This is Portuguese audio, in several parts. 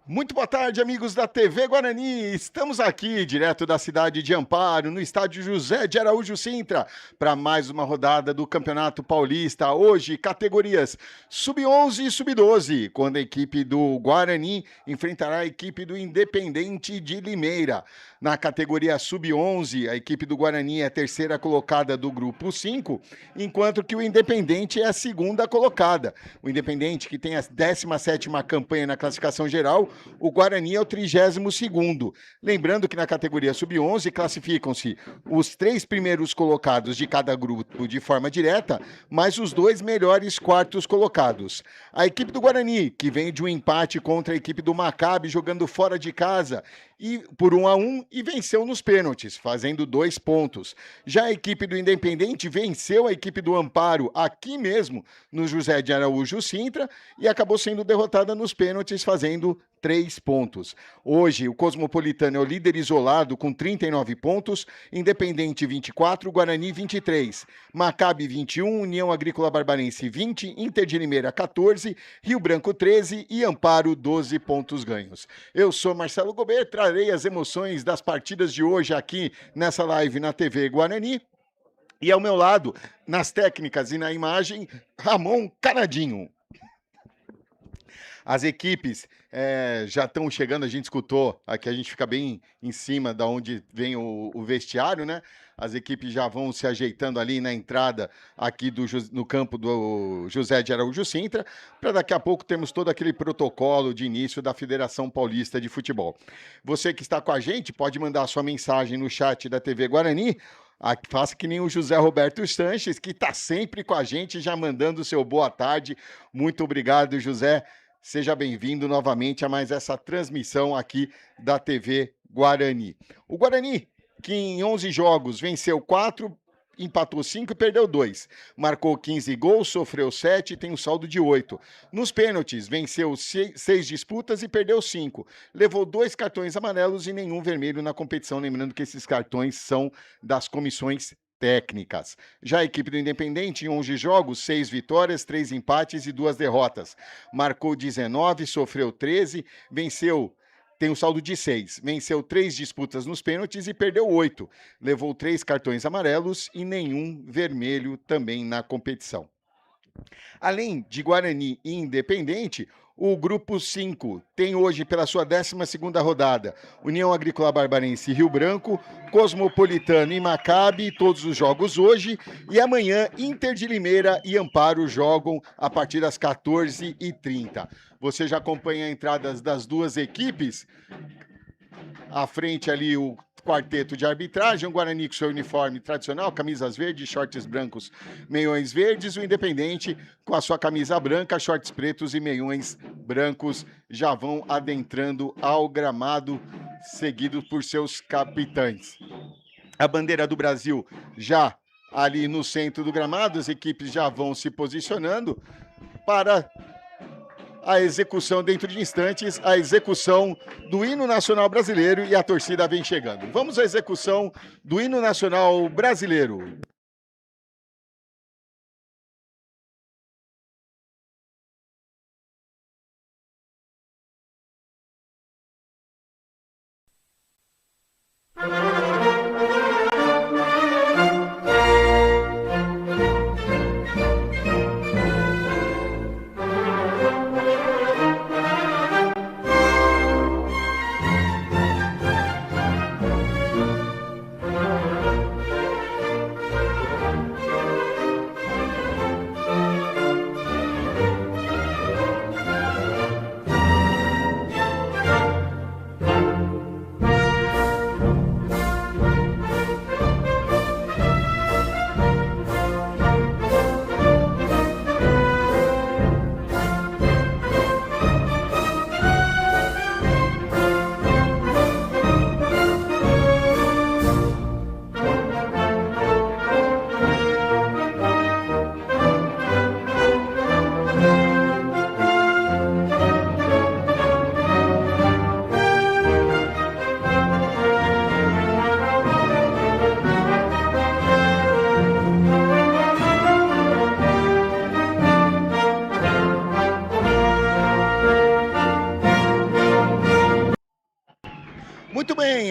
Muito boa tarde, amigos da TV Guarani. Estamos aqui, direto da cidade de Amparo, no estádio José de Araújo Sintra, para mais uma rodada do Campeonato Paulista. Hoje, categorias Sub-11 e Sub-12, quando a equipe do Guarani enfrentará a equipe do Independente de Limeira. Na categoria Sub-11, a equipe do Guarani é a terceira colocada do grupo 5, enquanto que o Independente é a segunda colocada. O Independente, que tem a 17ª campanha na classificação geral, o Guarani é o 32º. Lembrando que na categoria Sub-11 classificam-se os 3 primeiros colocados de cada grupo de forma direta, mais os 2 melhores quartos colocados. A equipe do Guarani, que vem de um empate contra a equipe do Maccabi, jogando fora de casa, e por 1-1 e venceu nos pênaltis, fazendo 2 pontos. Já a equipe do Independente venceu a equipe do Amparo aqui mesmo, no José de Araújo Sintra, e acabou sendo derrotada nos pênaltis, fazendo 3 pontos. Hoje, o Cosmopolitano é o líder isolado com 39 pontos, Independente 24, Guarani 23, Maccabi 21, União Agrícola Barbarense 20, Inter de Limeira 14, Rio Branco 13 e Amparo 12 pontos ganhos. Eu sou Marcelo Gobet, trarei as emoções das partidas de hoje aqui nessa live na TV Guarani. E ao meu lado, nas técnicas e na imagem, Ramon Canadinho. As equipes já estão chegando, a gente escutou, aqui a gente fica bem em cima da onde vem o vestiário, né? As equipes já vão se ajeitando ali na entrada aqui no campo do José de Araújo Sintra, para daqui a pouco termos todo aquele protocolo de início da Federação Paulista de Futebol. Você que está com a gente pode mandar sua mensagem no chat da TV Guarani. Faça que nem o José Roberto Sanches, que está sempre com a gente, já mandando o seu boa tarde. Muito obrigado, José. Seja bem-vindo novamente a mais essa transmissão aqui da TV Guarani. O Guarani, que em 11 jogos venceu 4, empatou 5 e perdeu 2. Marcou 15 gols, sofreu 7 e tem um saldo de 8. Nos pênaltis, venceu 6 disputas e perdeu 5. Levou 2 cartões amarelos e nenhum vermelho na competição. Lembrando que esses cartões são das comissões técnicas. Já a equipe do Independente, em 11 jogos, 6 vitórias, 3 empates e 2 derrotas. Marcou 19, sofreu 13, tem um saldo de 6. Venceu 3 disputas nos pênaltis e perdeu 8. Levou 3 cartões amarelos e nenhum vermelho também na competição. Além de Guarani e Independente, o Grupo 5 tem hoje, pela sua 12ª rodada, União Agrícola Barbarense e Rio Branco, Cosmopolitano e Maccabi, todos os jogos hoje, e amanhã Inter de Limeira e Amparo jogam a partir das 14h30. Você já acompanha as entradas das duas equipes? À frente ali o quarteto de arbitragem, o Guarani com seu uniforme tradicional, camisas verdes, shorts brancos, meiões verdes, o Independente com a sua camisa branca, shorts pretos e meiões brancos já vão adentrando ao gramado, seguidos por seus capitães. A bandeira do Brasil já ali no centro do gramado, as equipes já vão se posicionando para a execução, dentro de instantes, a execução do hino nacional brasileiro, e a torcida vem chegando. Vamos à execução do hino nacional brasileiro.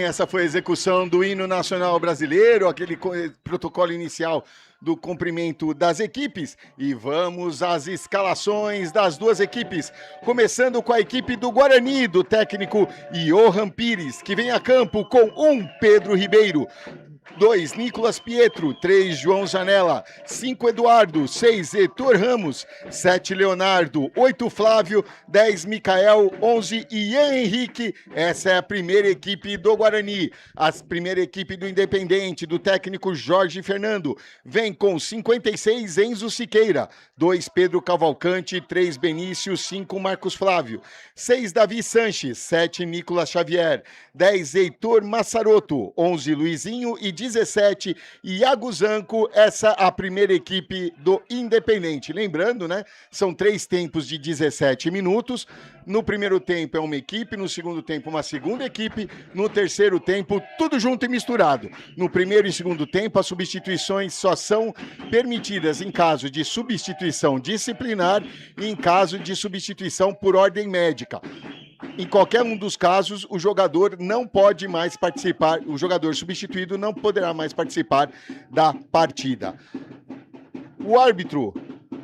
bem, essa foi a execução do hino nacional brasileiro, aquele protocolo inicial do cumprimento das equipes. E vamos às escalações das duas equipes, começando com a equipe do Guarani, do técnico Johan Pires, que vem a campo com 1 Pedro Ribeiro, 2 Nicolas Pietro, 3 João Janela, 5 Eduardo, 6 Heitor Ramos, 7 Leonardo, 8 Flávio, 10 Micael, 11 Ian Henrique. Essa é a primeira equipe do Guarani. A primeira equipe do Independente, do técnico Jorge Fernando, vem com 56 Enzo Siqueira, 2 Pedro Cavalcante, 3 Benício, 5 Marcos Flávio, 6 Davi Sanches, 7 Nicolas Xavier, 10 Heitor Massaroto, 11 Luizinho e 17 Iago Zanco. Essa a primeira equipe do Independente. Lembrando, né? São 3 tempos de 17 minutos. No primeiro tempo é uma equipe, no segundo tempo uma segunda equipe, no terceiro tempo tudo junto e misturado. No primeiro e segundo tempo as substituições só são permitidas em caso de substituição disciplinar e em caso de substituição por ordem médica. Em qualquer um dos casos, o jogador não pode mais participar, o jogador substituído não poderá mais participar da partida. O árbitro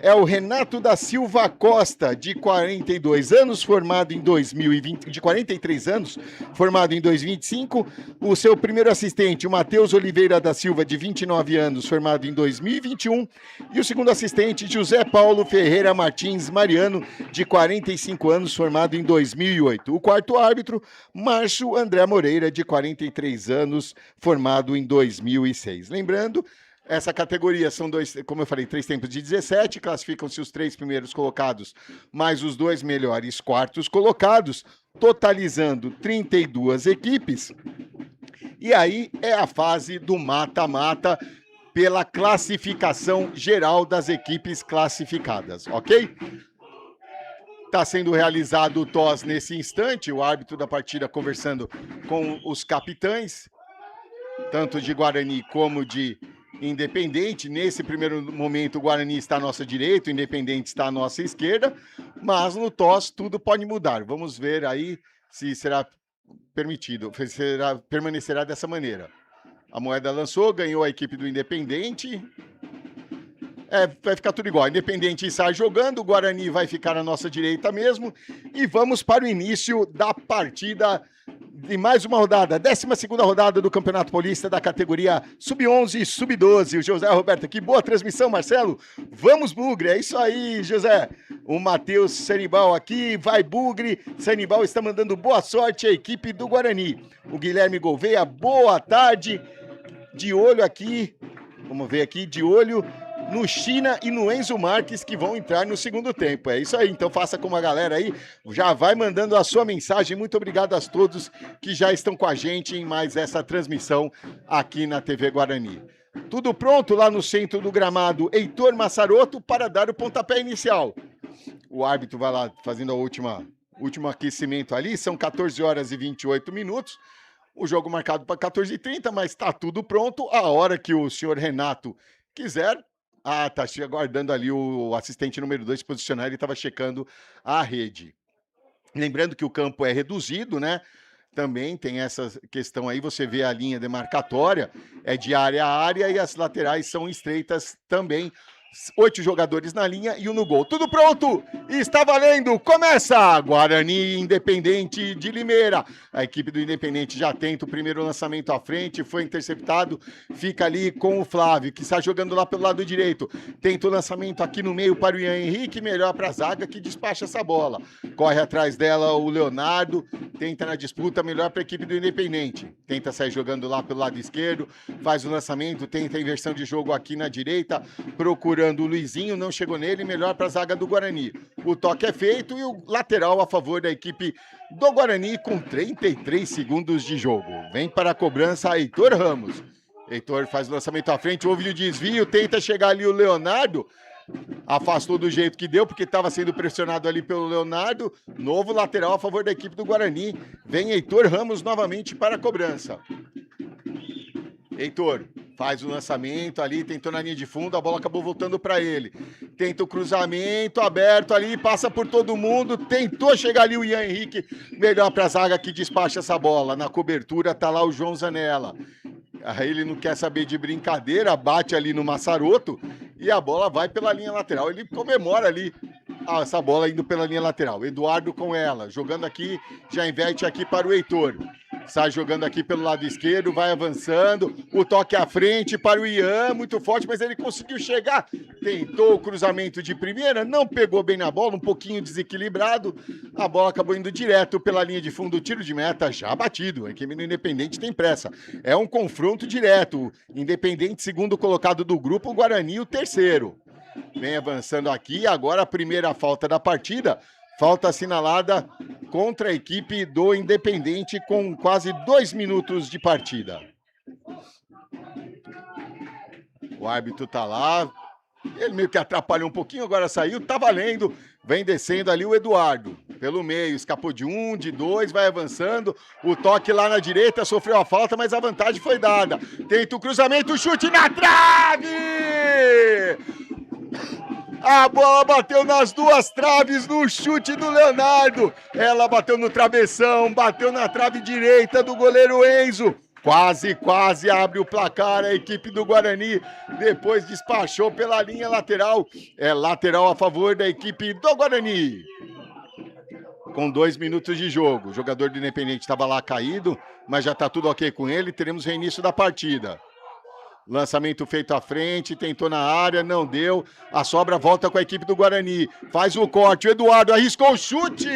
é o Renato da Silva Costa, de 42 anos, formado em 2020, de 43 anos, formado em 2025. O seu primeiro assistente, o Matheus Oliveira da Silva, de 29 anos, formado em 2021. E o segundo assistente, José Paulo Ferreira Martins Mariano, de 45 anos, formado em 2008. O quarto árbitro, Márcio André Moreira, de 43 anos, formado em 2006. Lembrando, essa categoria são como eu falei, 3 tempos de 17, classificam-se os 3 primeiros colocados, mais os 2 melhores quartos colocados, totalizando 32 equipes. E aí é a fase do mata-mata pela classificação geral das equipes classificadas, ok? Está sendo realizado o TOS nesse instante, o árbitro da partida conversando com os capitães, tanto de Guarani como de Independente. Nesse primeiro momento o Guarani está à nossa direita, o Independente está à nossa esquerda, mas no TOS tudo pode mudar. Vamos ver aí se será permitido, permanecerá dessa maneira. A moeda lançou, ganhou a equipe do Independente. Vai ficar tudo igual. Independente sai jogando, o Guarani vai ficar à nossa direita mesmo. E vamos para o início da partida de mais uma rodada, 12ª rodada do Campeonato Paulista da categoria Sub-11 e Sub-12. O José Roberto aqui, boa transmissão, Marcelo. Vamos, Bugre, é isso aí, José. O Matheus Sanibal aqui, vai, Bugre. Sanibal está mandando boa sorte à equipe do Guarani. O Guilherme Gouveia, boa tarde. De olho aqui, vamos ver aqui, de olho no China e no Enzo Marques, que vão entrar no segundo tempo. É isso aí, então faça como a galera aí, já vai mandando a sua mensagem. Muito obrigado a todos que já estão com a gente em mais essa transmissão aqui na TV Guarani. Tudo pronto lá no centro do gramado, Heitor Massaroto, para dar o pontapé inicial. O árbitro vai lá fazendo último aquecimento ali, são 14 horas e 28 minutos. O jogo marcado para 14h30, mas está tudo pronto. A hora que o senhor Renato quiser. Tá aguardando ali o assistente número 2 se posicionar, ele estava checando a rede. Lembrando que o campo é reduzido, né? Também tem essa questão aí, você vê a linha demarcatória, é de área a área e as laterais são estreitas também. 8 jogadores na linha e 1 no gol. Tudo pronto! Está valendo! Começa! Guarani Independente de Limeira. A equipe do Independente já tenta o primeiro lançamento à frente, foi interceptado, fica ali com o Flávio, que está jogando lá pelo lado direito. Tenta o lançamento aqui no meio para o Ian Henrique, melhor para a zaga que despacha essa bola. Corre atrás dela o Leonardo, tenta na disputa, melhor para a equipe do Independente. Tenta sair jogando lá pelo lado esquerdo, faz o lançamento, tenta a inversão de jogo aqui na direita, procurando o Luizinho, não chegou nele, melhor para a zaga do Guarani. O toque é feito e o lateral a favor da equipe do Guarani com 33 segundos de jogo. Vem para a cobrança Heitor Ramos. Heitor faz o lançamento à frente, houve o desvio, tenta chegar ali o Leonardo, afastou do jeito que deu, porque estava sendo pressionado ali pelo Leonardo. Novo lateral a favor da equipe do Guarani. Vem Heitor Ramos novamente para a cobrança. Heitor faz o lançamento ali, tentou na linha de fundo, a bola acabou voltando para ele. tenta o cruzamento aberto ali, passa por todo mundo, tentou chegar ali o Ian Henrique, melhor para a zaga que despacha essa bola. Na cobertura tá lá o João Zanella. Aí ele não quer saber de brincadeira, bate ali no Massaroto e a bola vai pela linha lateral. Ele comemora ali essa bola indo pela linha lateral. Eduardo com ela, jogando aqui, já inverte aqui para o Heitor. Sai jogando aqui pelo lado esquerdo, vai avançando, o toque à frente para o Ian, muito forte, mas ele conseguiu chegar. Tentou o cruzamento de primeira, não pegou bem na bola, um pouquinho desequilibrado. A bola acabou indo direto pela linha de fundo, tiro de meta já batido. A equipe do Independente tem pressa. É um confronto direto. Independente, segundo colocado do grupo, o Guarani, o terceiro. Vem avançando aqui, agora a primeira falta da partida. Falta assinalada contra a equipe do Independente com quase 2 minutos de partida. O árbitro tá lá. Ele meio que atrapalhou um pouquinho, agora saiu, tá valendo. Vem descendo ali o Eduardo. Pelo meio, escapou de 1, de 2, vai avançando. O toque lá na direita, sofreu a falta, mas a vantagem foi dada. Tenta o cruzamento, chute na trave! A bola bateu nas duas traves no chute do Leonardo. Ela bateu no travessão, bateu na trave direita do goleiro Enzo. Quase abre o placar a equipe do Guarani. Depois despachou pela linha lateral. É lateral a favor da equipe do Guarani. Com 2 minutos de jogo. O jogador do Independente estava lá caído, mas já está tudo ok com ele. Teremos reinício da partida. Lançamento feito à frente, tentou na área, não deu. A sobra volta com a equipe do Guarani. Faz o corte, o Eduardo arriscou o chute.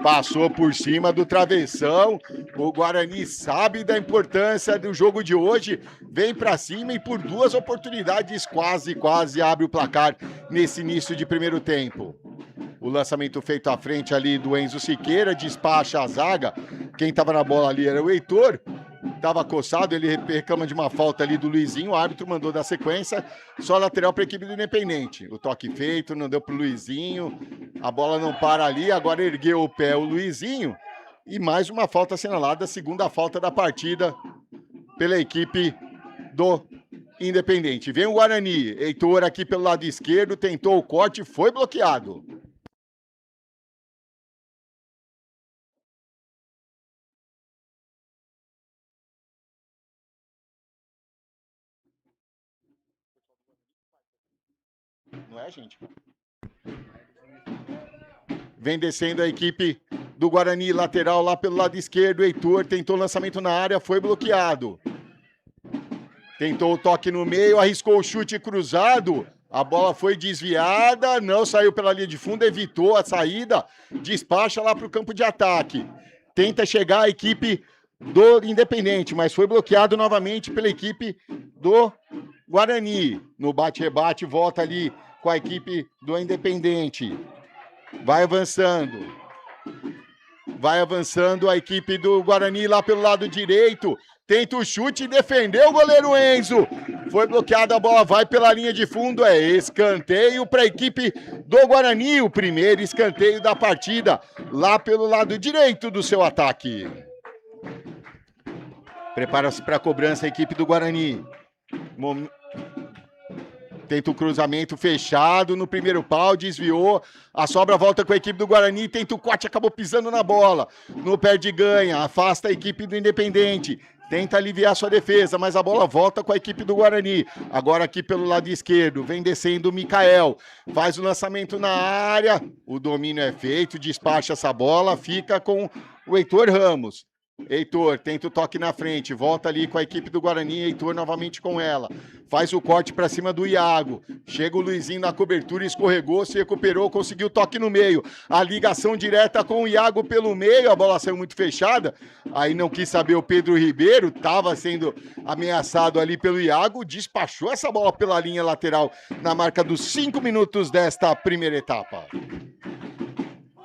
Passou por cima do travessão. O Guarani sabe da importância do jogo de hoje. Vem pra cima e por 2 oportunidades quase abre o placar nesse início de primeiro tempo. O lançamento feito à frente ali do Enzo Siqueira, despacha a zaga. Quem estava na bola ali era o Heitor. Estava coçado, ele reclama de uma falta ali do Luizinho, o árbitro mandou dar sequência, só lateral para a equipe do Independente. O toque feito, não deu para o Luizinho, a bola não para ali, agora ergueu o pé o Luizinho, e mais uma falta assinalada, segunda falta da partida pela equipe do Independente. Vem o Guarani, Heitor aqui pelo lado esquerdo, tentou o corte, foi bloqueado. Não é, gente? Vem descendo a equipe do Guarani, lateral lá pelo lado esquerdo. Heitor tentou lançamento na área, foi bloqueado. Tentou o toque no meio, arriscou o chute cruzado. A bola foi desviada, não saiu pela linha de fundo, evitou a saída. Despacha lá para o campo de ataque. Tenta chegar a equipe do Independente, mas foi bloqueado novamente pela equipe do Guarani. No bate-rebate, volta ali com a equipe do Independente. Vai avançando a equipe do Guarani lá pelo lado direito. Tenta o chute e defendeu o goleiro Enzo. Foi bloqueada, a bola vai pela linha de fundo. É escanteio para a equipe do Guarani. O primeiro escanteio da partida lá pelo lado direito do seu ataque. Prepara-se para a cobrança a equipe do Guarani. Tenta o cruzamento fechado no primeiro pau, desviou. A sobra volta com a equipe do Guarani. Tenta o corte, acabou pisando na bola. No perde ganha, afasta a equipe do Independente. Tenta aliviar sua defesa, mas a bola volta com a equipe do Guarani. Agora aqui pelo lado esquerdo, vem descendo o Mikael. Faz o lançamento na área. O domínio é feito, despacha essa bola, fica com o Heitor Ramos. Heitor tenta o toque na frente, volta ali com a equipe do Guarani, Heitor novamente com ela, faz o corte para cima do Iago, chega o Luizinho na cobertura, escorregou, se recuperou, conseguiu o toque no meio, a ligação direta com o Iago pelo meio, a bola saiu muito fechada, aí não quis saber o Pedro Ribeiro, estava sendo ameaçado ali pelo Iago, despachou essa bola pela linha lateral na marca dos 5 minutos desta primeira etapa.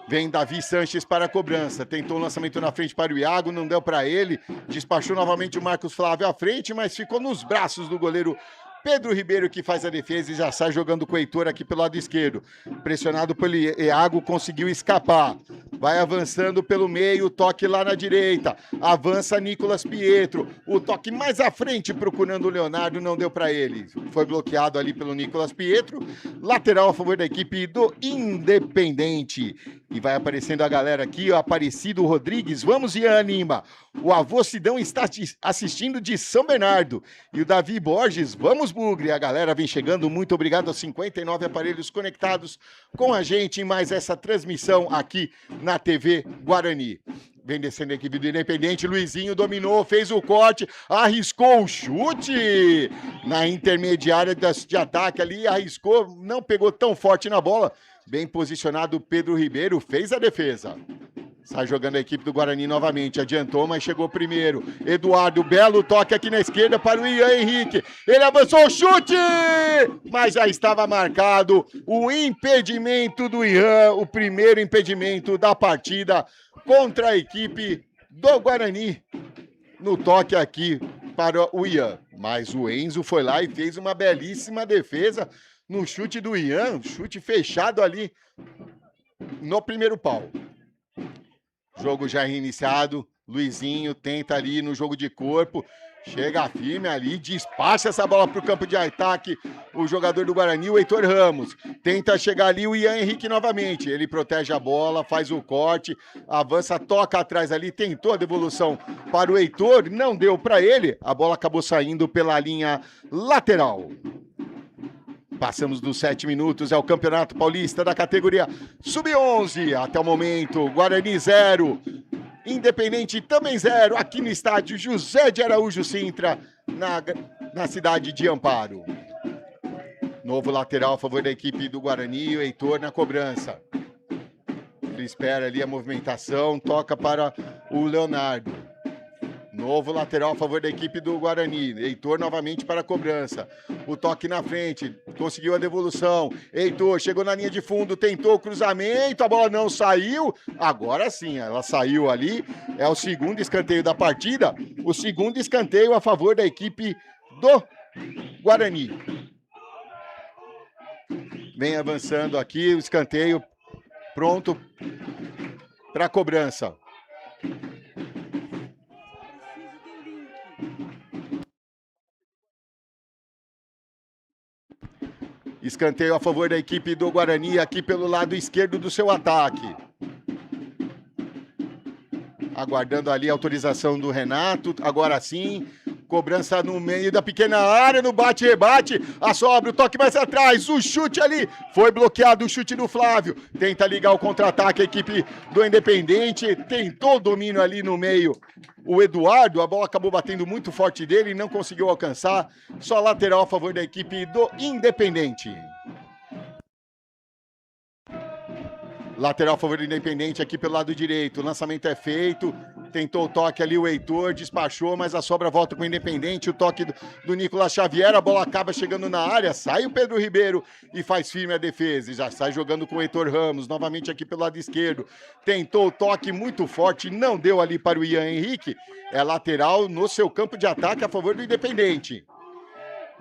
Vem Davi Sanches para a cobrança. Tentou o lançamento na frente para o Iago, não deu para ele. Despachou novamente o Marcos Flávio à frente, mas ficou nos braços do goleiro Pedro Ribeiro que faz a defesa e já sai jogando com o Heitor aqui pelo lado esquerdo. Pressionado pelo Iago, conseguiu escapar. Vai avançando pelo meio, toque lá na direita. Avança Nicolas Pietro. O toque mais à frente procurando o Leonardo, não deu para ele. Foi bloqueado ali pelo Nicolas Pietro. Lateral a favor da equipe do Independente. E vai aparecendo a galera aqui, o Aparecido Rodrigues. Vamos, Ian Anima. O avô Sidão está assistindo de São Bernardo. E o Davi Borges, vamos, Bugre. A galera vem chegando. Muito obrigado aos 59 aparelhos conectados com a gente em mais essa transmissão aqui na TV Guarani. Vem descendo a equipe do Independente, Luizinho dominou, fez o corte, arriscou o chute na intermediária de ataque ali, arriscou, não pegou tão forte na bola. Bem posicionado, Pedro Ribeiro fez a defesa. Sai jogando a equipe do Guarani novamente, adiantou, mas chegou primeiro. Eduardo, belo toque aqui na esquerda para o Ian Henrique. Ele avançou o chute, mas já estava marcado o impedimento do Ian, o primeiro impedimento da partida contra a equipe do Guarani. No toque aqui para o Ian. Mas o Enzo foi lá e fez uma belíssima defesa no chute do Ian, chute fechado ali no primeiro pau. Jogo já reiniciado, Luizinho tenta ali no jogo de corpo, chega firme ali, despacha essa bola para o campo de ataque, o jogador do Guarani, o Heitor Ramos, tenta chegar ali o Ian Henrique novamente, ele protege a bola, faz o corte, avança, toca atrás ali, tentou a devolução para o Heitor, não deu para ele, a bola acabou saindo pela linha lateral. Passamos dos 7 minutos, é o Campeonato Paulista da categoria Sub-11. Até o momento, Guarani 0, Independente também 0, aqui no estádio José de Araújo Sintra, na cidade de Amparo. Novo lateral a favor da equipe do Guarani, o Heitor na cobrança. Ele espera ali a movimentação, toca para o Leonardo. Novo lateral a favor da equipe do Guarani. Heitor novamente para a cobrança. O toque na frente. Conseguiu a devolução. Heitor chegou na linha de fundo. Tentou o cruzamento. A bola não saiu. Agora sim, ela saiu ali. É o segundo escanteio da partida. O segundo escanteio a favor da equipe do Guarani. Vem avançando aqui. O escanteio pronto para a cobrança. Escanteio a favor da equipe do Guarani, aqui pelo lado esquerdo do seu ataque. Aguardando ali a autorização do Renato, agora sim. Cobrança no meio da pequena área, no bate-rebate. A sobra, o toque mais atrás, o chute ali. Foi bloqueado o chute do Flávio. Tenta ligar o contra-ataque a equipe do Independente. Tentou o domínio ali no meio. O Eduardo, a bola acabou batendo muito forte dele e não conseguiu alcançar. Só lateral a favor da equipe do Independente. Lateral a favor do Independente aqui pelo lado direito. O lançamento é feito. Tentou o toque ali, o Heitor despachou, mas a sobra volta com o Independente. O toque do Nicolas Xavier, a bola acaba chegando na área. Sai o Pedro Ribeiro e faz firme a defesa. E já sai jogando com o Heitor Ramos, novamente aqui pelo lado esquerdo. Tentou o toque muito forte, não deu ali para o Ian Henrique. É lateral no seu campo de ataque a favor do Independente.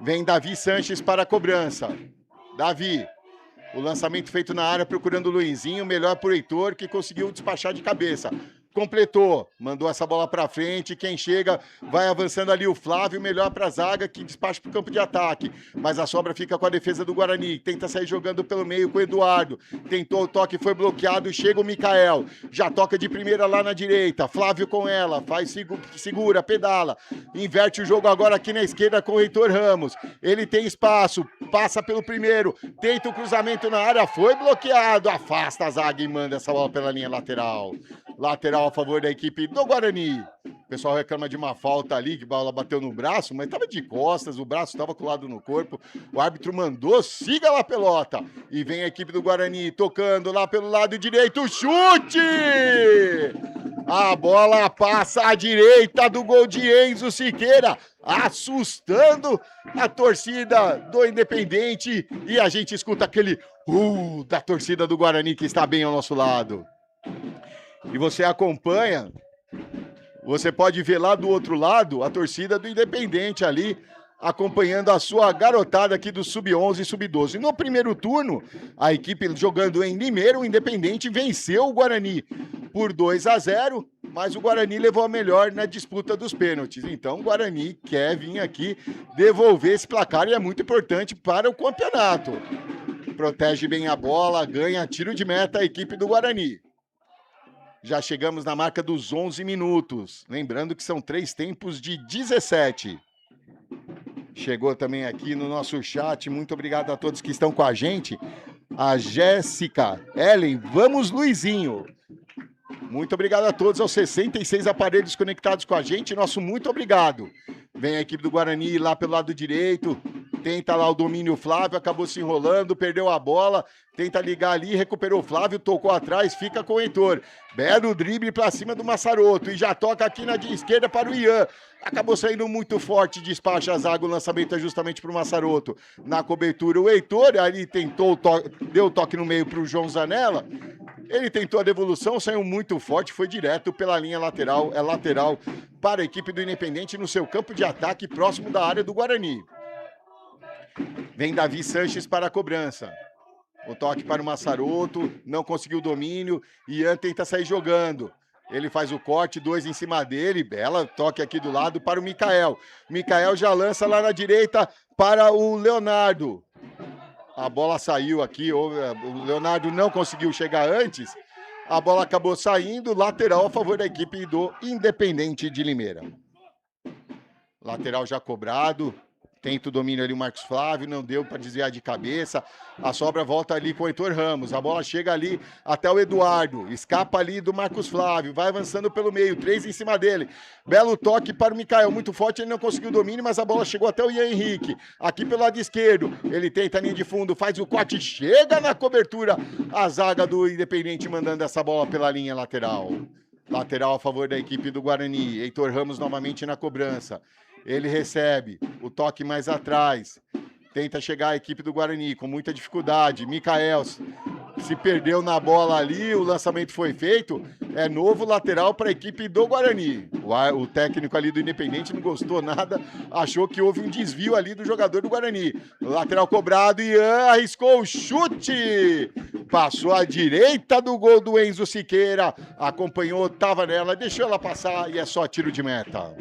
Vem Davi Sanches para a cobrança. Davi. O lançamento feito na área procurando o Luizinho, melhor por Heitor, que conseguiu despachar de cabeça. Completou, mandou essa bola para frente, quem chega vai avançando ali o Flávio, melhor para a zaga, que despacha para o campo de ataque, mas a sobra fica com a defesa do Guarani, tenta sair jogando pelo meio com o Eduardo, tentou o toque, foi bloqueado, chega o Mikael, já toca de primeira lá na direita, Flávio com ela, faz segura, pedala, inverte o jogo agora aqui na esquerda com o Heitor Ramos, ele tem espaço, passa pelo primeiro, tenta o cruzamento na área, foi bloqueado, afasta a zaga e manda essa bola pela linha lateral. Lateral a favor da equipe do Guarani. O pessoal reclama de uma falta ali, que a bola bateu no braço, mas estava de costas, o braço estava colado no corpo. O árbitro mandou, siga lá a pelota. E vem a equipe do Guarani tocando lá pelo lado direito, chute! A bola passa à direita do gol de Enzo Siqueira, assustando a torcida do Independente. E a gente escuta aquele da torcida do Guarani que está bem ao nosso lado. E você acompanha, você pode ver lá do outro lado a torcida do Independente ali, acompanhando a sua garotada aqui do Sub-11 e Sub-12. No primeiro turno, a equipe jogando em Limeira, o Independente venceu o Guarani por 2-0, mas o Guarani levou a melhor na disputa dos pênaltis. Então o Guarani quer vir aqui devolver esse placar e é muito importante para o campeonato. Protege bem a bola, ganha tiro de meta a equipe do Guarani. Já chegamos na marca dos 11 minutos. Lembrando que são 3 tempos de 17. Chegou também aqui no nosso chat. Muito obrigado a todos que estão com a gente. A Jéssica, Ellen, vamos Luizinho. Muito obrigado a todos, aos 66 aparelhos conectados com a gente. Nosso muito obrigado. Vem a equipe do Guarani lá pelo lado direito. Tenta lá o domínio Flávio, acabou se enrolando, perdeu a bola. Tenta ligar ali, recuperou o Flávio, tocou atrás, fica com o Heitor. Belo drible para cima do Massaroto e já toca aqui na esquerda para o Ian. Acabou saindo muito forte, despacha a zaga, o lançamento é justamente para o Massaroto. Na cobertura o Heitor, ali tentou, deu toque no meio para o João Zanella. Ele tentou a devolução, saiu muito forte, foi direto pela linha lateral. É lateral para a equipe do Independente no seu campo de ataque, próximo da área do Guarani. Vem Davi Sanches para a cobrança. O toque para o Massaroto, não conseguiu o domínio. Ian tenta sair jogando. Ele faz o corte, 2 em cima dele. Bela toque aqui do lado para o Mikael. Mikael já lança lá na direita para o Leonardo. A bola saiu aqui, o Leonardo não conseguiu chegar antes. A bola acabou saindo, lateral a favor da equipe do Independente de Limeira. Lateral já cobrado. Tenta o domínio ali o Marcos Flávio, não deu para desviar de cabeça. A sobra volta ali com o Heitor Ramos. A bola chega ali até o Eduardo. Escapa ali do Marcos Flávio. Vai avançando pelo meio. 3 em cima dele. Belo toque para o Mikael. Muito forte, ele não conseguiu o domínio, mas a bola chegou até o Ian Henrique. Aqui pelo lado esquerdo. Ele tenta a linha de fundo, faz o corte, chega na cobertura. A zaga do Independente mandando essa bola pela linha lateral. Lateral a favor da equipe do Guarani. Heitor Ramos novamente na cobrança. Ele recebe o toque mais atrás. Tenta chegar a equipe do Guarani com muita dificuldade. Mikael se perdeu na bola ali, o lançamento foi feito. É novo lateral para a equipe do Guarani. O técnico ali do Independente não gostou nada, achou que houve um desvio ali do jogador do Guarani. Lateral cobrado, Ian arriscou o chute. Passou à direita do gol do Enzo Siqueira. Acompanhou, estava nela, deixou ela passar e é só tiro de meta.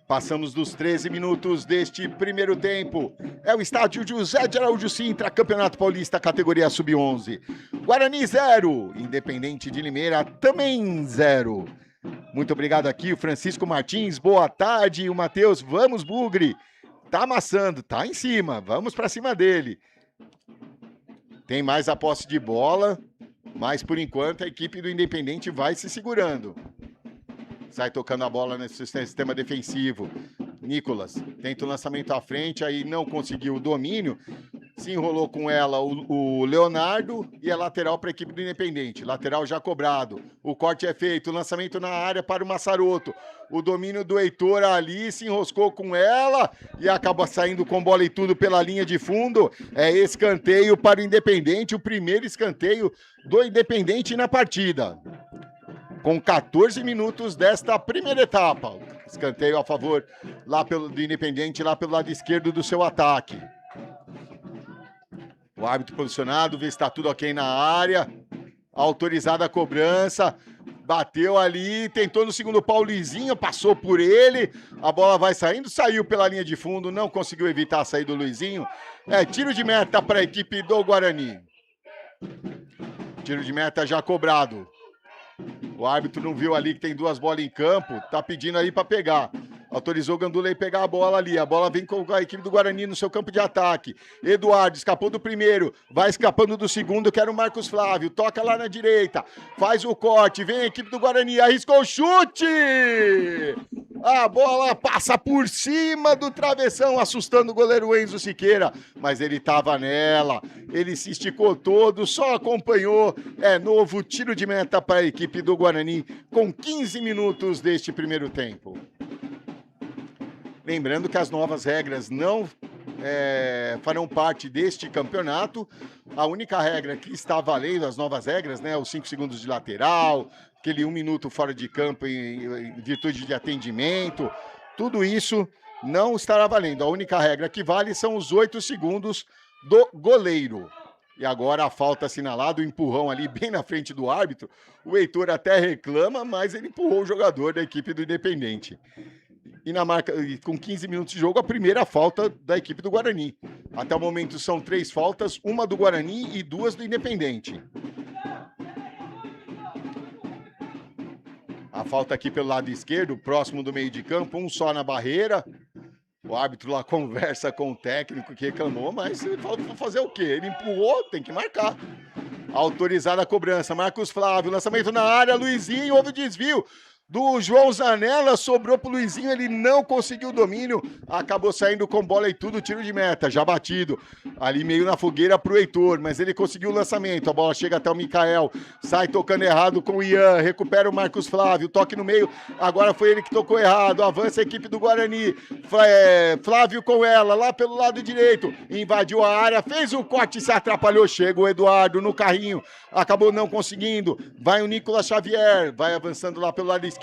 Passamos dos 13 minutos deste primeiro tempo. É o estádio José de Araújo Sintra, Campeonato Paulista, categoria Sub-11. Guarani 0, Independente de Limeira também 0. Muito obrigado aqui, o Francisco Martins, boa tarde. O Matheus, vamos Bugre. Tá amassando, tá em cima, vamos para cima dele. Tem mais a posse de bola, mas por enquanto a equipe do Independente vai se segurando. Sai tocando a bola nesse sistema defensivo. Nicolas tenta o lançamento à frente, aí não conseguiu o domínio. Se enrolou com ela o Leonardo e é lateral para a equipe do Independente. Lateral já cobrado. O corte é feito, o lançamento na área para o Massaroto. O domínio do Heitor ali se enroscou com ela e acaba saindo com bola e tudo pela linha de fundo. É escanteio para o Independente, o primeiro escanteio do Independente na partida. Com 14 minutos desta primeira etapa. Escanteio a favor do Independente, lá pelo lado esquerdo do seu ataque. O árbitro posicionado, vê se está tudo ok na área. Autorizada a cobrança. Bateu ali, tentou no segundo pau o Luizinho, passou por ele. A bola vai saindo, saiu pela linha de fundo, não conseguiu evitar a saída do Luizinho. É tiro de meta para a equipe do Guarani. Tiro de meta já cobrado. O árbitro não viu ali que tem 2 bolas em campo, tá pedindo ali para pegar. Autorizou o Gandula a pegar a bola ali. A bola vem com a equipe do Guarani no seu campo de ataque. Eduardo escapou do primeiro, vai escapando do segundo, que era o Marcos Flávio. Toca lá na direita, faz o corte, vem a equipe do Guarani, arriscou o chute! A bola passa por cima do travessão, assustando o goleiro Enzo Siqueira. Mas ele estava nela, ele se esticou todo, só acompanhou. É novo tiro de meta para a equipe do Guarani, com 15 minutos deste primeiro tempo. Lembrando que as novas regras não farão parte deste campeonato. A única regra que está valendo, as novas regras, né, os 5 segundos de lateral, aquele 1 minuto fora de campo em virtude de atendimento, Tudo isso não estará valendo. A única regra que vale são os 8 segundos do goleiro. E agora a falta assinalada, o empurrão ali bem na frente do árbitro. O Heitor até reclama, mas ele empurrou o jogador da equipe do Independente. E na marca, com 15 minutos de jogo, a primeira falta da equipe do Guarani. Até o momento são 3 faltas, uma do Guarani e 2 do Independente. A falta aqui pelo lado esquerdo, próximo do meio de campo, um só na barreira. O árbitro lá conversa com o técnico que reclamou, mas ele falou para fazer o quê? Ele empurrou, tem que marcar. Autorizada a cobrança, Marcos Flávio, lançamento na área, Luizinho, houve desvio do João Zanella, sobrou pro Luizinho, ele não conseguiu o domínio, acabou saindo com bola e tudo, tiro de meta, já batido, ali meio na fogueira pro Heitor, mas ele conseguiu o lançamento, a bola chega até o Mikael, sai tocando errado com o Ian, recupera o Marcos Flávio, toque no meio, agora foi ele que tocou errado, avança a equipe do Guarani, Flávio com ela, lá pelo lado direito, invadiu a área, fez o corte, se atrapalhou, chega o Eduardo no carrinho, acabou não conseguindo, vai o Nicolas Xavier, vai avançando lá pelo lado esquerdo,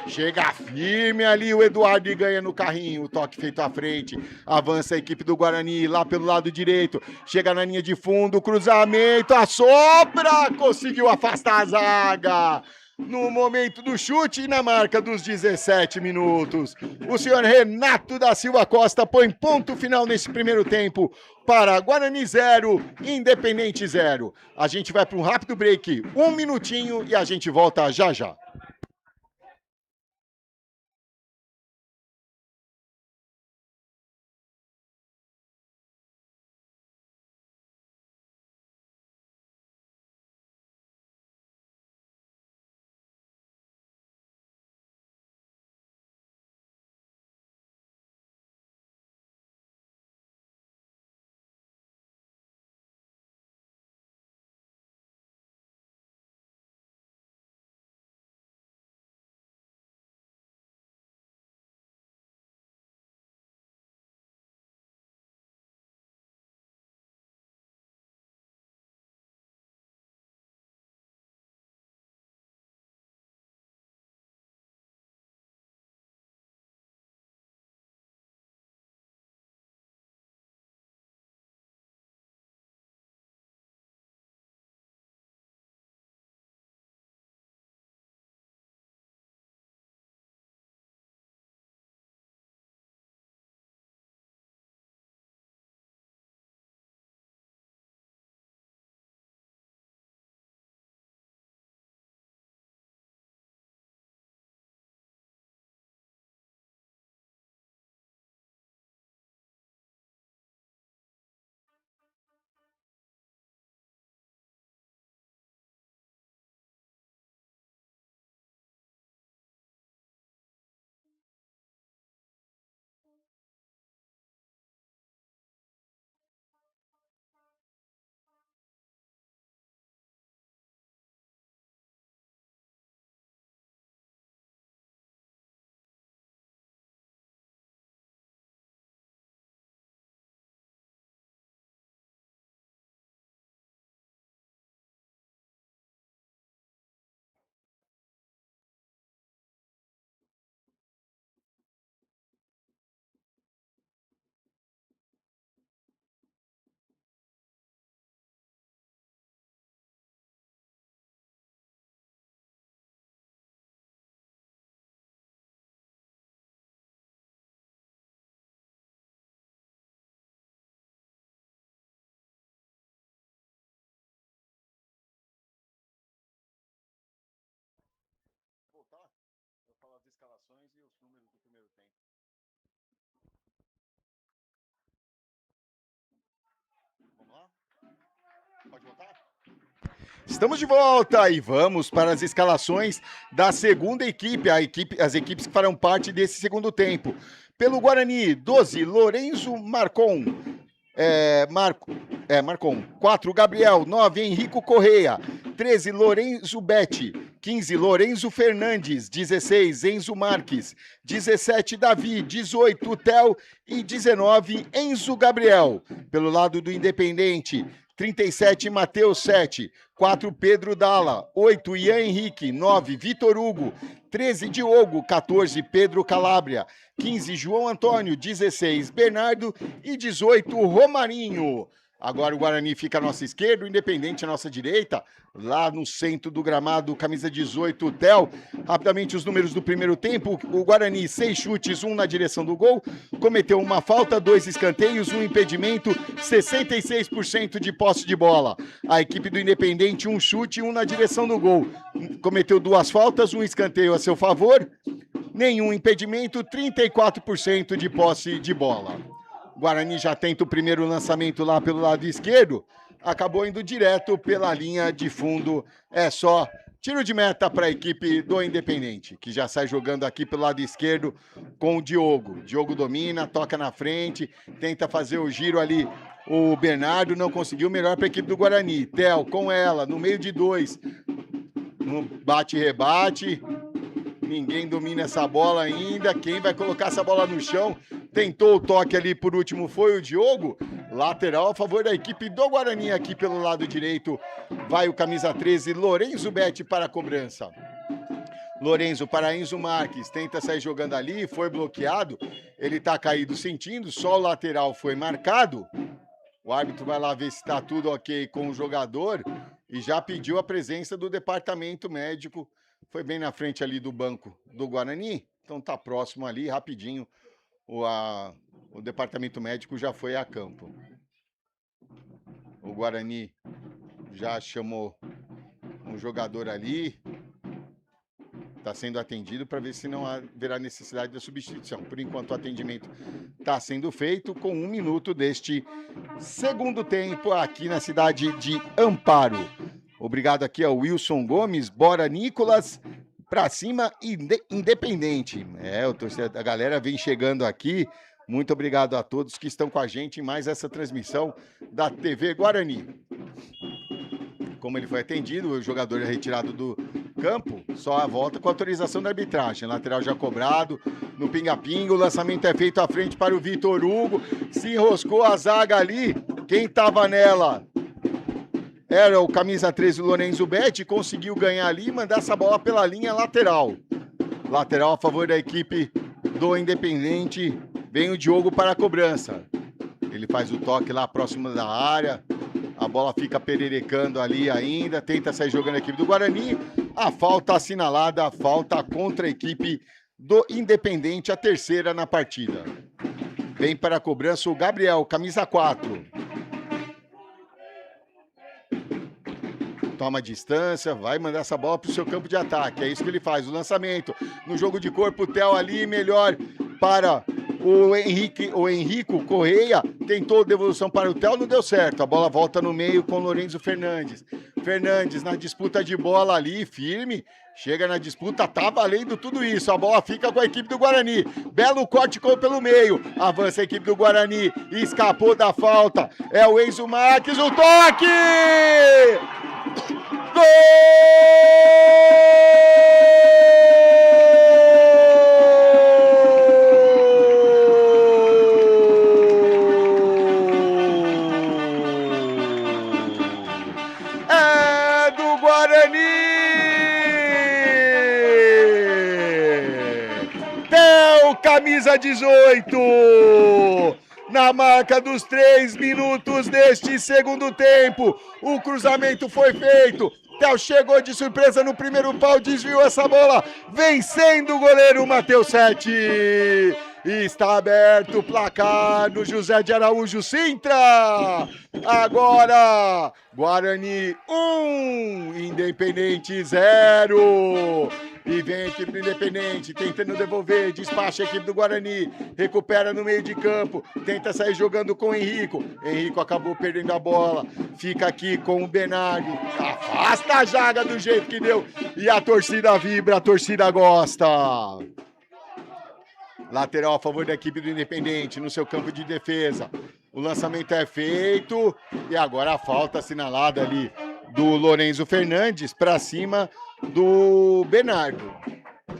chega firme ali o Eduardo e ganha no carrinho, o toque feito à frente, avança a equipe do Guarani lá pelo lado direito, chega na linha de fundo, cruzamento, assopra, conseguiu afastar a zaga. No momento do chute e na marca dos 17 minutos. O senhor Renato da Silva Costa põe ponto final nesse primeiro tempo para Guarani 0, Independente 0. A gente vai para um rápido break, 1 minutinho e a gente volta já já. Voltar, eu falo as escalações e os números do primeiro tempo. Vamos lá? Pode voltar? Estamos de volta e vamos para as escalações da segunda equipe, as equipes que farão parte desse segundo tempo. Pelo Guarani, 12, Lorenzo Marcon. Marcon. 4, Gabriel. 9, Henrico Correia. 13, Lorenzo Betti. 15, Lorenzo Fernandes. 16, Enzo Marques. 17, Davi. 18, Theo. E 19, Enzo Gabriel. Pelo lado do Independente, 37, Matheus, 7. 4, Pedro Dalla. 8, Ian Henrique. 9, Vitor Hugo. 13, Diogo. 14, Pedro Calabria. 15, João Antônio. 16, Bernardo. E 18, Romarinho. Agora o Guarani fica à nossa esquerda, o Independente à nossa direita. Lá no centro do gramado, camisa 18, Theo. Rapidamente os números do primeiro tempo. O Guarani, 6 chutes, 1 na direção do gol. Cometeu uma falta, 2 escanteios, 1 impedimento, 66% de posse de bola. A equipe do Independente, 1 chute, 1 na direção do gol. Cometeu 2 faltas, 1 escanteio a seu favor. Nenhum impedimento, 34% de posse de bola. Guarani já tenta o primeiro lançamento lá pelo lado esquerdo, acabou indo direto pela linha de fundo. É só tiro de meta para a equipe do Independente, que já sai jogando aqui pelo lado esquerdo com o Diogo. Diogo domina, toca na frente, tenta fazer o giro ali. O Bernardo não conseguiu, melhor para a equipe do Guarani. Theo com ela, no meio de 2. No bate-rebate. Ninguém domina essa bola ainda. Quem vai colocar essa bola no chão? Tentou o toque ali, por último, foi o Diogo. Lateral a favor da equipe do Guarani aqui pelo lado direito. Vai o camisa 13, Lorenzo Betti para a cobrança. Lorenzo para Enzo Marques. Tenta sair jogando ali, foi bloqueado. Ele tá caído sentindo, só o lateral foi marcado. O árbitro vai lá ver se está tudo ok com o jogador e já pediu a presença do departamento médico. Foi bem na frente ali do banco do Guarani, então tá próximo ali, rapidinho. O departamento médico já foi a campo. O Guarani já chamou um jogador ali, está sendo atendido para ver se não haverá necessidade da substituição. Por enquanto o atendimento está sendo feito com 1 minuto deste segundo tempo aqui na cidade de Amparo. Obrigado aqui ao Wilson Gomes, bora Nicolas, pra cima, Independente. A galera vem chegando aqui. Muito obrigado a todos que estão com a gente em mais essa transmissão da TV Guarani. Como ele foi atendido, o jogador é retirado do campo, só a volta com autorização da arbitragem. Lateral já cobrado, no pinga-pinga, o lançamento é feito à frente para o Vitor Hugo. Se enroscou a zaga ali, quem estava nela? Era o camisa 13, Lorenzo Betti, conseguiu ganhar ali e mandar essa bola pela linha lateral. Lateral a favor da equipe do Independente. Vem o Diogo para a cobrança. Ele faz o toque lá próximo da área. A bola fica pererecando ali ainda. Tenta sair jogando a equipe do Guarani. A falta assinalada, a falta contra a equipe do Independente, a terceira na partida. Vem para a cobrança o Gabriel, camisa 4. Toma distância, vai mandar essa bola para o seu campo de ataque. É isso que ele faz, o lançamento. No jogo de corpo, o Theo ali, melhor para o Henrico Correia. Tentou devolução para o Theo, não deu certo. A bola volta no meio com o Lorenzo Fernandes. Fernandes na disputa de bola ali, firme. Chega na disputa, tá valendo tudo isso. A bola fica com a equipe do Guarani. Belo corte pelo meio. Avança a equipe do Guarani. Escapou da falta. É o Enzo Marques, o toque! Gol! É do Guarani! Theo, camisa 18! Na marca dos 3 minutos deste segundo tempo, o cruzamento foi feito. Theo chegou de surpresa no primeiro pau, desviou essa bola, vencendo o goleiro Matheus 7. E está aberto o placar no José de Araújo Sintra. Agora, Guarani 1, Independente 0. E vem a equipe do Independente, tentando devolver, despacha a equipe do Guarani, recupera no meio de campo, tenta sair jogando com o Henrico. Henrico acabou perdendo a bola, fica aqui com o Bernardo, afasta a zaga do jeito que deu, e a torcida vibra, a torcida gosta. Lateral a favor da equipe do Independente, no seu campo de defesa. O lançamento é feito, e agora a falta assinalada ali do Lorenzo Fernandes para cima do Bernardo.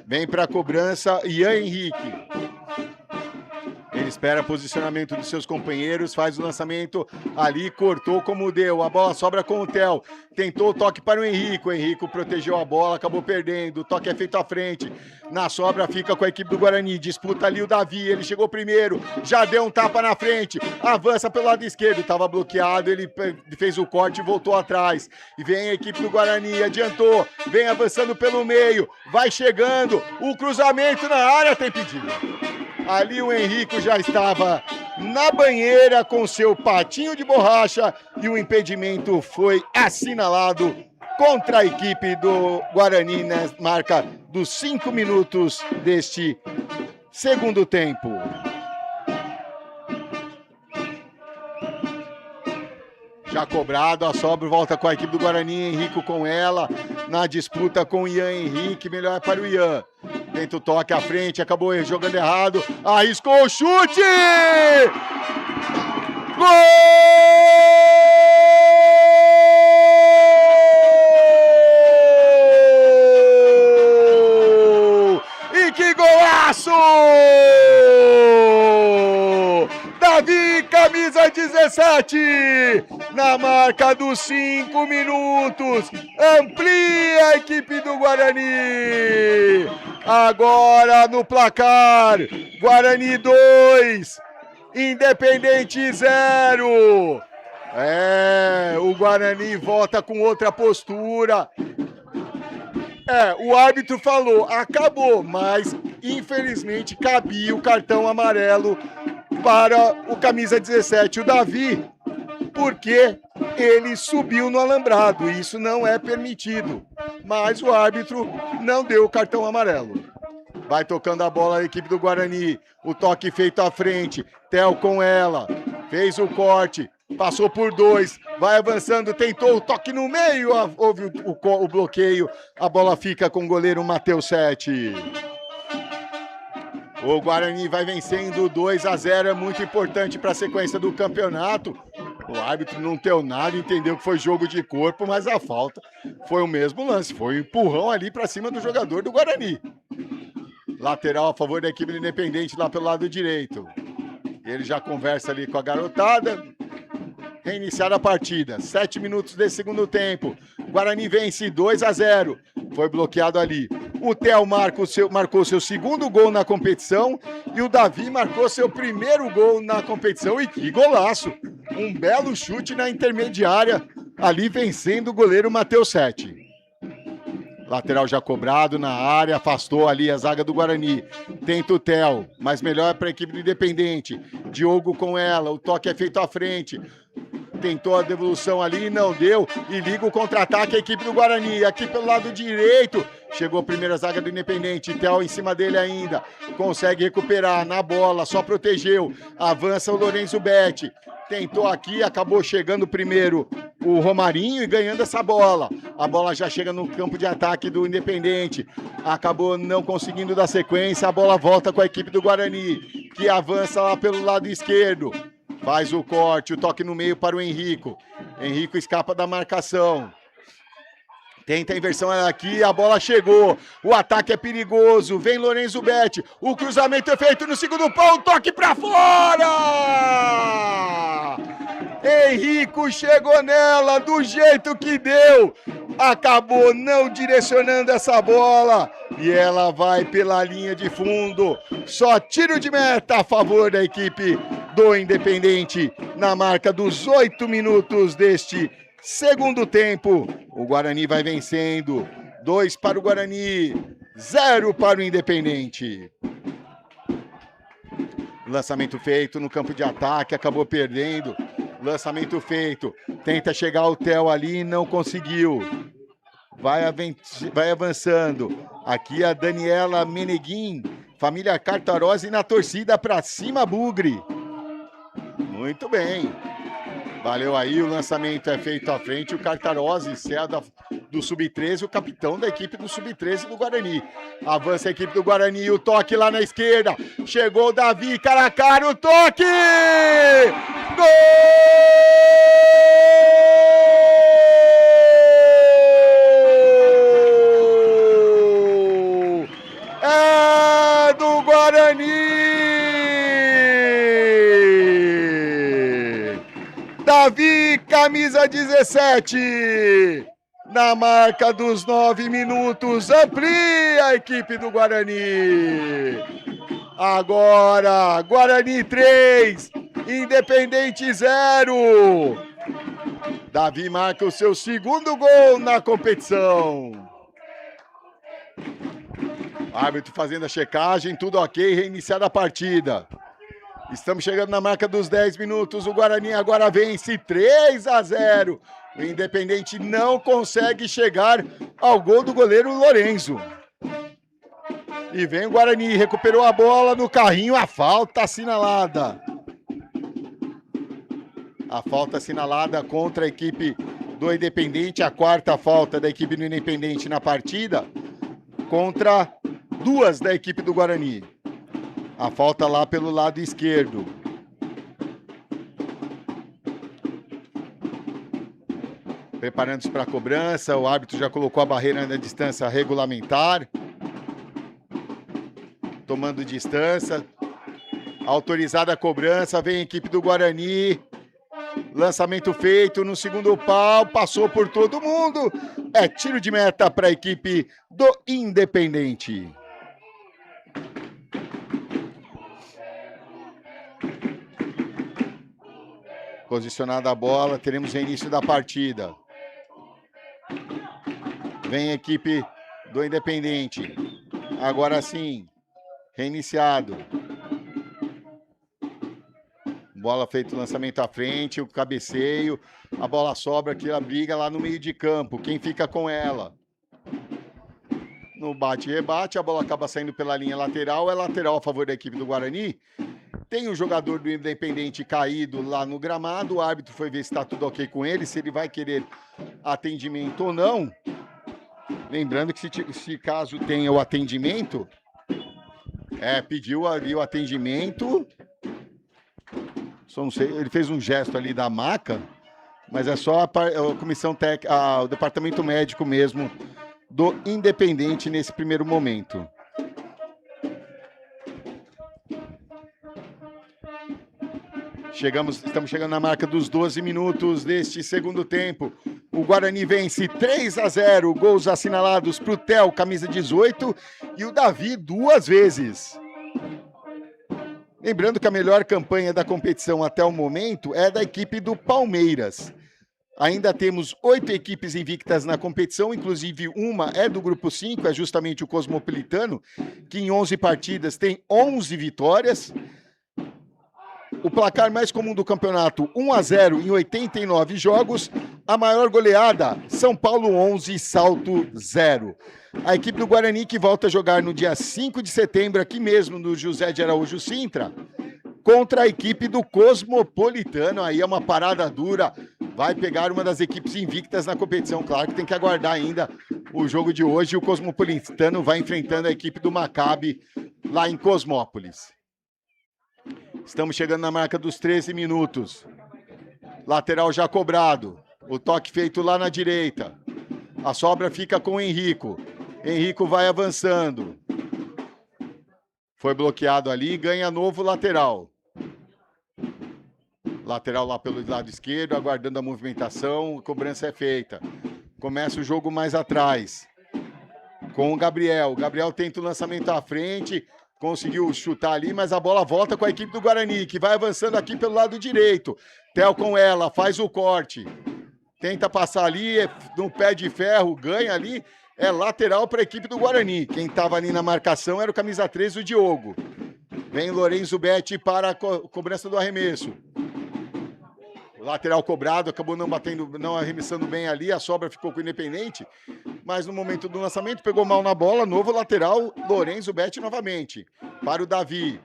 Vem para a cobrança Ian Henrique. Ele espera posicionamento dos seus companheiros, faz o lançamento ali, cortou como deu. A bola sobra com o Theo. Tentou o toque para o Henrico. O Henrico protegeu a bola, acabou perdendo. O toque é feito à frente. Na sobra fica com a equipe do Guarani. Disputa ali o Davi. Ele chegou primeiro. Já deu um tapa na frente. Avança pelo lado esquerdo. Estava bloqueado. Ele fez o corte e voltou atrás. E vem a equipe do Guarani. Adiantou. Vem avançando pelo meio. Vai chegando. O cruzamento na área tem pedido. Ali o Henrico já estava na banheira com seu patinho de borracha e o impedimento foi assinalado contra a equipe do Guarani na marca dos 5 minutos deste segundo tempo. Já cobrado, a sobra volta com a equipe do Guarani, Henrico com ela, na disputa com o Ian Henrique, melhor para o Ian. Tenta o toque à frente, acabou jogando errado, arriscou o chute! Gol! E que golaço! Davi, camisa 17, na marca dos 5 minutos, amplia a equipe do Guarani. Agora no placar, Guarani 2, Independente 0. O Guarani volta com outra postura. O árbitro falou, acabou, mas infelizmente cabia o cartão amarelo para o camisa 17, o Davi, porque ele subiu no alambrado, isso não é permitido, mas o árbitro não deu o cartão amarelo. Vai tocando a bola a equipe do Guarani, o toque feito à frente, Theo com ela, fez o corte, passou por 2, vai avançando, tentou o toque no meio, houve o bloqueio, a bola fica com o goleiro Matheus 7. O Guarani vai vencendo 2-0, é muito importante para a sequência do campeonato. O árbitro não deu nada, entendeu que foi jogo de corpo, mas a falta foi o mesmo lance, foi um empurrão ali para cima do jogador do Guarani. Lateral a favor da equipe do Independente lá pelo lado direito. Ele já conversa ali com a garotada. Reiniciar a partida, 7 minutos desse segundo tempo. Guarani vence 2-0. Foi bloqueado ali. O Theo marcou seu segundo gol na competição e o Davi marcou seu primeiro gol na competição. E que golaço! Um belo chute na intermediária, ali vencendo o goleiro Matheus 7. Lateral já cobrado na área, afastou ali a zaga do Guarani. Tenta o Theo, mas melhor para a equipe do Independente. Diogo com ela, o toque é feito à frente. Tentou a devolução ali, não deu. E liga o contra-ataque a equipe do Guarani. Aqui pelo lado direito. Chegou a primeira zaga do Independente. Theo em cima dele ainda. Consegue recuperar na bola, só protegeu. Avança o Lorenzo Betti. Tentou aqui, acabou chegando primeiro o Romarinho e ganhando essa bola. A bola já chega no campo de ataque do Independente. Acabou não conseguindo dar sequência. A bola volta com a equipe do Guarani, que avança lá pelo lado esquerdo. Faz o corte, o toque no meio para o Henrico. Henrico escapa da marcação. Tenta a inversão aqui, a bola chegou. O ataque é perigoso. Vem Lorenzo Betti. O cruzamento é feito no segundo pau. Toque para fora! Henrico chegou nela do jeito que deu. Acabou não direcionando essa bola. E ela vai pela linha de fundo. Só tiro de meta a favor da equipe do Independente. Na marca dos 8 minutos deste segundo tempo, o Guarani vai vencendo. 2 para o Guarani, 0 para o Independente. Lançamento feito no campo de ataque, acabou perdendo. Lançamento feito, tenta chegar o Theo ali, não conseguiu. Vai avançando. Aqui a Daniela Meneguin, família Cartarose na torcida pra cima, Bugre. Muito bem. Valeu aí, o lançamento é feito à frente, o Cartarose, do Sub-13, o capitão da equipe do Sub-13 do Guarani. Avança a equipe do Guarani, o toque lá na esquerda. Chegou o Davi, cara a cara, o toque! Gol! É do Guarani! Davi, camisa 17. Na marca dos 9 minutos, amplia a equipe do Guarani. Agora, Guarani 3, Independente 0. Davi marca o seu segundo gol na competição. Árbitro fazendo a checagem, tudo ok, reiniciada a partida. Estamos chegando na marca dos 10 minutos, o Guarani agora vence 3-0. O Independente não consegue chegar ao gol do goleiro Lorenzo. E vem o Guarani, recuperou a bola no carrinho, a falta assinalada. A falta assinalada contra a equipe do Independente, a quarta falta da equipe do Independente na partida, contra duas da equipe do Guarani. A falta lá pelo lado esquerdo. Preparando-se para a cobrança, o árbitro já colocou a barreira na distância regulamentar. Tomando distância. Autorizada a cobrança, vem a equipe do Guarani. Lançamento feito no segundo pau, passou por todo mundo. É tiro de meta para a equipe do Independente. Posicionada a bola, teremos o início da partida. Vem a equipe do Independente. Agora sim, reiniciado. Bola feito, lançamento à frente, o cabeceio. A bola sobra aqui, a briga lá no meio de campo. Quem fica com ela? No bate-rebate, a bola acaba saindo pela linha lateral. É lateral a favor da equipe do Guarani. Tem o jogador do Independente caído lá no gramado. O árbitro foi ver se está tudo ok com ele, se ele vai querer atendimento ou não. Lembrando que se caso tenha o atendimento, pediu ali o atendimento. Só não sei, ele fez um gesto ali da maca, mas é só a comissão técnica, o departamento médico mesmo do Independente nesse primeiro momento. Estamos chegando na marca dos 12 minutos deste segundo tempo. O Guarani vence 3-0, gols assinalados para o Theo, camisa 18, e o Davi 2 vezes. Lembrando que a melhor campanha da competição até o momento é da equipe do Palmeiras. Ainda temos 8 equipes invictas na competição, inclusive uma é do grupo 5, é justamente o Cosmopolitano, que em 11 partidas tem 11 vitórias. O placar mais comum do campeonato, 1-0 em 89 jogos. A maior goleada, São Paulo 11, Salto 0. A equipe do Guarani que volta a jogar no dia 5 de setembro, aqui mesmo no José de Araújo Sintra, contra a equipe do Cosmopolitano. Aí é uma parada dura, vai pegar uma das equipes invictas na competição. Claro que tem que aguardar ainda o jogo de hoje. O Cosmopolitano vai enfrentando a equipe do Maccabi lá em Cosmópolis. Estamos chegando na marca dos 13 minutos. Lateral já cobrado. O toque feito lá na direita. A sobra fica com o Henrico. Henrico vai avançando. Foi bloqueado ali, ganha novo lateral. Lateral lá pelo lado esquerdo, aguardando a movimentação. A cobrança é feita. Começa o jogo mais atrás. Com o Gabriel. O Gabriel tenta o lançamento à frente. Conseguiu chutar ali, mas a bola volta com a equipe do Guarani, que vai avançando aqui pelo lado direito. Theo com ela, faz o corte. Tenta passar ali, no pé de ferro, ganha ali. É lateral para a equipe do Guarani. Quem estava ali na marcação era o camisa 13, o Diogo. Vem Lorenzo Betti para a cobrança do arremesso. O lateral cobrado, acabou não arremessando bem ali, a sobra ficou com o Independente. Mas no momento do lançamento, pegou mal na bola, novo lateral, Lorenzo Betti novamente. Para o Davi.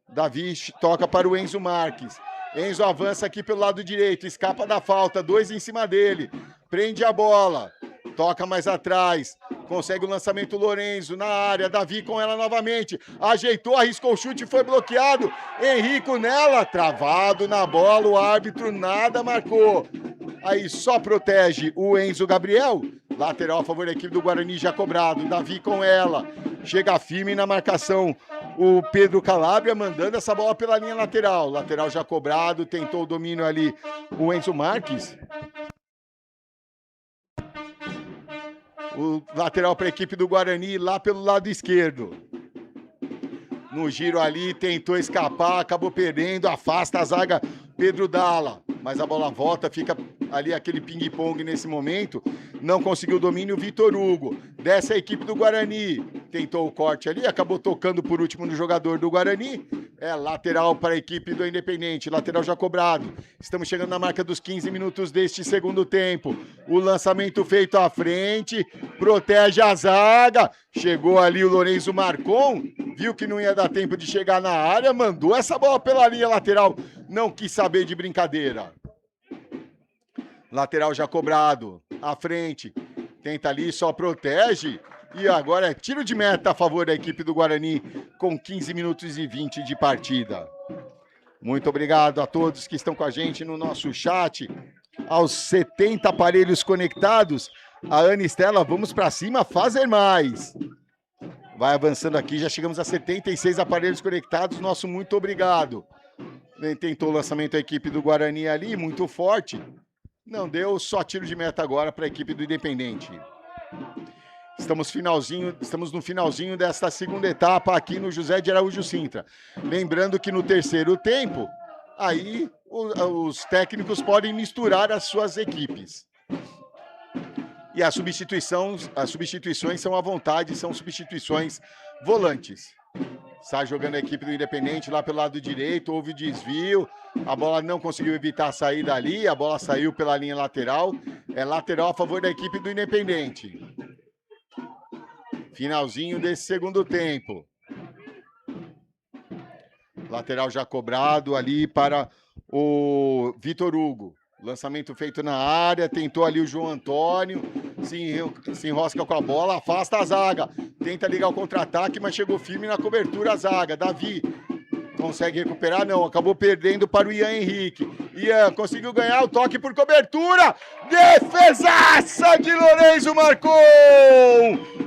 Davi toca para o Enzo Marques. Enzo avança aqui pelo lado direito, escapa da falta, 2 em cima dele. Prende a bola, toca mais atrás. Consegue o lançamento Lorenzo na área, Davi com ela novamente. Ajeitou, arriscou o chute, foi bloqueado. Henrico nela, travado na bola, o árbitro nada marcou. Aí só protege o Enzo Gabriel. Lateral a favor da equipe do Guarani já cobrado. Davi com ela. Chega firme na marcação. o Pedro Calabria mandando essa bola pela linha lateral. Lateral já cobrado, tentou o domínio ali o Enzo Marques. O lateral para a equipe do Guarani lá pelo lado esquerdo. No giro ali, tentou escapar, acabou perdendo, afasta a zaga Pedro Dalla. Mas a bola volta, fica ali aquele ping-pong nesse momento. Não conseguiu o domínio, Vitor Hugo. Desce a equipe do Guarani. Tentou o corte ali, acabou tocando por último no jogador do Guarani. É lateral para a equipe do Independente, lateral já cobrado. Estamos chegando na marca dos 15 minutos deste segundo tempo. O lançamento feito à frente, protege a zaga. Chegou ali o Lorenzo Marcon, viu que não ia dar tempo de chegar na área, mandou essa bola pela linha lateral. Não quis saber de brincadeira. Lateral já cobrado, à frente. Tenta ali, só protege. E agora é tiro de meta a favor da equipe do Guarani, com 15 minutos e 20 de partida. Muito obrigado a todos que estão com a gente no nosso chat. Aos 70 aparelhos conectados, a Ana Estela, vamos para cima, fazer mais. Vai avançando aqui, já chegamos a 76 aparelhos conectados, nosso muito obrigado. Tentou o lançamento a equipe do Guarani ali, muito forte. Não deu, só tiro de meta agora para a equipe do Independente. Estamos no finalzinho desta segunda etapa aqui no José de Araújo Sintra. Lembrando que no terceiro tempo, aí os técnicos podem misturar as suas equipes. E as substituições são à vontade, são substituições volantes. Está jogando a equipe do Independente lá pelo lado direito, houve desvio, a bola não conseguiu evitar a saída ali, a bola saiu pela linha lateral, é lateral a favor da equipe do Independente. Finalzinho desse segundo tempo. Lateral já cobrado ali para o Vitor Hugo. Lançamento feito na área, tentou ali o João Antônio, se enrosca com a bola, afasta a zaga. Tenta ligar o contra-ataque, mas chegou firme na cobertura a zaga. Davi consegue recuperar? Não, acabou perdendo para o Ian Henrique. Ian conseguiu ganhar o toque por cobertura. Defesaça de Lorenzo Marcon!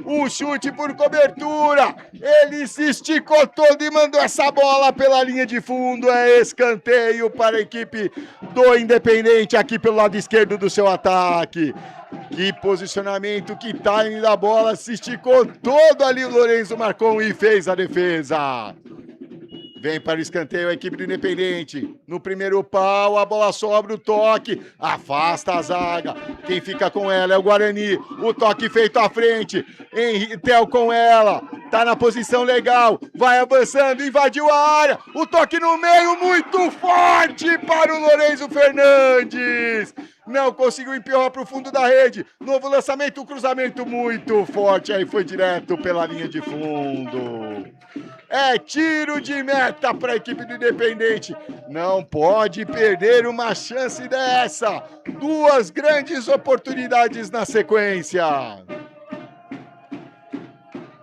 O chute por cobertura. Ele se esticou todo e mandou essa bola pela linha de fundo. É escanteio para a equipe do Independente aqui pelo lado esquerdo do seu ataque. Que posicionamento, que timing da bola. Se esticou todo ali o Lorenzo Marcon e fez a defesa. Vem para o escanteio a equipe do Independente. No primeiro pau, a bola sobra, o toque. Afasta a zaga. Quem fica com ela é o Guarani. O toque feito à frente. Tel com ela. Tá na posição legal. Vai avançando, invadiu a área. O toque no meio, muito forte para o Lorenzo Fernandes. Não conseguiu empurrar para o fundo da rede. Novo lançamento, um cruzamento muito forte. Aí foi direto pela linha de fundo. É tiro de meta para a equipe do Independente. Não pode perder uma chance dessa. Duas grandes oportunidades na sequência.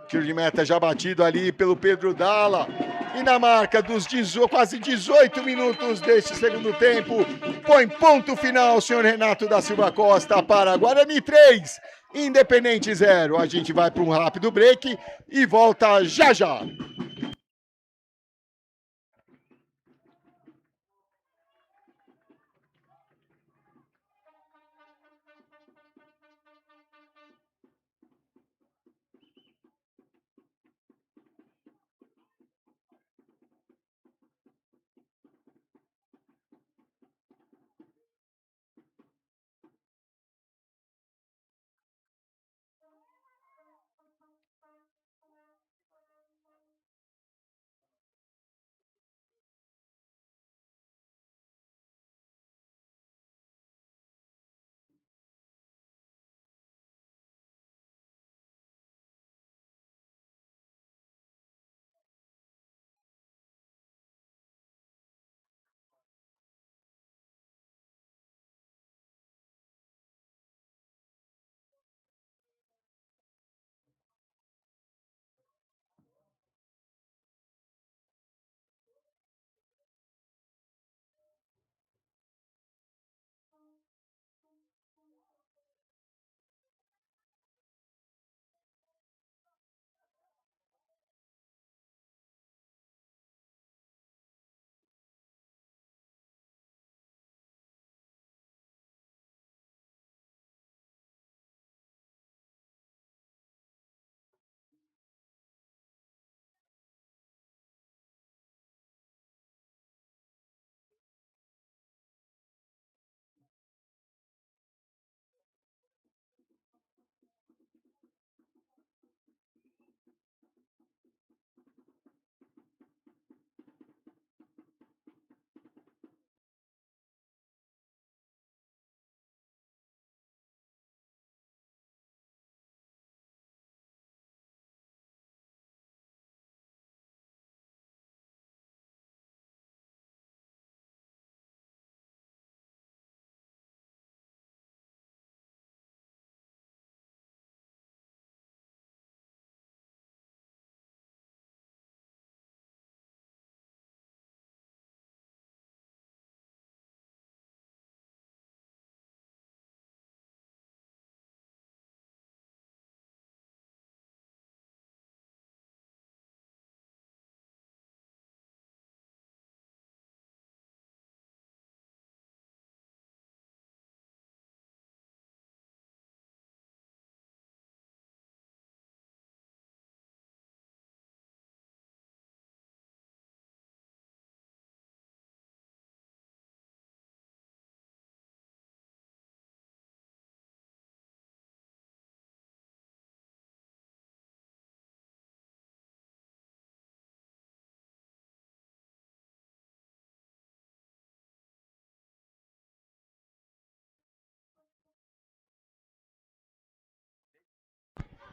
Tiro de meta já batido ali pelo Pedro Dalla. E na marca dos quase 18 minutos deste segundo tempo, põe ponto final, senhor Renato da Silva Costa, para Guarani 3, Independente 0. A gente vai para um rápido break e volta já já.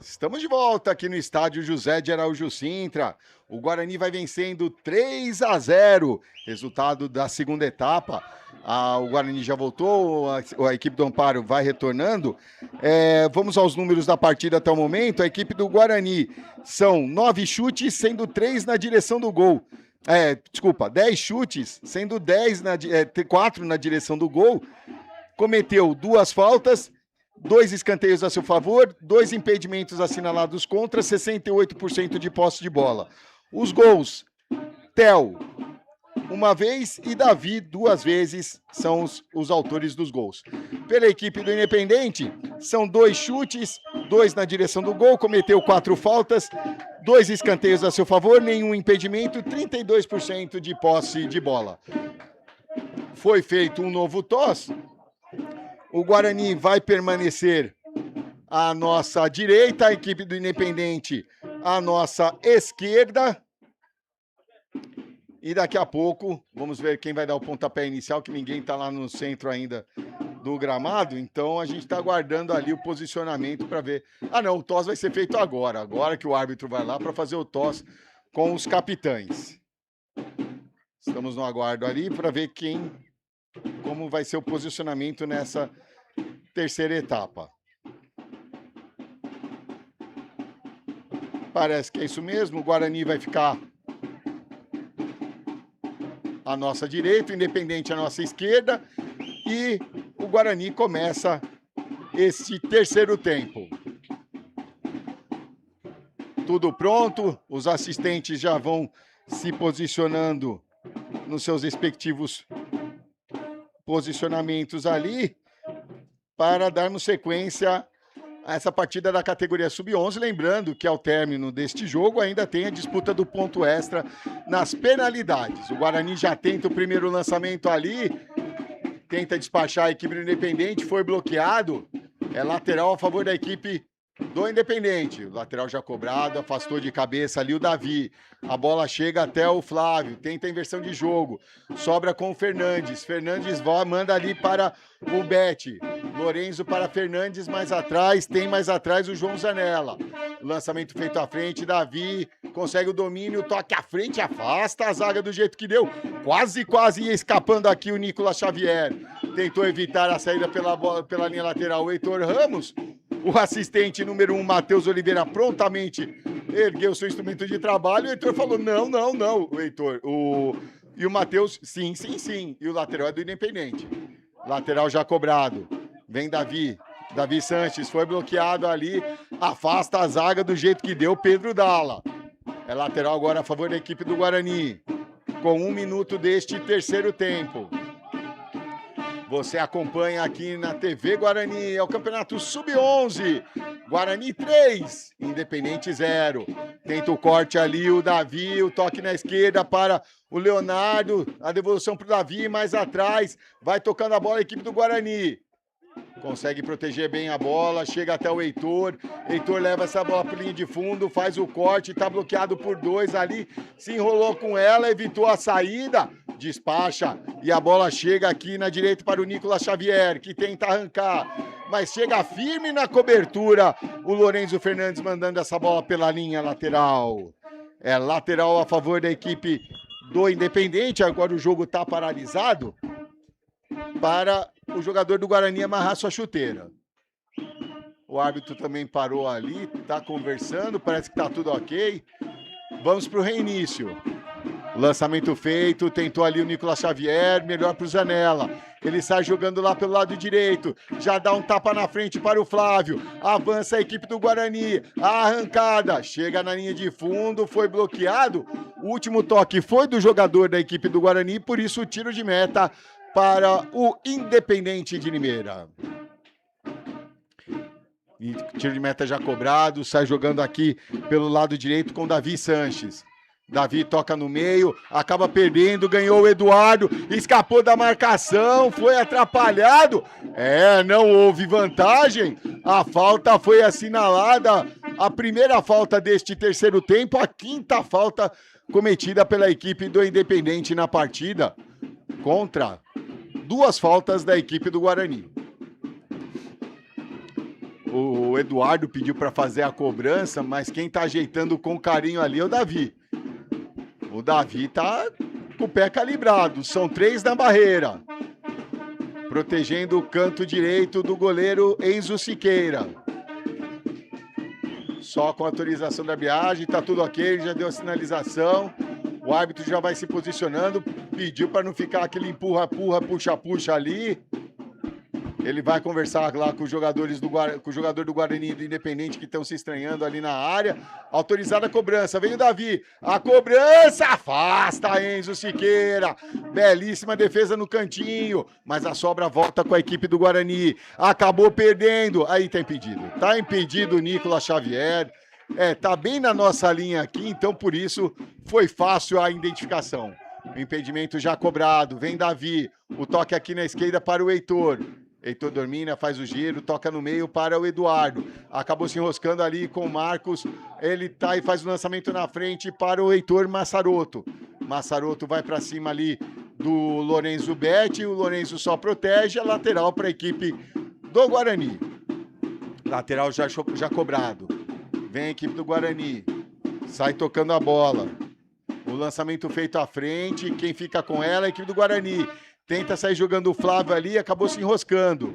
Estamos de volta aqui no estádio José de Araújo Sintra. O Guarani vai vencendo 3-0. Resultado da segunda etapa. O Guarani já voltou, a equipe do Amparo vai retornando. Vamos aos números da partida até o momento. A equipe do Guarani são 9 chutes, sendo 3 na direção do gol. 10 chutes, sendo 4 na direção do gol. Cometeu 2 faltas, 2 escanteios a seu favor, 2 impedimentos assinalados contra, 68% de posse de bola. Os gols, Theo, 1 vez, e Davi, 2 vezes, são os autores dos gols. Pela equipe do Independente, são 2 chutes, 2 na direção do gol, cometeu 4 faltas, 2 escanteios a seu favor, nenhum impedimento, 32% de posse de bola. Foi feito um novo toss. O Guarani vai permanecer à nossa direita, a equipe do Independente à nossa esquerda. E daqui a pouco, vamos ver quem vai dar o pontapé inicial, que ninguém está lá no centro ainda do gramado. Então, a gente está aguardando ali o posicionamento para ver. Não, o toss vai ser feito agora. Agora que o árbitro vai lá para fazer o toss com os capitães. Estamos no aguardo ali para ver como vai ser o posicionamento nessa terceira etapa. Parece que é isso mesmo. O Guarani vai ficar à nossa direita, o Independente à nossa esquerda, e o Guarani começa esse terceiro tempo. Tudo pronto, os assistentes já vão se posicionando nos seus respectivos posicionamentos ali, para darmos sequência a essa partida da categoria Sub-11, lembrando que ao término deste jogo ainda tem a disputa do ponto extra nas penalidades. O Guarani já tenta o primeiro lançamento ali, tenta despachar a equipe do Independente, foi bloqueado, é lateral a favor da equipe do Independente. O lateral já cobrado, afastou de cabeça ali o Davi. A bola chega até o Flávio, tenta a inversão de jogo, sobra com o Fernandes. Fernandes manda ali para o Bete. Lorenzo para Fernandes, mais atrás o João Zanella. Lançamento feito à frente, Davi consegue o domínio, toque à frente, afasta a zaga do jeito que deu. Quase ia escapando aqui o Nicolas Xavier. Tentou evitar a saída pela linha lateral o Heitor Ramos. O assistente número 1, Matheus Oliveira, prontamente ergueu seu instrumento de trabalho. O Heitor falou, não, o Heitor. E o Matheus, sim. E o lateral é do Independente. Lateral já cobrado. Vem Davi Sanches, foi bloqueado ali. Afasta a zaga do jeito que deu Pedro Dalla. É lateral agora a favor da equipe do Guarani. Com 1 minuto deste terceiro tempo. Você acompanha aqui na TV Guarani, é o Campeonato Sub-11. Guarani 3, Independente 0. Tenta o corte ali, o Davi, o toque na esquerda para o Leonardo. A devolução para o Davi, mais atrás. Vai tocando a bola a equipe do Guarani. Consegue proteger bem a bola, chega até o Heitor. Heitor leva essa bola para linha de fundo, faz o corte, está bloqueado por 2 ali. Se enrolou com ela, evitou a saída. Despacha e a bola chega aqui na direita para o Nicolas Xavier, que tenta arrancar, mas chega firme na cobertura. O Lorenzo Fernandes mandando essa bola pela linha lateral. É lateral a favor da equipe do Independente. Agora o jogo está paralisado para o jogador do Guarani amarrar sua chuteira. O árbitro também parou ali, está conversando, parece que está tudo ok. Vamos para o reinício. Lançamento feito, tentou ali o Nicolas Xavier, melhor para o Zanella. Ele sai jogando lá pelo lado direito, já dá um tapa na frente para o Flávio. Avança a equipe do Guarani, a arrancada, chega na linha de fundo, foi bloqueado. O último toque foi do jogador da equipe do Guarani, por isso o tiro de meta para o Independente de Limeira. E tiro de meta já cobrado, sai jogando aqui pelo lado direito com o Davi Sanches. Davi toca no meio, acaba perdendo, ganhou o Eduardo, escapou da marcação, foi atrapalhado. Não houve vantagem. A falta foi assinalada, a primeira falta deste terceiro tempo, a 5ª falta cometida pela equipe do Independente na partida, contra 2 faltas da equipe do Guarani. O Eduardo pediu para fazer a cobrança, mas quem tá ajeitando com carinho ali é o Davi. O Davi tá com o pé calibrado. São 3 na barreira. Protegendo o canto direito do goleiro Enzo Siqueira. Só com autorização da arbitragem, tá tudo ok, já deu a sinalização. O árbitro já vai se posicionando, pediu para não ficar aquele empurra-empurra, puxa-puxa ali. Ele vai conversar lá com os jogadores com o jogador do Guarani e do Independente que estão se estranhando ali na área. Autorizada a cobrança, vem o Davi. A cobrança afasta Enzo Siqueira. Belíssima defesa no cantinho, mas a sobra volta com a equipe do Guarani. Acabou perdendo. Aí tá impedido. Tá impedido o Nicolas Xavier. Tá bem na nossa linha aqui, então por isso foi fácil a identificação. O impedimento já cobrado. Vem Davi. O toque aqui na esquerda para o Heitor. Heitor domina, faz o giro, toca no meio para o Eduardo. Acabou se enroscando ali com o Marcos. Ele tá e faz o lançamento na frente para o Heitor Massaroto. Massaroto vai para cima ali do Lorenzo Betti. O Lorenzo só protege. A lateral para a equipe do Guarani. Lateral já cobrado. Vem a equipe do Guarani. Sai tocando a bola. O lançamento feito à frente. Quem fica com ela é a equipe do Guarani. Tenta sair jogando o Flávio ali, acabou se enroscando.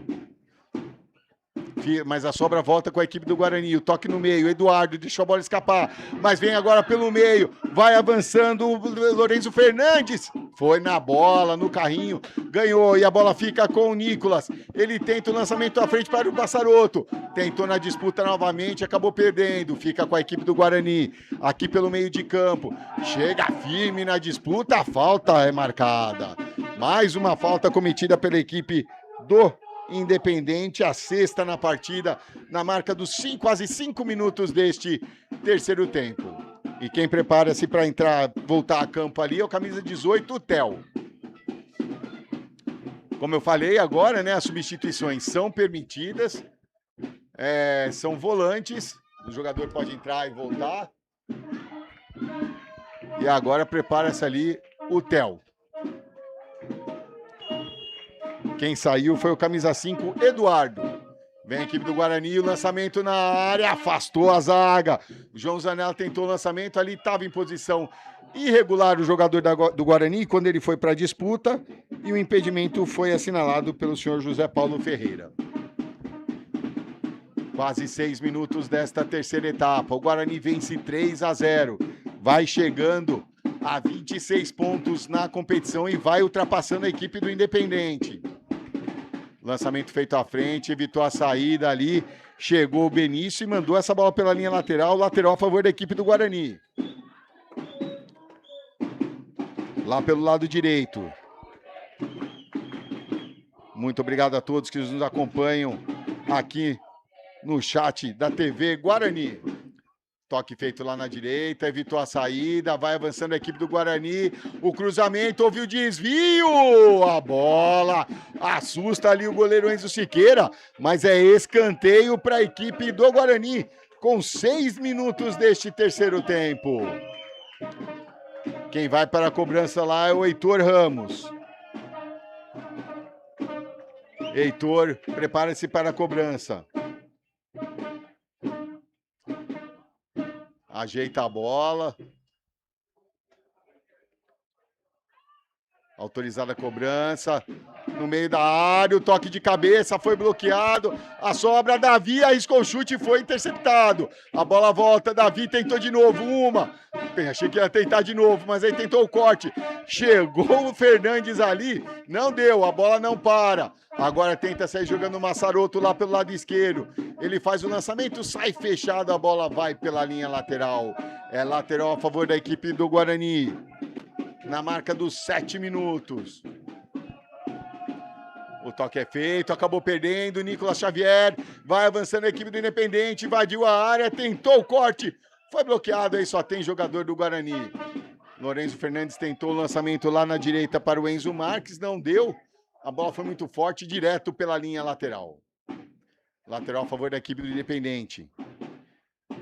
Mas a sobra volta com a equipe do Guarani. O toque no meio, Eduardo deixou a bola escapar. Mas vem agora pelo meio. Vai avançando o Lorenzo Fernandes. Foi na bola, no carrinho. Ganhou e a bola fica com o Nicolas. Ele tenta o lançamento à frente para o Massaroto. Tentou na disputa novamente, acabou perdendo. Fica com a equipe do Guarani. Aqui pelo meio de campo. Chega firme na disputa. A falta é marcada. Mais uma falta cometida pela equipe do Independente, a sexta na partida, na marca dos quase 5 minutos deste terceiro tempo. E quem prepara-se para voltar a campo ali é o camisa 18, o Theo. Como eu falei agora, né, as substituições são permitidas, são volantes, o jogador pode entrar e voltar. E agora prepara-se ali o Theo. Quem saiu foi o camisa 5, Eduardo. Vem a equipe do Guarani, o lançamento na área, afastou a zaga. O João Zanella tentou o lançamento, ali estava em posição irregular o jogador do Guarani quando ele foi para a disputa e o impedimento foi assinalado pelo senhor José Paulo Ferreira. Quase 6 minutos desta terceira etapa. O Guarani vence 3-0. Vai chegando a 26 pontos na competição e vai ultrapassando a equipe do Independente. Lançamento feito à frente, evitou a saída ali. Chegou o Benício e mandou essa bola pela linha lateral. Lateral a favor da equipe do Guarani. Lá pelo lado direito. Muito obrigado a todos que nos acompanham aqui no chat da TV Guarani. Toque feito lá na direita, evitou a saída, vai avançando a equipe do Guarani. O cruzamento, houve o desvio. A bola assusta ali o goleiro Enzo Siqueira, mas é escanteio para a equipe do Guarani, com 6 minutos deste terceiro tempo. Quem vai para a cobrança lá é o Heitor Ramos. Heitor, prepara-se para a cobrança. Ajeita a bola. Autorizada a cobrança. No meio da área, o toque de cabeça foi bloqueado. A sobra, Davi arriscou o chute e foi interceptado. A bola volta, Davi tentou de novo. Achei que ia tentar de novo, mas aí tentou o corte. Chegou o Fernandes ali, não deu, a bola não para. Agora tenta sair jogando o Massaroto lá pelo lado esquerdo. Ele faz o lançamento, sai fechado, a bola vai pela linha lateral. É lateral a favor da equipe do Guarani. Na marca dos 7 minutos. O toque é feito, acabou perdendo. Nicolas Xavier vai avançando a equipe do Independente, invadiu a área, tentou o corte. Foi bloqueado, aí só tem jogador do Guarani. Lorenzo Fernandes tentou o lançamento lá na direita para o Enzo Marques, não deu. A bola foi muito forte, direto pela linha lateral. Lateral a favor da equipe do Independente.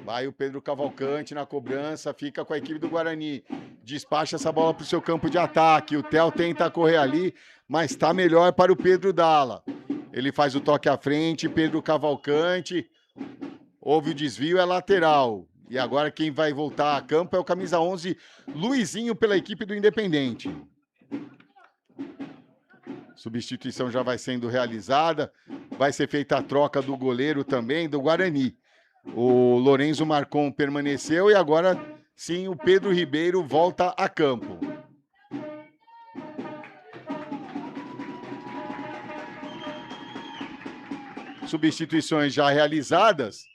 Vai o Pedro Cavalcante na cobrança, fica com a equipe do Guarani. Despacha essa bola para o seu campo de ataque. O Theo tenta correr ali, mas está melhor para o Pedro Dalla. Ele faz o toque à frente, Pedro Cavalcante. Houve o desvio, é lateral. E agora quem vai voltar a campo é o camisa 11, Luizinho, pela equipe do Independente. Substituição já vai sendo realizada. Vai ser feita a troca do goleiro também, do Guarani. O Lorenzo Marcon permaneceu e agora sim o Pedro Ribeiro volta a campo. Substituições já realizadas.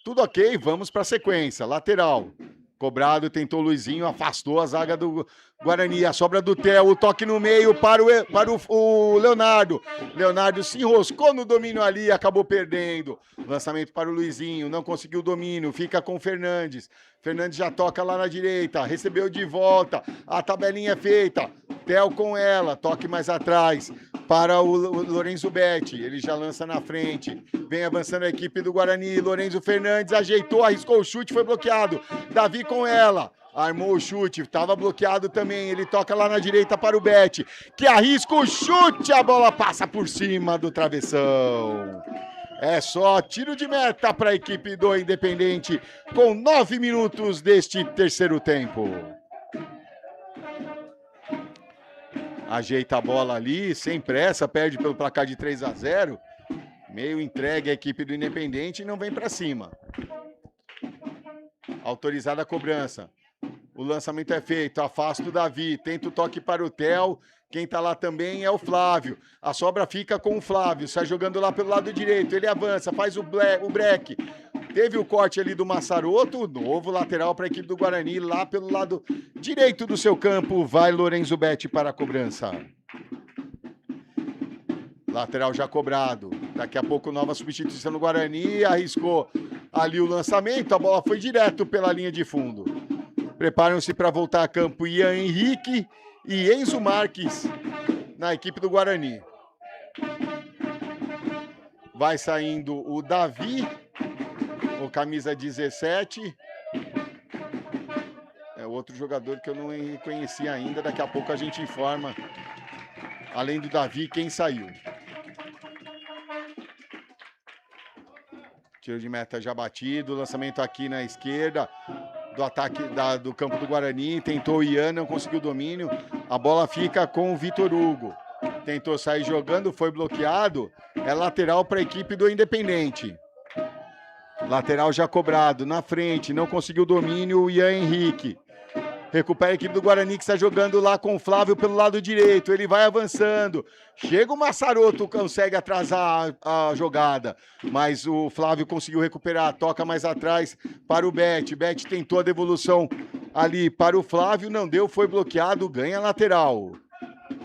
Tudo ok, vamos para a sequência. Lateral. Cobrado, tentou o Luizinho, afastou a zaga do Guarani. A sobra do Theo, o toque no meio para o Leonardo. Leonardo se enroscou no domínio ali, acabou perdendo. Lançamento para o Luizinho, não conseguiu o domínio, fica com o Fernandes. Fernandes já toca lá na direita, recebeu de volta. A tabelinha é feita. Theo com ela, toque mais atrás para o Lorenzo Betti. Ele já lança na frente. Vem avançando a equipe do Guarani. Lorenzo Fernandes ajeitou, arriscou o chute, foi bloqueado. Davi com ela. Armou o chute, estava bloqueado também. Ele toca lá na direita para o Betti, que arrisca o chute. A bola passa por cima do travessão. É só tiro de meta para a equipe do Independente, com 9 minutos deste terceiro tempo. Ajeita a bola ali, sem pressa, perde pelo placar de 3-0. Meio entregue a equipe do Independente e não vem para cima. Autorizada a cobrança. O lançamento é feito, afasta o Davi, tenta o toque para o Theo. Quem tá lá também é o Flávio. A sobra fica com o Flávio, sai jogando lá pelo lado direito. Ele avança, faz o break. Teve o corte ali do Massaroto, novo lateral para a equipe do Guarani, lá pelo lado direito do seu campo. Vai Lorenzo Betti para a cobrança. Lateral já cobrado. Daqui a pouco nova substituição no Guarani. Arriscou ali o lançamento, a bola foi direto pela linha de fundo. Preparam-se para voltar a campo Ian Henrique e Enzo Marques na equipe do Guarani. Vai saindo o Davi, o camisa 17. É outro jogador que eu não conhecia ainda. Daqui a pouco a gente informa, além do Davi, quem saiu. Tiro de meta já batido, lançamento aqui na esquerda do ataque do campo do Guarani. Tentou o Ian, não conseguiu o domínio. A bola fica com o Vitor Hugo. Tentou sair jogando, foi bloqueado. É lateral para a equipe do Independente. Lateral já cobrado, na frente, não conseguiu o domínio o Ian Henrique. Recupera a equipe do Guarani, que está jogando lá com o Flávio pelo lado direito. Ele vai avançando. Chega o Massaroto, consegue atrasar a jogada. Mas o Flávio conseguiu recuperar. Toca mais atrás para o Betti. Betti tentou a devolução ali para o Flávio. Não deu, foi bloqueado. Ganha lateral.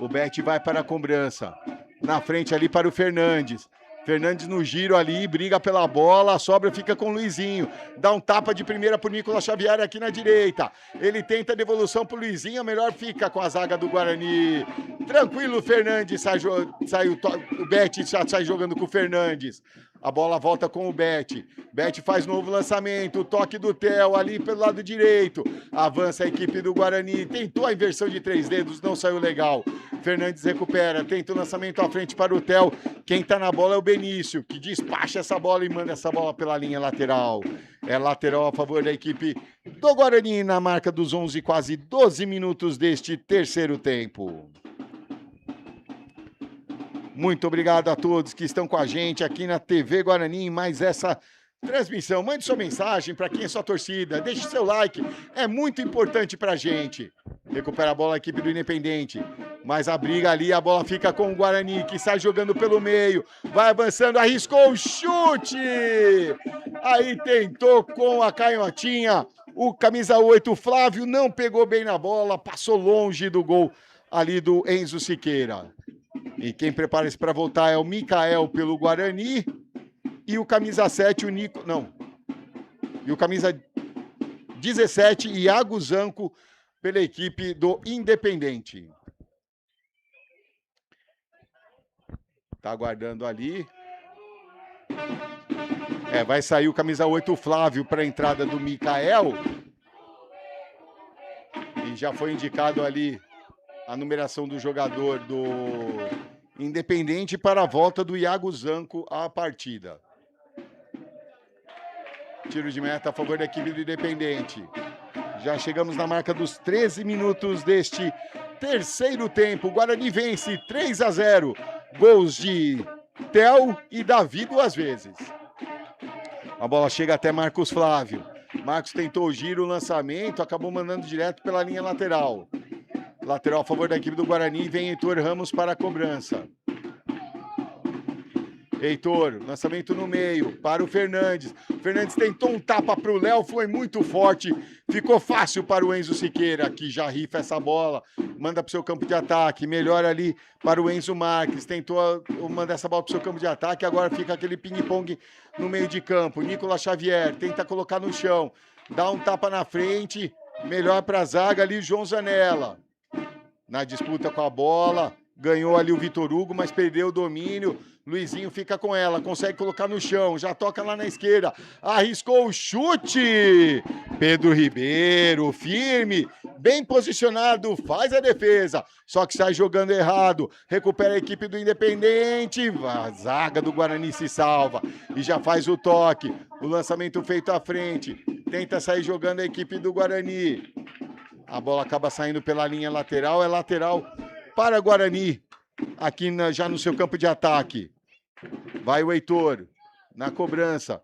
O Betti vai para a cobrança. Na frente ali para o Fernandes. Fernandes no giro ali, briga pela bola, a sobra fica com o Luizinho. Dá um tapa de primeira pro Nicolas Xavier aqui na direita. Ele tenta a devolução pro Luizinho, melhor fica com a zaga do Guarani. Tranquilo, Fernandes, o Betti já sai jogando com o Fernandes. A bola volta com o Betti. Betti faz novo lançamento, o toque do Theo ali pelo lado direito. Avança a equipe do Guarani, tentou a inversão de 3 dedos, não saiu legal. Fernandes recupera, tenta o lançamento à frente para o Theo. Quem tá na bola é o Benício, que despacha essa bola e manda essa bola pela linha lateral. É lateral a favor da equipe do Guarani na marca dos 11, quase 12 minutos deste terceiro tempo. Muito obrigado a todos que estão com a gente aqui na TV Guarani em mais essa transmissão. Mande sua mensagem para quem é sua torcida, deixe seu like, é muito importante para a gente. Recupera a bola a equipe do Independente, mas a briga ali, a bola fica com o Guarani, que sai jogando pelo meio, vai avançando, arriscou o chute! Aí tentou com a canhotinha, o camisa 8, Flávio, não pegou bem na bola, passou longe do gol ali do Enzo Siqueira. E quem prepara-se para voltar é o Mikael pelo Guarani e o camisa 7, o Nico... Não. E o camisa 17, Iago Zanco, pela equipe do Independente. Tá aguardando ali. Vai sair o camisa 8, o Flávio, para a entrada do Mikael. E já foi indicado ali a numeração do jogador do Independente para a volta do Iago Zanco à partida. Tiro de meta a favor da equipe do Independente. Já chegamos na marca dos 13 minutos deste terceiro tempo. O Guarani vence 3-0. Gols de Theo e Davi 2 vezes. A bola chega até Marcos Flávio. Marcos tentou o giro, o lançamento, acabou mandando direto pela linha lateral. Lateral a favor da equipe do Guarani, vem Heitor Ramos para a cobrança. Heitor, lançamento no meio, para o Fernandes. Fernandes tentou um tapa para o Léo, foi muito forte. Ficou fácil para o Enzo Siqueira, que já rifa essa bola. Manda para o seu campo de ataque, melhor ali para o Enzo Marques. Tentou mandar essa bola para o seu campo de ataque, agora fica aquele ping-pong no meio de campo. Nicolas Xavier tenta colocar no chão, dá um tapa na frente, melhor para a zaga ali, João Zanella. Na disputa com a bola, ganhou ali o Vitor Hugo, mas perdeu o domínio. Luizinho fica com ela, consegue colocar no chão, já toca lá na esquerda, arriscou o chute. Pedro Ribeiro, firme, bem posicionado, faz a defesa, só que sai jogando errado, recupera a equipe do Independente, a zaga do Guarani se salva e já faz o toque, o lançamento feito à frente, tenta sair jogando a equipe do Guarani. A bola acaba saindo pela linha lateral, é lateral para Guarani, aqui já no seu campo de ataque. Vai o Heitor, na cobrança,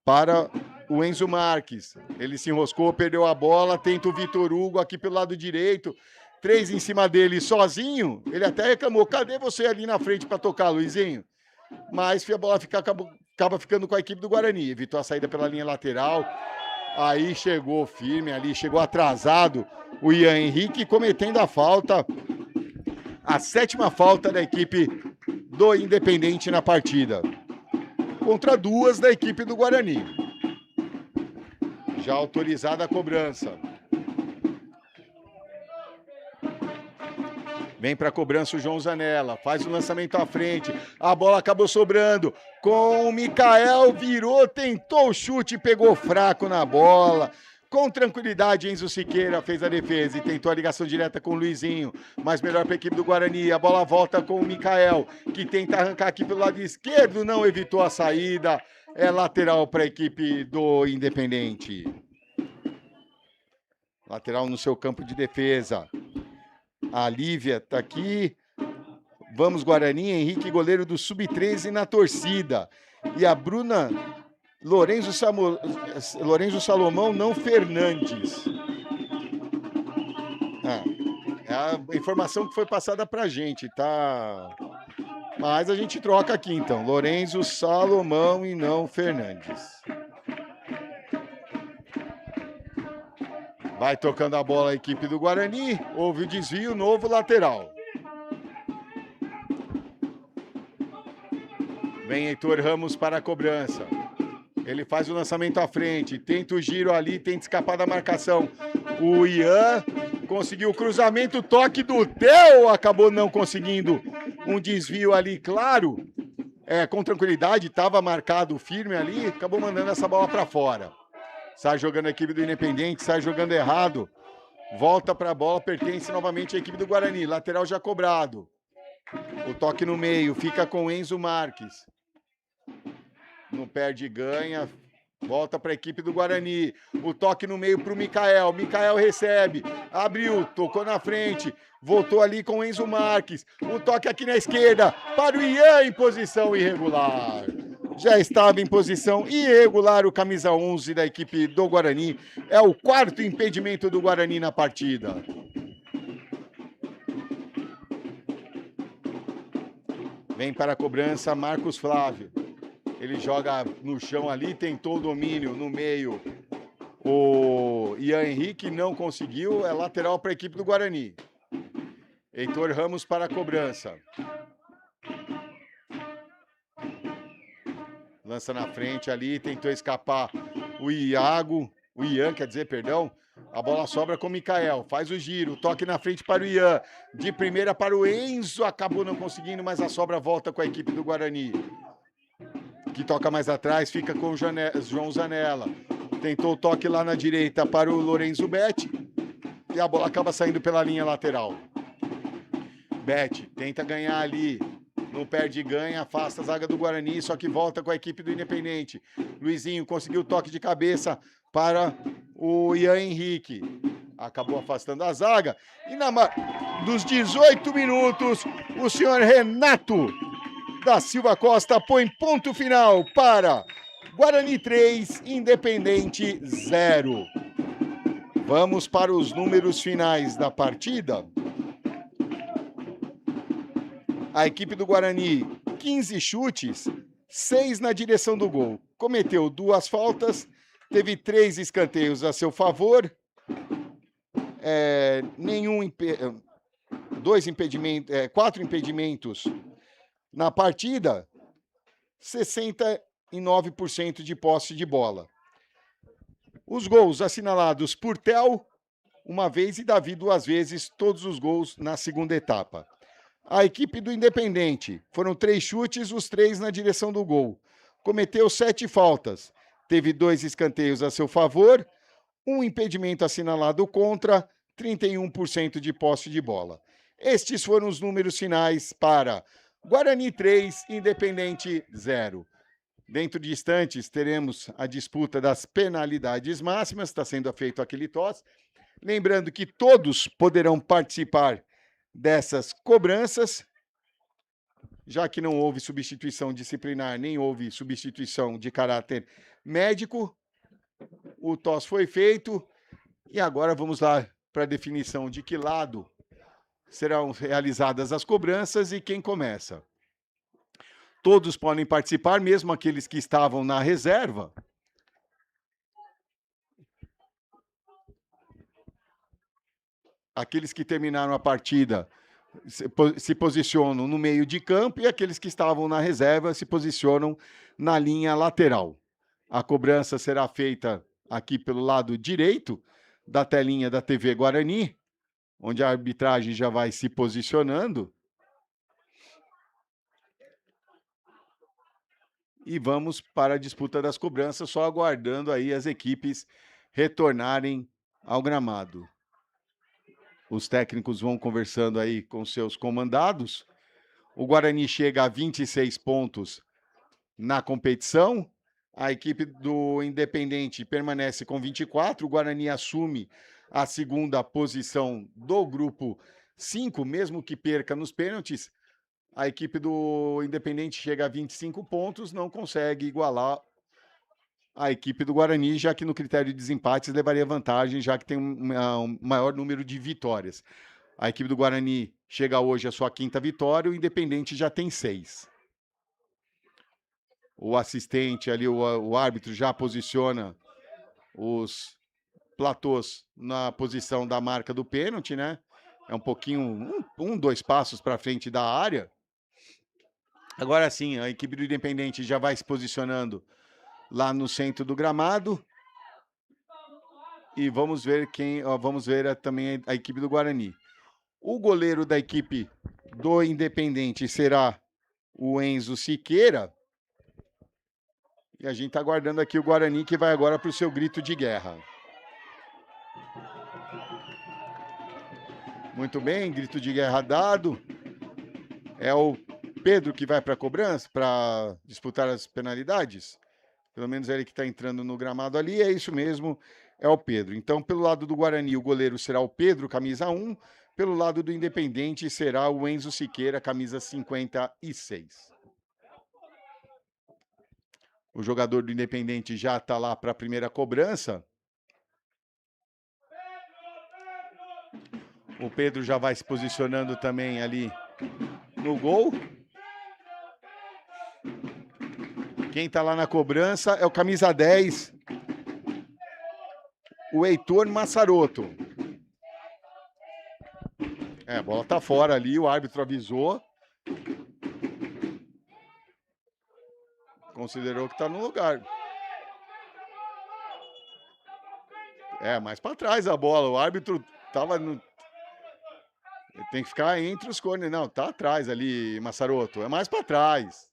para o Enzo Marques. Ele se enroscou, perdeu a bola, tenta o Vitor Hugo aqui pelo lado direito. 3 em cima dele, sozinho. Ele até reclamou, cadê você ali na frente para tocar, Luizinho? Mas a bola acaba ficando com a equipe do Guarani. Evitou a saída pela linha lateral. Aí chegou firme ali, chegou atrasado o Ian Henrique, cometendo a falta. A 7ª falta da equipe do Independente na partida. Contra 2 da equipe do Guarani. Já autorizada a cobrança. Vem para a cobrança o João Zanella, faz o lançamento à frente, a bola acabou sobrando, com o Mikael, virou, tentou o chute, pegou fraco na bola, com tranquilidade Enzo Siqueira fez a defesa e tentou a ligação direta com o Luizinho, mas melhor para a equipe do Guarani, a bola volta com o Mikael, que tenta arrancar aqui pelo lado esquerdo, não evitou a saída, é lateral para a equipe do Independente. Lateral no seu campo de defesa. A Lívia tá aqui. Vamos, Guarani. Henrique, goleiro do Sub-13 na torcida. E a Bruna Lorenzo Salomão, não Fernandes. É a informação que foi passada pra gente, tá? Mas a gente troca aqui, então. Lorenzo Salomão e não Fernandes. Vai tocando a bola a equipe do Guarani. Houve o desvio, novo lateral. Vem Heitor Ramos para a cobrança. Ele faz o lançamento à frente. Tenta o giro ali, tenta escapar da marcação. O Ian conseguiu o cruzamento, toque do Theo. Acabou não conseguindo um desvio ali, claro. Com tranquilidade, estava marcado firme ali. Acabou mandando essa bola para fora. Sai jogando a equipe do Independente, sai jogando errado. Volta para a bola, pertence novamente à equipe do Guarani. Lateral já cobrado. O toque no meio, fica com Enzo Marques. Não perde, ganha. Volta para a equipe do Guarani. O toque no meio para o Mikael. Mikael recebe. Abriu, tocou na frente. Voltou ali com Enzo Marques. O toque aqui na esquerda para o Ian em posição irregular. Já estava em posição irregular o camisa 11 da equipe do Guarani. É o 4º impedimento do Guarani na partida. Vem para a cobrança Marcos Flávio. Ele joga no chão ali, tentou o domínio no meio. O Ian Henrique não conseguiu, é lateral para a equipe do Guarani. Heitor Ramos para a cobrança. Lança na frente ali, tentou escapar o Ian, quer dizer, perdão. A bola sobra com o Mikael, faz o giro, toque na frente para o Ian. De primeira para o Enzo, acabou não conseguindo, mas a sobra volta com a equipe do Guarani. Que toca mais atrás, fica com o João Zanella. Tentou o toque lá na direita para o Lorenzo Betti. E a bola acaba saindo pela linha lateral. Betti tenta ganhar ali. Não perde e ganha, afasta a zaga do Guarani, só que volta com a equipe do Independente. Luizinho conseguiu o toque de cabeça para o Ian Henrique. Acabou afastando a zaga. E dos 18 minutos, o senhor Renato da Silva Costa põe ponto final para Guarani 3, Independente 0. Vamos para os números finais da partida. A equipe do Guarani, 15 chutes, 6 na direção do gol. Cometeu 2 faltas, teve 3 escanteios a seu favor, quatro impedimentos na partida, 69% de posse de bola. Os gols assinalados por Theo, uma vez, e Davi 2 vezes, todos os gols na segunda etapa. A equipe do Independente, foram 3 chutes, os 3 na direção do gol. Cometeu 7 faltas, teve 2 escanteios a seu favor, 1 impedimento assinalado contra, 31% de posse de bola. Estes foram os números finais para Guarani 3, Independente 0. Dentro de instantes, teremos a disputa das penalidades máximas, está sendo feito aquele tosse. Lembrando que todos poderão participar dessas cobranças, já que não houve substituição disciplinar, nem houve substituição de caráter médico. O tosse foi feito e agora vamos lá para a definição de que lado serão realizadas as cobranças e quem começa. Todos podem participar, mesmo aqueles que estavam na reserva. Aqueles que terminaram a partida se posicionam no meio de campo e aqueles que estavam na reserva se posicionam na linha lateral. A cobrança será feita aqui pelo lado direito da telinha da TV Guarani, onde a arbitragem já vai se posicionando. E vamos para a disputa das cobranças, só aguardando aí as equipes retornarem ao gramado. Os técnicos vão conversando aí com seus comandados. O Guarani chega a 26 pontos na competição. A equipe do Independente permanece com 24. O Guarani assume a segunda posição do grupo 5, mesmo que perca nos pênaltis. A equipe do Independente chega a 25 pontos, não consegue igualar a equipe do Guarani, já que no critério de desempates levaria vantagem, já que tem um maior número de vitórias. A equipe do Guarani chega hoje à sua 5ª vitória, o Independente já tem 6. O assistente ali, o árbitro, já posiciona os platôs na posição da marca do pênalti, né? É um pouquinho, 2 passos para frente da área. Agora sim, a equipe do Independente já vai se posicionando lá no centro do gramado. E vamos ver também a equipe do Guarani. O goleiro da equipe do Independente será o Enzo Siqueira. E a gente está aguardando aqui o Guarani, que vai agora para o seu grito de guerra. Muito bem, grito de guerra dado. É o Pedro que vai para a cobrança, para disputar as penalidades. Pelo menos é ele que está entrando no gramado ali, é isso mesmo, é o Pedro. Então, pelo lado do Guarani, o goleiro será o Pedro, camisa 1. Pelo lado do Independente, será o Enzo Siqueira, camisa 56. O jogador do Independente já está lá para a primeira cobrança. O Pedro já vai se posicionando também ali no gol. Quem está lá na cobrança é o camisa 10, o Heitor Massaroto. A bola está fora ali, o árbitro avisou. Considerou que está no lugar. Mais para trás a bola. O árbitro estava no... Tem que ficar entre os corners. Não, tá atrás ali, Massaroto. É mais para trás.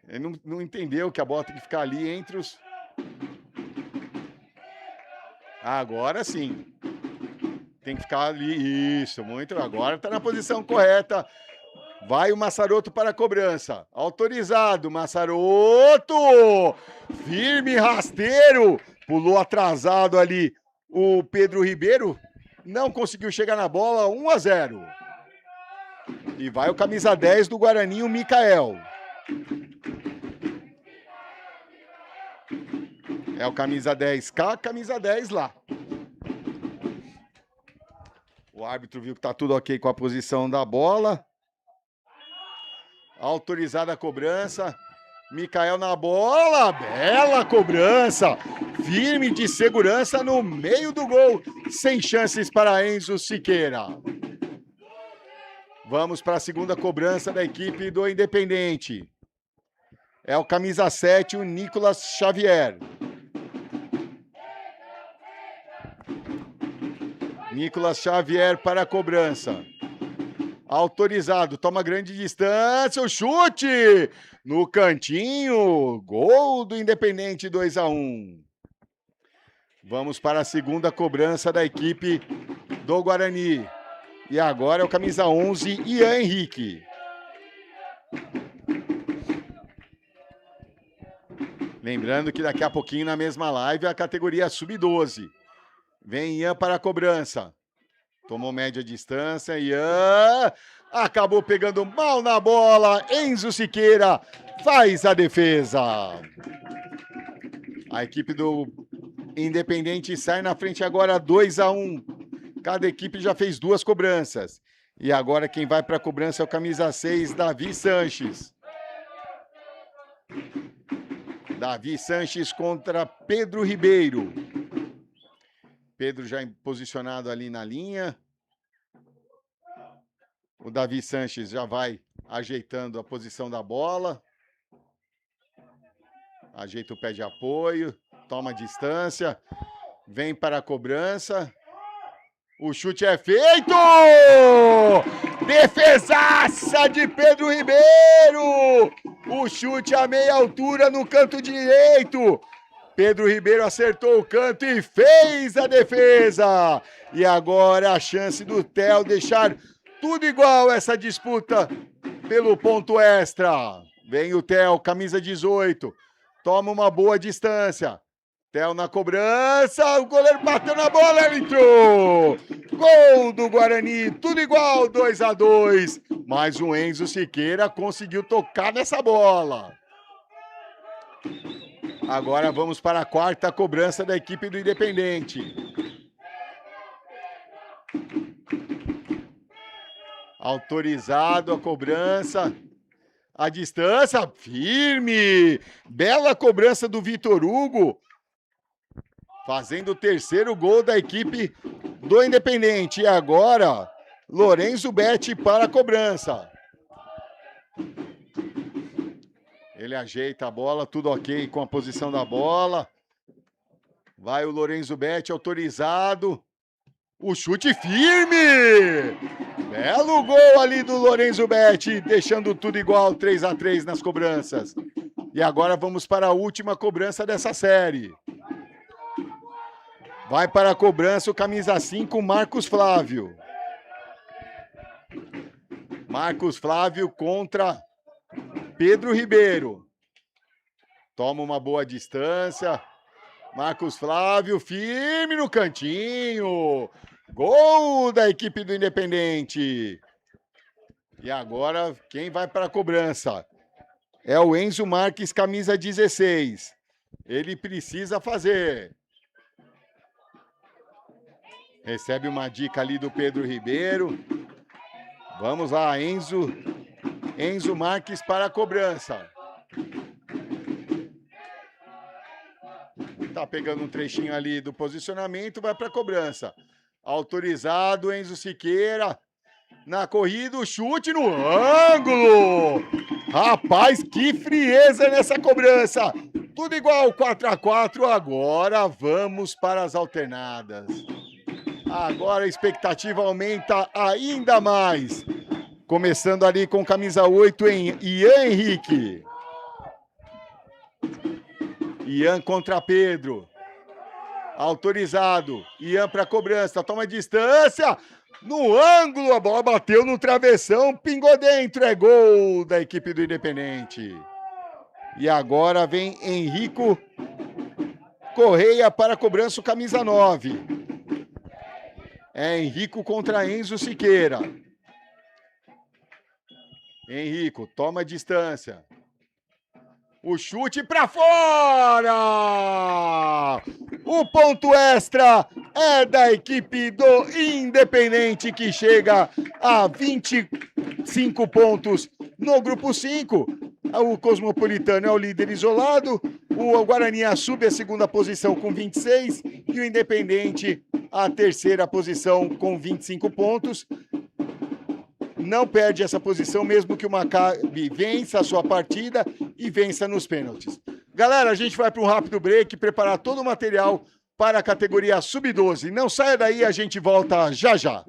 Ele não entendeu que a bola tem que ficar ali entre os... Agora sim. Tem que ficar ali. Isso, muito. Agora está na posição correta. Vai o Massaroto para a cobrança. Autorizado, Massaroto! Firme, rasteiro. Pulou atrasado ali o Pedro Ribeiro. Não conseguiu chegar na bola, 1-0. E vai o camisa 10 do Guarani, o Mikael. É o camisa 10 cá, camisa 10 lá. O árbitro viu que tá tudo ok com a posição da bola. Autorizada a cobrança. Mikael na bola. Bela cobrança. Firme de segurança no meio do gol. Sem chances para Enzo Siqueira. Vamos para a segunda cobrança da equipe do Independente. É o camisa 7, o Nicolas Xavier. Nicolas Xavier para a cobrança. Autorizado, toma grande distância, o chute no cantinho, gol do Independente, 2-1. Vamos para a segunda cobrança da equipe do Guarani. E agora é o camisa 11, Ian Henrique. Lembrando que daqui a pouquinho na mesma live a categoria sub-12. Vem Ian para a cobrança. Tomou média distância, Ian acabou pegando mal na bola. Enzo Siqueira faz a defesa. A equipe do Independente sai na frente agora 2-1. Cada equipe já fez 2 cobranças. E agora quem vai para a cobrança é o camisa 6, Davi Sanches. Davi Sanches contra Pedro Ribeiro. Pedro já posicionado ali na linha. O Davi Sanches já vai ajeitando a posição da bola. Ajeita o pé de apoio. Toma distância. Vem para a cobrança. O chute é feito! Defesaça de Pedro Ribeiro! O chute a meia altura no canto direito. Pedro Ribeiro acertou o canto e fez a defesa. E agora a chance do Theo deixar tudo igual essa disputa pelo ponto extra. Vem o Theo, camisa 18. Toma uma boa distância. Theo na cobrança. O goleiro bateu na bola, ele entrou. Gol do Guarani, tudo igual, 2-2. Mas o Enzo Siqueira conseguiu tocar nessa bola. Agora vamos para a quarta cobrança da equipe do Independente. Autorizado a cobrança. A distância, firme. Bela cobrança do Vitor Hugo. Fazendo o terceiro gol da equipe do Independente. E agora, Lorenzo Betti para a cobrança. Ele ajeita a bola, tudo ok com a posição da bola. Vai o Lorenzo Betti, autorizado. O chute firme! Belo gol ali do Lorenzo Betti, deixando tudo igual, 3-3 nas cobranças. E agora vamos para a última cobrança dessa série. Vai para a cobrança o camisa 5, Marcos Flávio. Marcos Flávio contra Pedro Ribeiro. Toma uma boa distância. Marcos Flávio, firme no cantinho. Gol da equipe do Independente. E agora, quem vai para a cobrança? É o Enzo Marques, camisa 16. Ele precisa fazer. Recebe uma dica ali do Pedro Ribeiro. Vamos lá, Enzo Marques para a cobrança. Tá pegando um trechinho ali do posicionamento, vai para a cobrança. Autorizado, Enzo Siqueira. Na corrida, o chute no ângulo. Rapaz, que frieza nessa cobrança. Tudo igual, 4-4. Agora vamos para as alternadas. Agora a expectativa aumenta ainda mais. Começando ali com camisa 8 em Ian Henrique. Ian contra Pedro. Autorizado. Ian para cobrança. Toma distância. No ângulo, a bola bateu no travessão, pingou dentro, é gol da equipe do Independente. E agora vem Henrico Correia para a cobrança, camisa 9. É Henrico contra Enzo Siqueira. Henrico, toma distância. O chute para fora! O ponto extra é da equipe do Independente, que chega a 25 pontos no grupo 5. O Cosmopolitano é o líder isolado. O Guarani assume a segunda posição com 26 e o Independente a terceira posição com 25 pontos. Não perde essa posição, mesmo que o Maccabi vença a sua partida e vença nos pênaltis. Galera, a gente vai para um rápido break, preparar todo o material para a categoria Sub-12. Não saia daí, a gente volta já já.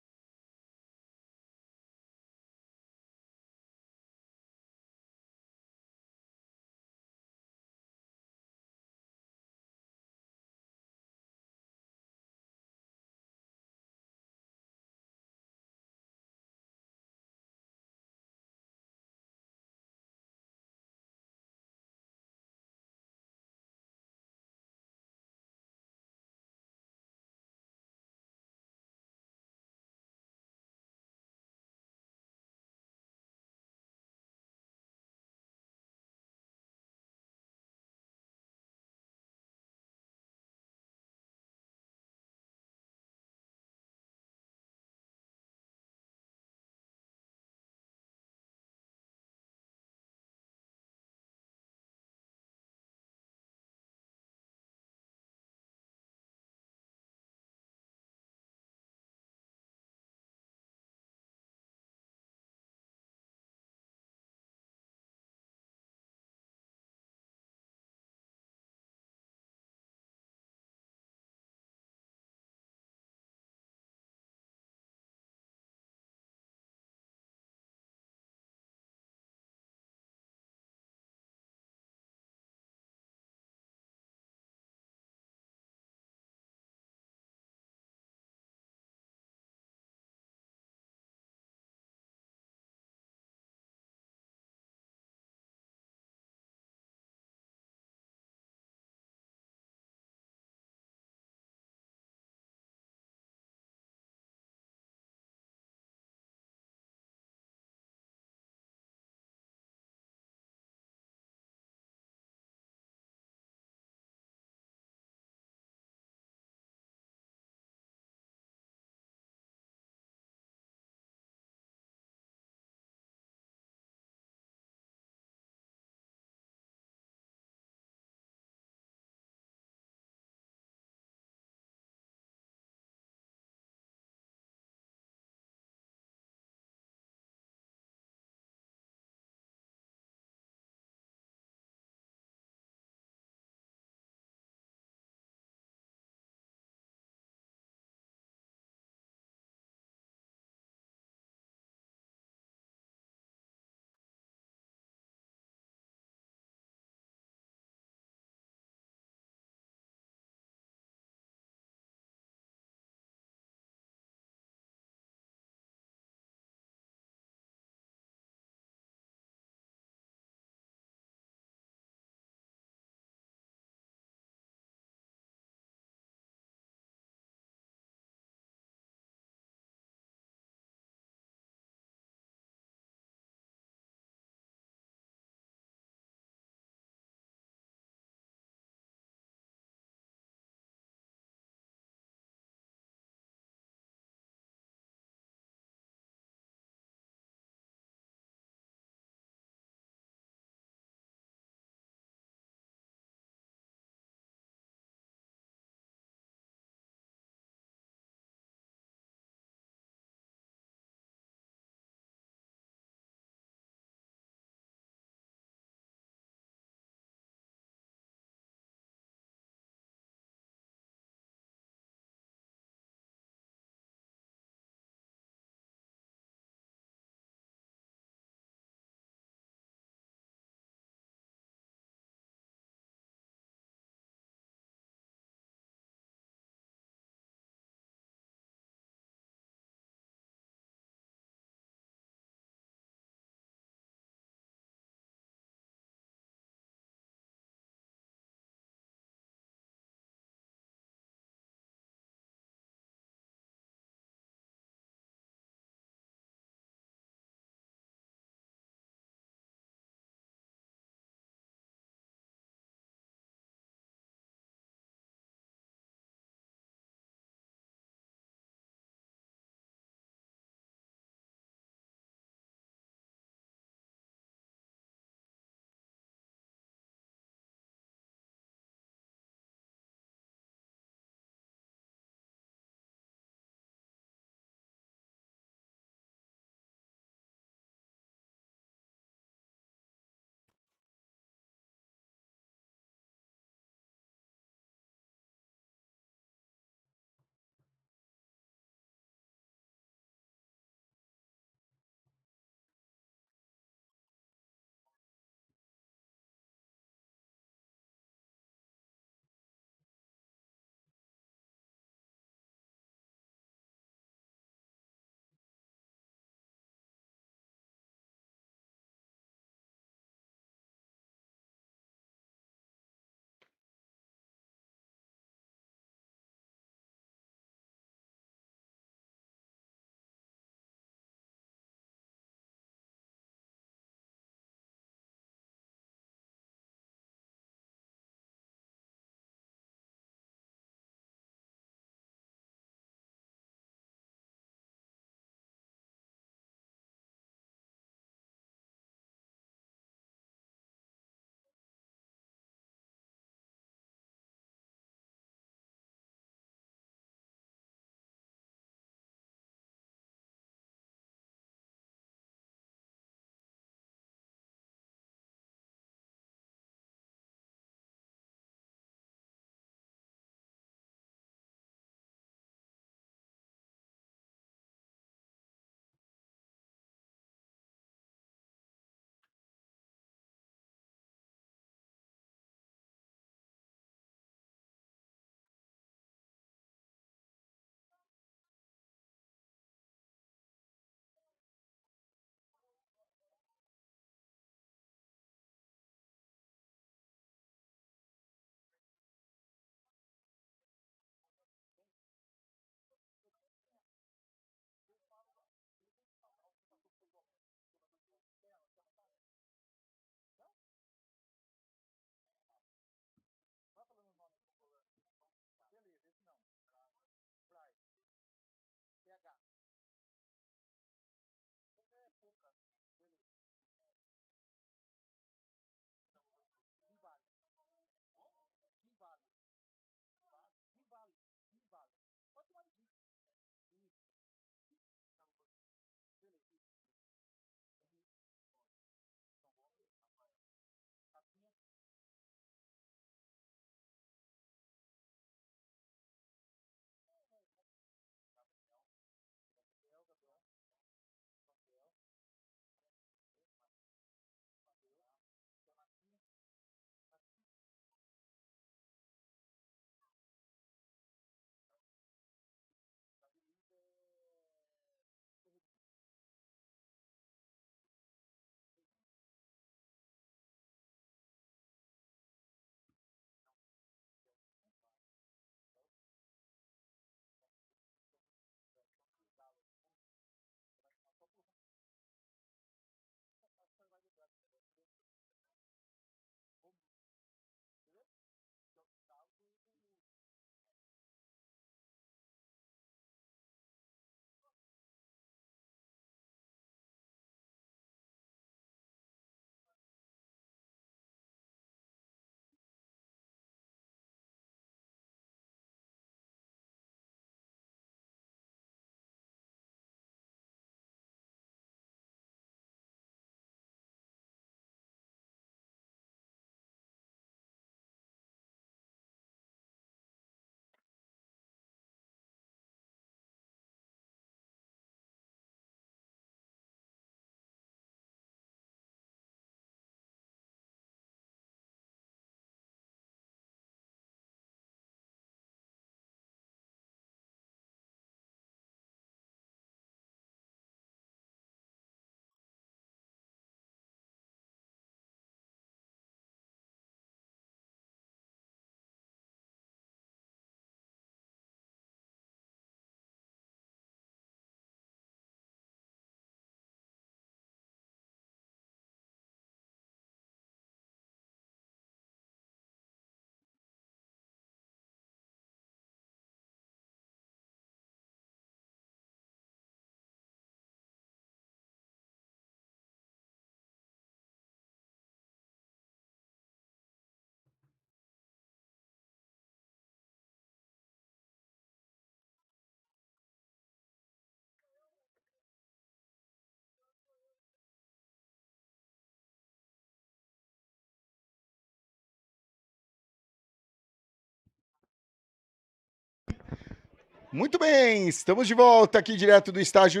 Muito bem, estamos de volta aqui direto do estádio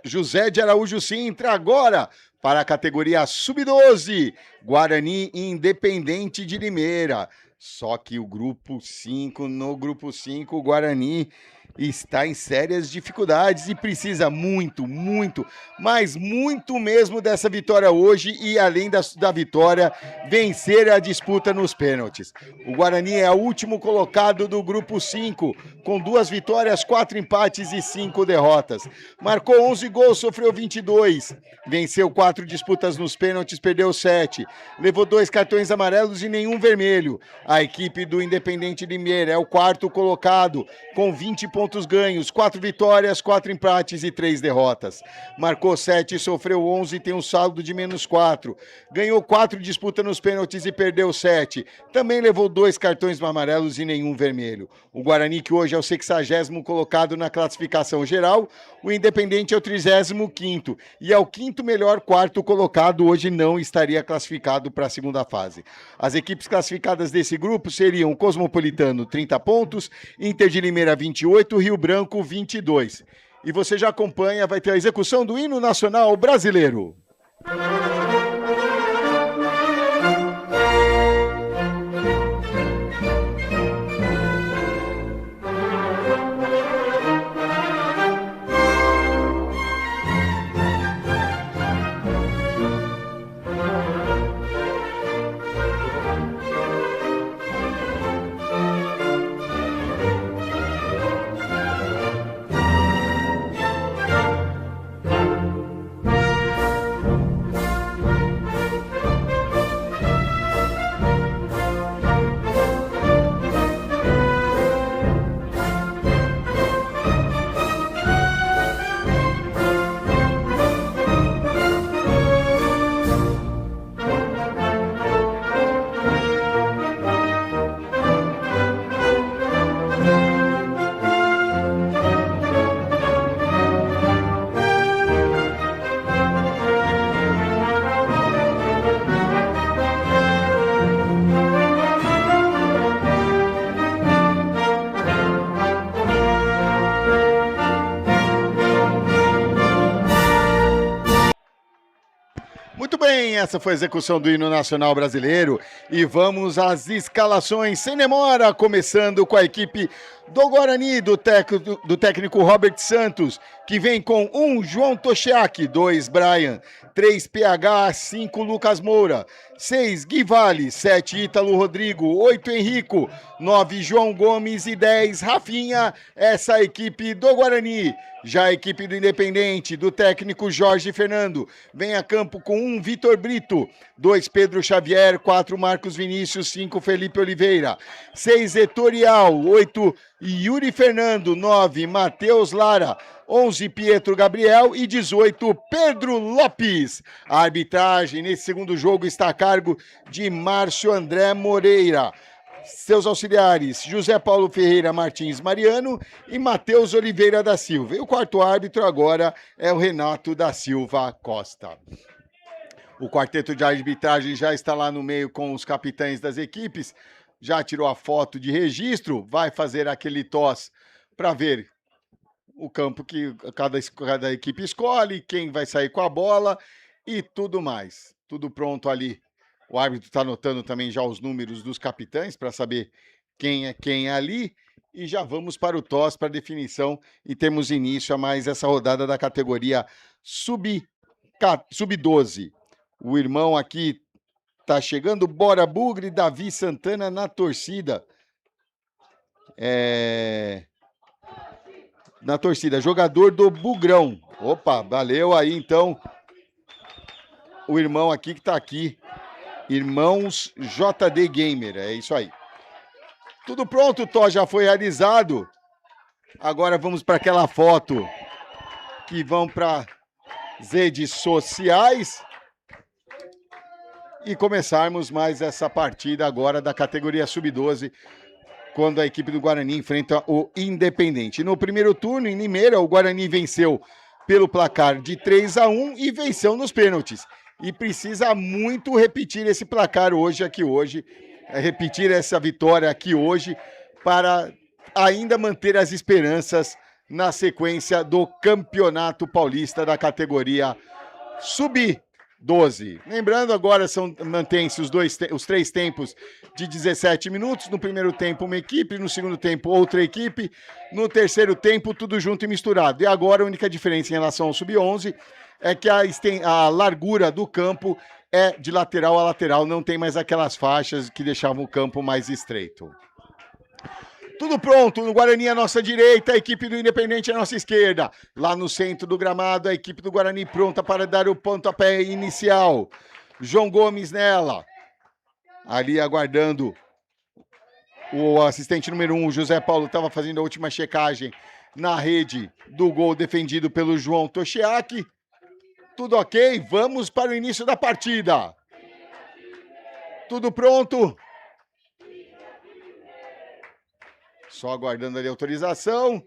José de Araújo Sintra, agora para a categoria Sub-12, Guarani Independente de Limeira. Só que no grupo 5, o Guarani está em sérias dificuldades e precisa muito, mas muito mesmo dessa vitória hoje e, além da vitória, vencer a disputa nos pênaltis. O Guarani é o último colocado do grupo 5, com 2 vitórias, 4 empates e 5 derrotas. Marcou 11 gols, sofreu 22, venceu 4 disputas nos pênaltis, perdeu 7, levou 2 cartões amarelos e nenhum vermelho. A equipe do Independente Limeira é o 4º colocado, com 20 pontos ganhos, 4 vitórias, 4 empates e 3 derrotas. Marcou 7, sofreu 11 e tem um saldo de -4. Ganhou 4 disputas nos pênaltis e perdeu 7. Também levou 2 cartões amarelos e nenhum vermelho. O Guarani, que hoje é o 60º colocado na classificação geral, o Independente é o 35º e é o 5º melhor 4º colocado, hoje não estaria classificado para a segunda fase. As equipes classificadas desse grupo seriam o Cosmopolitano, 30 pontos, Inter de Limeira, 28, Rio Branco, 22. E você já acompanha, vai ter a execução do hino nacional brasileiro. Muito bem, essa foi a execução do hino nacional brasileiro e vamos às escalações sem demora, começando com a equipe do Guarani, do técnico Robert Santos, que vem com 1 João Toshiaki, 2 Brian, 3 PH, 5 Lucas Moura, 6 Gui Vale, 7 Ítalo Rodrigo, 8 Henrico, 9 João Gomes e 10 Rafinha, essa é a equipe do Guarani. Já a equipe do Independente, do técnico Jorge Fernando, vem a campo com 1 Vitor Brito, 2 Pedro Xavier, 4 Marcos Vinícius, 5 Felipe Oliveira, 6 Etorial, 8 Yuri Fernando, 9 Matheus Lara, 11 Pietro Gabriel e 18 Pedro Lopes. A arbitragem nesse segundo jogo está a cargo de Márcio André Moreira. Seus auxiliares, José Paulo Ferreira Martins Mariano e Matheus Oliveira da Silva. E o quarto árbitro agora é o Renato da Silva Costa. O quarteto de arbitragem já está lá no meio com os capitães das equipes, já tirou a foto de registro, vai fazer aquele toss para ver o campo que cada equipe escolhe, quem vai sair com a bola e tudo mais. Tudo pronto ali. O árbitro está anotando também já os números dos capitães para saber quem é ali. E já vamos para o toss, para a definição, e temos início a mais essa rodada da categoria Sub-12. O irmão aqui tá chegando, Bora Bugre, Davi Santana na torcida. Na torcida, jogador do Bugrão. Opa, valeu aí então. O irmão aqui que tá aqui. Irmãos JD Gamer, é isso aí. Tudo pronto, o toss já foi realizado. Agora vamos para aquela foto que vão para as redes sociais e começarmos mais essa partida agora da categoria Sub-12, quando a equipe do Guarani enfrenta o Independente. No primeiro turno, em Limeira, o Guarani venceu pelo placar de 3-1 e venceu nos pênaltis. E precisa muito repetir esse placar repetir essa vitória aqui hoje para ainda manter as esperanças na sequência do Campeonato Paulista da categoria Sub-12. Lembrando, agora mantém-se os 3 tempos de 17 minutos. No primeiro tempo, uma equipe. No segundo tempo, outra equipe. No terceiro tempo, tudo junto e misturado. E agora, a única diferença em relação ao Sub-11 é que a largura do campo é de lateral a lateral. Não tem mais aquelas faixas que deixavam o campo mais estreito. Tudo pronto, no Guarani à nossa direita, a equipe do Independente à nossa esquerda. Lá no centro do gramado, a equipe do Guarani pronta para dar o pontapé inicial. João Gomes nela. Ali aguardando o assistente número 1, José Paulo, estava fazendo a última checagem na rede do gol defendido pelo João Toshiaki. Tudo ok, vamos para o início da partida. Tudo pronto. Só aguardando ali a autorização.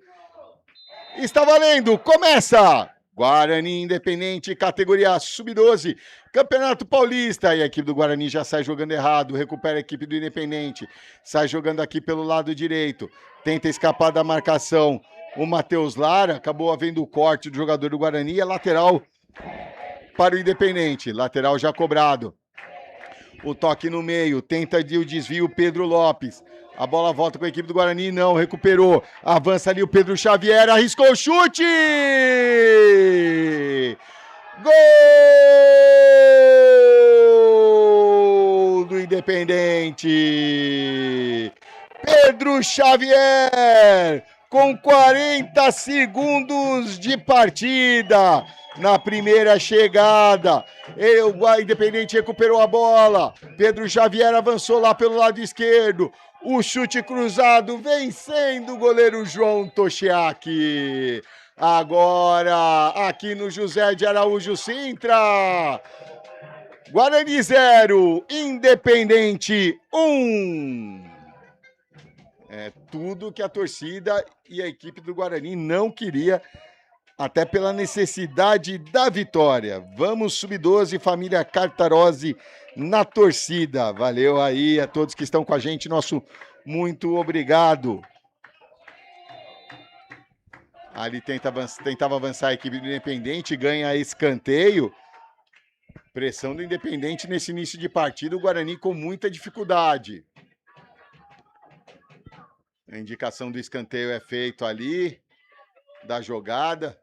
Está valendo! Começa! Guarani Independente, categoria Sub-12, Campeonato Paulista. E a equipe do Guarani já sai jogando errado, recupera a equipe do Independente. Sai jogando aqui pelo lado direito. Tenta escapar da marcação. O Matheus Lara, acabou havendo o corte do jogador do Guarani. É lateral para o Independente. Lateral já cobrado. O toque no meio, tenta o desvio Pedro Lopes. A bola volta com a equipe do Guarani, não, recuperou. Avança ali o Pedro Xavier, arriscou o chute! Gol do Independente! Pedro Xavier, com 40 segundos de partida. Na primeira chegada, o Independente recuperou a bola. Pedro Xavier avançou lá pelo lado esquerdo. O chute cruzado, vencendo o goleiro João Toshiaki. Agora, aqui no José de Araújo Sintra. Guarani 0, Independente 1. É tudo que a torcida e a equipe do Guarani não queria, até pela necessidade da vitória. Vamos, Sub-12, família Cartarose na torcida. Valeu aí a todos que estão com a gente, nosso muito obrigado. Ali tentava avançar a equipe do Independente, ganha escanteio. Pressão do Independente nesse início de partida, o Guarani com muita dificuldade. A indicação do escanteio é feito ali, da jogada.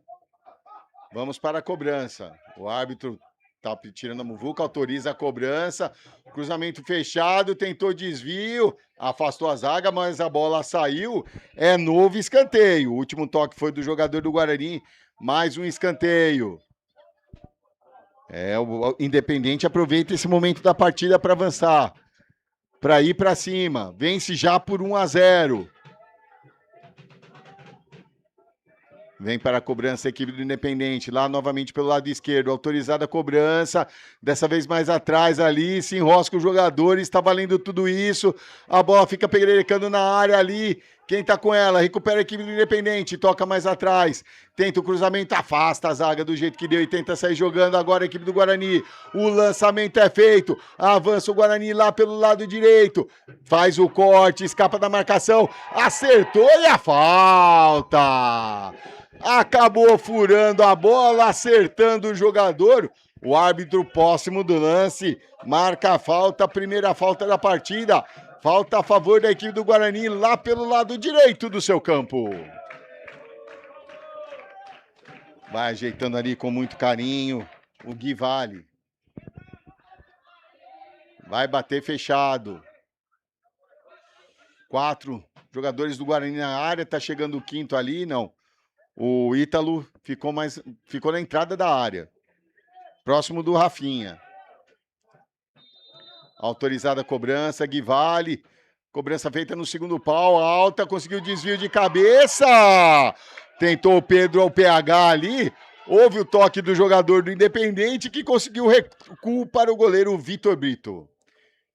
Vamos para a cobrança. O árbitro tá tirando a muvuca, autoriza a cobrança. Cruzamento fechado, tentou desvio, afastou a zaga, mas a bola saiu. É novo escanteio. O último toque foi do jogador do Guarani. Mais um escanteio. O Independente aproveita esse momento da partida para avançar, para ir para cima. Vence já por 1-0. Vem para a cobrança a equipe do Independente, lá novamente pelo lado esquerdo, autorizada a cobrança, dessa vez mais atrás ali, se enrosca o jogador, está valendo tudo isso, a bola fica pererecando na área ali, quem tá com ela, recupera a equipe do Independente, toca mais atrás, tenta o cruzamento, afasta a zaga do jeito que deu e tenta sair jogando agora a equipe do Guarani, o lançamento é feito, avança o Guarani lá pelo lado direito, faz o corte, escapa da marcação, acertou e a falta! Acabou furando a bola, acertando o jogador. O árbitro próximo do lance marca a falta, primeira falta da partida. Falta a favor da equipe do Guarani lá pelo lado direito do seu campo. Vai ajeitando ali com muito carinho o Gui Vale. Vai bater fechado. 4 jogadores do Guarani na área, tá chegando o quinto ali, não. O Ítalo ficou na entrada da área, próximo do Rafinha. Autorizada a cobrança, Gui Vale. Cobrança feita no segundo pau, alta, conseguiu desvio de cabeça. Tentou o Pedro ao PH ali. Houve o toque do jogador do Independente que conseguiu recuo para o goleiro Vitor Brito,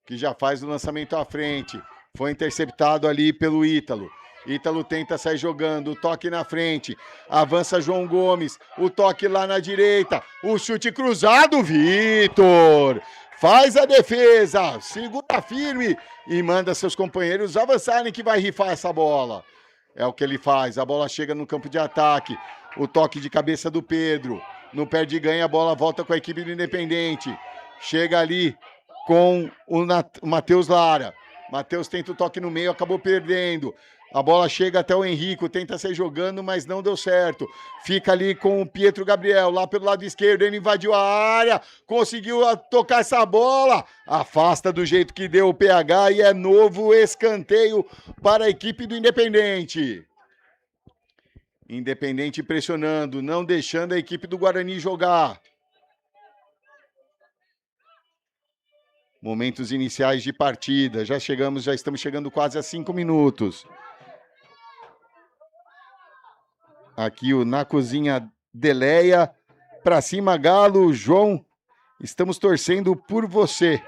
que já faz o lançamento à frente. Foi interceptado ali pelo Ítalo. Ítalo tenta sair jogando, o toque na frente, avança João Gomes, o toque lá na direita, o chute cruzado, Vitor faz a defesa, segura firme e manda seus companheiros avançarem que vai rifar essa bola. É o que ele faz. A bola chega no campo de ataque. O toque de cabeça do Pedro. No perde e ganha, a bola volta com a equipe do Independente. Chega ali com o Matheus Lara. Matheus tenta o toque no meio, acabou perdendo. A bola chega até o Henrico, tenta sair jogando, mas não deu certo. Fica ali com o Pietro Gabriel, lá pelo lado esquerdo. Ele invadiu a área, conseguiu tocar essa bola. Afasta do jeito que deu o PH e é novo escanteio para a equipe do Independente. Independente pressionando, não deixando a equipe do Guarani jogar. Momentos iniciais de partida. Já estamos chegando quase a 5 minutos. Aqui na cozinha Deleia. Pra cima, Galo, João. Estamos torcendo por você.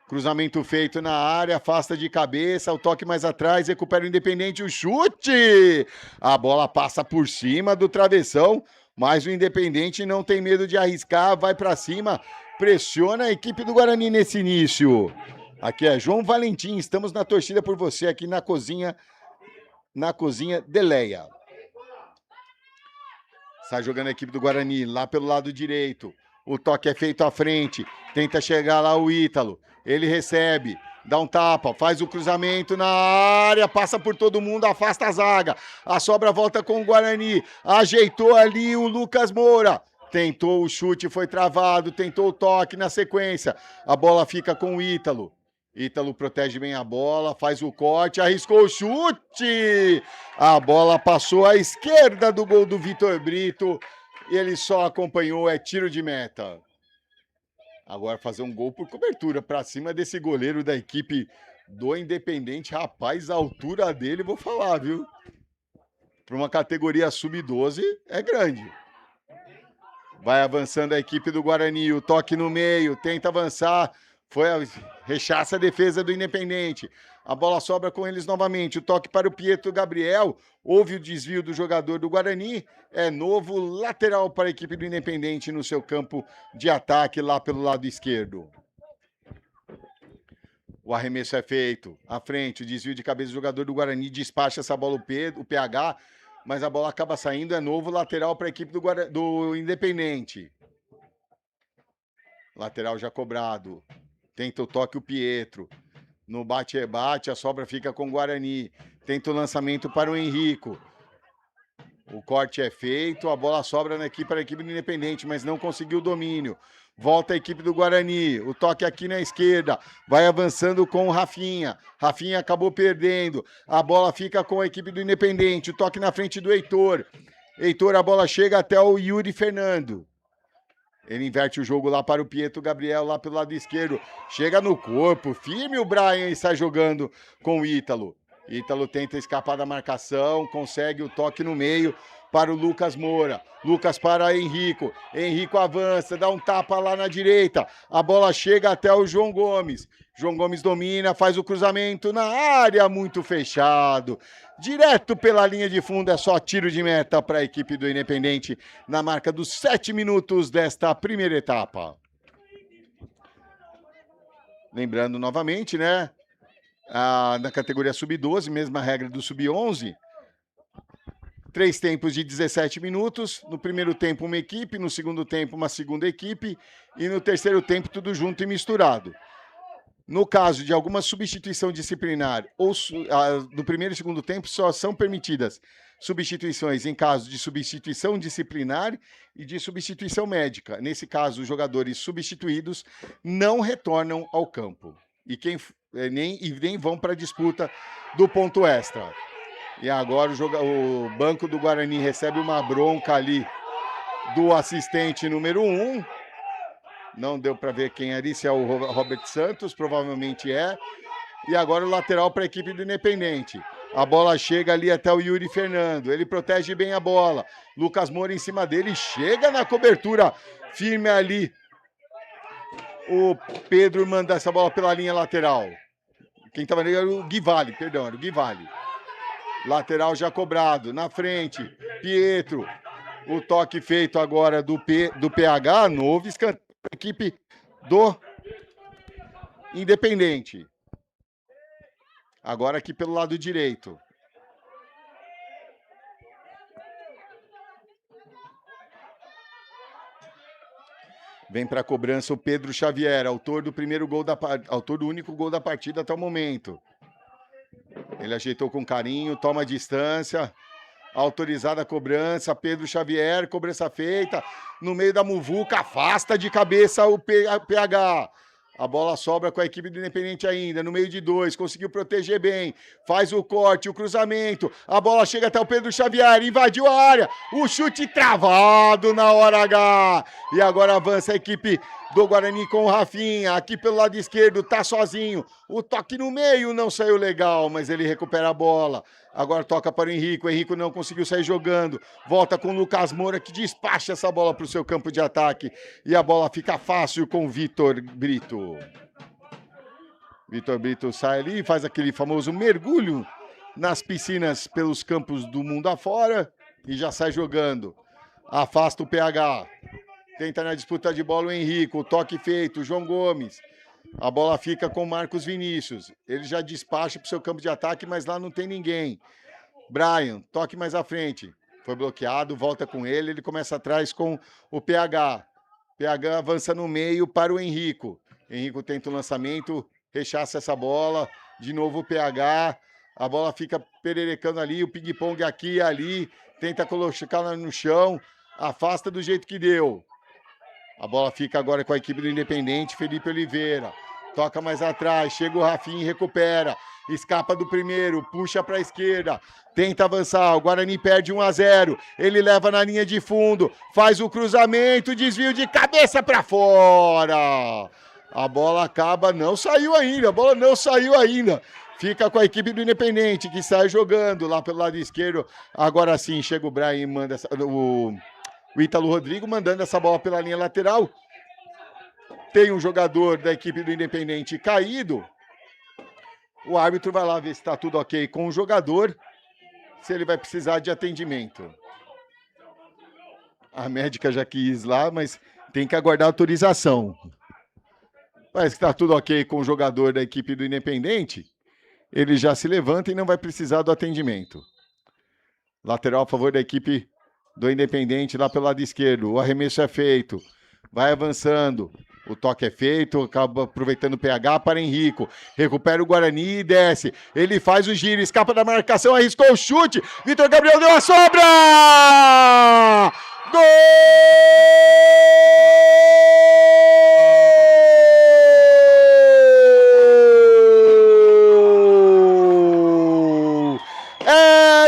Cruzamento feito na área, afasta de cabeça, o toque mais atrás, recupera o Independente, o chute! A bola passa por cima do travessão, mas o Independente não tem medo de arriscar, vai para cima, pressiona a equipe do Guarani nesse início. Aqui é João Valentim, estamos na torcida por você aqui na cozinha Deleia. Sai jogando a equipe do Guarani, lá pelo lado direito. O toque é feito à frente. Tenta chegar lá o Ítalo. Ele recebe, dá um tapa, faz o cruzamento na área, passa por todo mundo, afasta a zaga. A sobra volta com o Guarani. Ajeitou ali o Lucas Moura. Tentou o chute, foi travado. Tentou o toque na sequência. A bola fica com o Ítalo. Ítalo protege bem a bola, faz o corte, arriscou o chute! A bola passou à esquerda do gol do Vitor Brito e ele só acompanhou, é tiro de meta. Agora fazer um gol por cobertura para cima desse goleiro da equipe do Independente. Rapaz, a altura dele, vou falar, viu? Para uma categoria sub-12 é grande. Vai avançando a equipe do Guarani, o toque no meio, tenta avançar. Rechaça a defesa do Independente. A bola sobra com eles novamente. O toque para o Pietro Gabriel. Houve o desvio do jogador do Guarani. É novo lateral para a equipe do Independente no seu campo de ataque lá pelo lado esquerdo. O arremesso é feito. À frente, o desvio de cabeça do jogador do Guarani. Despacha essa bola o PH. Mas a bola acaba saindo. É novo lateral para a equipe do Independente. Lateral já cobrado. Tenta o toque o Pietro. No bate-rebate, a sobra fica com o Guarani. Tenta o lançamento para o Henrico. O corte é feito, a bola sobra aqui para a equipe do Independente, mas não conseguiu o domínio. Volta a equipe do Guarani. O toque aqui na esquerda. Vai avançando com o Rafinha. Rafinha acabou perdendo. A bola fica com a equipe do Independente. O toque na frente do Heitor. Heitor, a bola chega até o Yuri Fernando. Ele inverte o jogo lá para o Pietro Gabriel, lá pelo lado esquerdo. Chega no corpo, firme o Brian e sai jogando com o Ítalo. Ítalo tenta escapar da marcação, consegue o toque no meio para o Lucas Moura. Lucas para Henrico. Henrico avança, dá um tapa lá na direita. A bola chega até o João Gomes. João Gomes domina, faz o cruzamento na área, muito fechado. Direto pela linha de fundo, é só tiro de meta para a equipe do Independente na marca dos 7 minutos desta primeira etapa. Lembrando novamente, né? Na categoria sub-12, mesma regra do sub-11. 3 tempos de 17 minutos. No primeiro tempo, uma equipe. No segundo tempo, uma segunda equipe. E no terceiro tempo, tudo junto e misturado. No caso de alguma substituição disciplinar ou no primeiro e segundo tempo, só são permitidas substituições em caso de substituição disciplinar e de substituição médica. Nesse caso, os jogadores substituídos não retornam ao campo e nem vão para a disputa do ponto extra. E agora o banco do Guarani recebe uma bronca ali do assistente número 1. Não deu para ver quem era, se é o Robert Santos, provavelmente é. E agora o lateral para a equipe do Independente. A bola chega ali até o Yuri Fernando. Ele protege bem a bola. Lucas Moura em cima dele. Chega na cobertura firme ali. O Pedro manda essa bola pela linha lateral. Quem estava ali era o Guivale, perdão, era o Guivale. Lateral já cobrado. Na frente, Pietro. O toque feito agora do PH. Novo escanteio para a equipe do Independente. Agora aqui pelo lado direito. Vem para a cobrança o Pedro Xavier, autor do único gol da partida até o momento. Ele ajeitou com carinho, toma a distância. Autorizada a cobrança, Pedro Xavier, cobrança feita. No meio da muvuca, afasta de cabeça o PH. A bola sobra com a equipe do Independente ainda, no meio de 2, conseguiu proteger bem, faz o corte, o cruzamento, a bola chega até o Pedro Xavier, invadiu a área, o chute travado na hora H, e agora avança a equipe do Guarani com o Rafinha, aqui pelo lado esquerdo, tá sozinho, o toque no meio não saiu legal, mas ele recupera a bola, agora toca para o Henrico não conseguiu sair jogando, volta com o Lucas Moura que despacha essa bola para o seu campo de ataque, e a bola fica fácil com o Vitor Brito. Vitor Brito sai ali, faz aquele famoso mergulho nas piscinas pelos campos do mundo afora e já sai jogando. Afasta o PH. Tenta na disputa de bola o Henrico, toque feito, João Gomes. A bola fica com o Marcos Vinícius. Ele já despacha para o seu campo de ataque, mas lá não tem ninguém. Brian, toque mais à frente. Foi bloqueado, volta com ele começa atrás com o PH. PH avança no meio para o Henrico. Henrico tenta o lançamento, rechaça essa bola. De novo o PH. A bola fica pererecando ali, o ping-pong aqui e ali. Tenta colocar no chão. Afasta do jeito que deu. A bola fica agora com a equipe do Independente, Felipe Oliveira. Toca mais atrás, chega o Rafinha e recupera. Escapa do primeiro, puxa para a esquerda. Tenta avançar, o Guarani perde 1-0. Ele leva na linha de fundo, faz o cruzamento, desvio de cabeça para fora. A bola acaba, não saiu ainda, a bola não saiu ainda. Fica com a equipe do Independente, que sai jogando lá pelo lado esquerdo. Agora sim, chega o Brian e manda o Ítalo Rodrigo mandando essa bola pela linha lateral. Tem um jogador da equipe do Independente caído. O árbitro vai lá ver se está tudo ok com o jogador, se ele vai precisar de atendimento. A médica já quis lá, mas tem que aguardar autorização. Parece que está tudo ok com o jogador da equipe do Independente. Ele já se levanta e não vai precisar do atendimento. Lateral a favor da equipe do Independente lá pelo lado esquerdo. O arremesso é feito. Vai avançando. O toque é feito. Acaba aproveitando o PH para Henrico. Recupera o Guarani e desce. Ele faz o giro. Escapa da marcação. Arriscou o chute. Vitor Gabriel deu a sobra! Gol!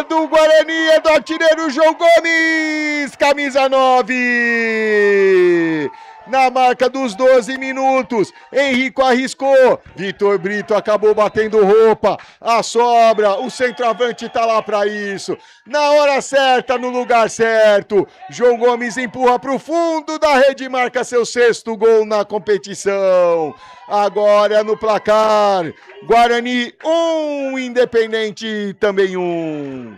Do Guarani, é do artilheiro João Gomes, camisa 9. Na marca dos 12 minutos, Henrico arriscou, Vitor Brito acabou batendo roupa, a sobra, o centroavante tá lá para isso. Na hora certa, no lugar certo, João Gomes empurra para o fundo da rede e marca seu 6º gol na competição. Agora no placar, Guarani 1, Independente também 1.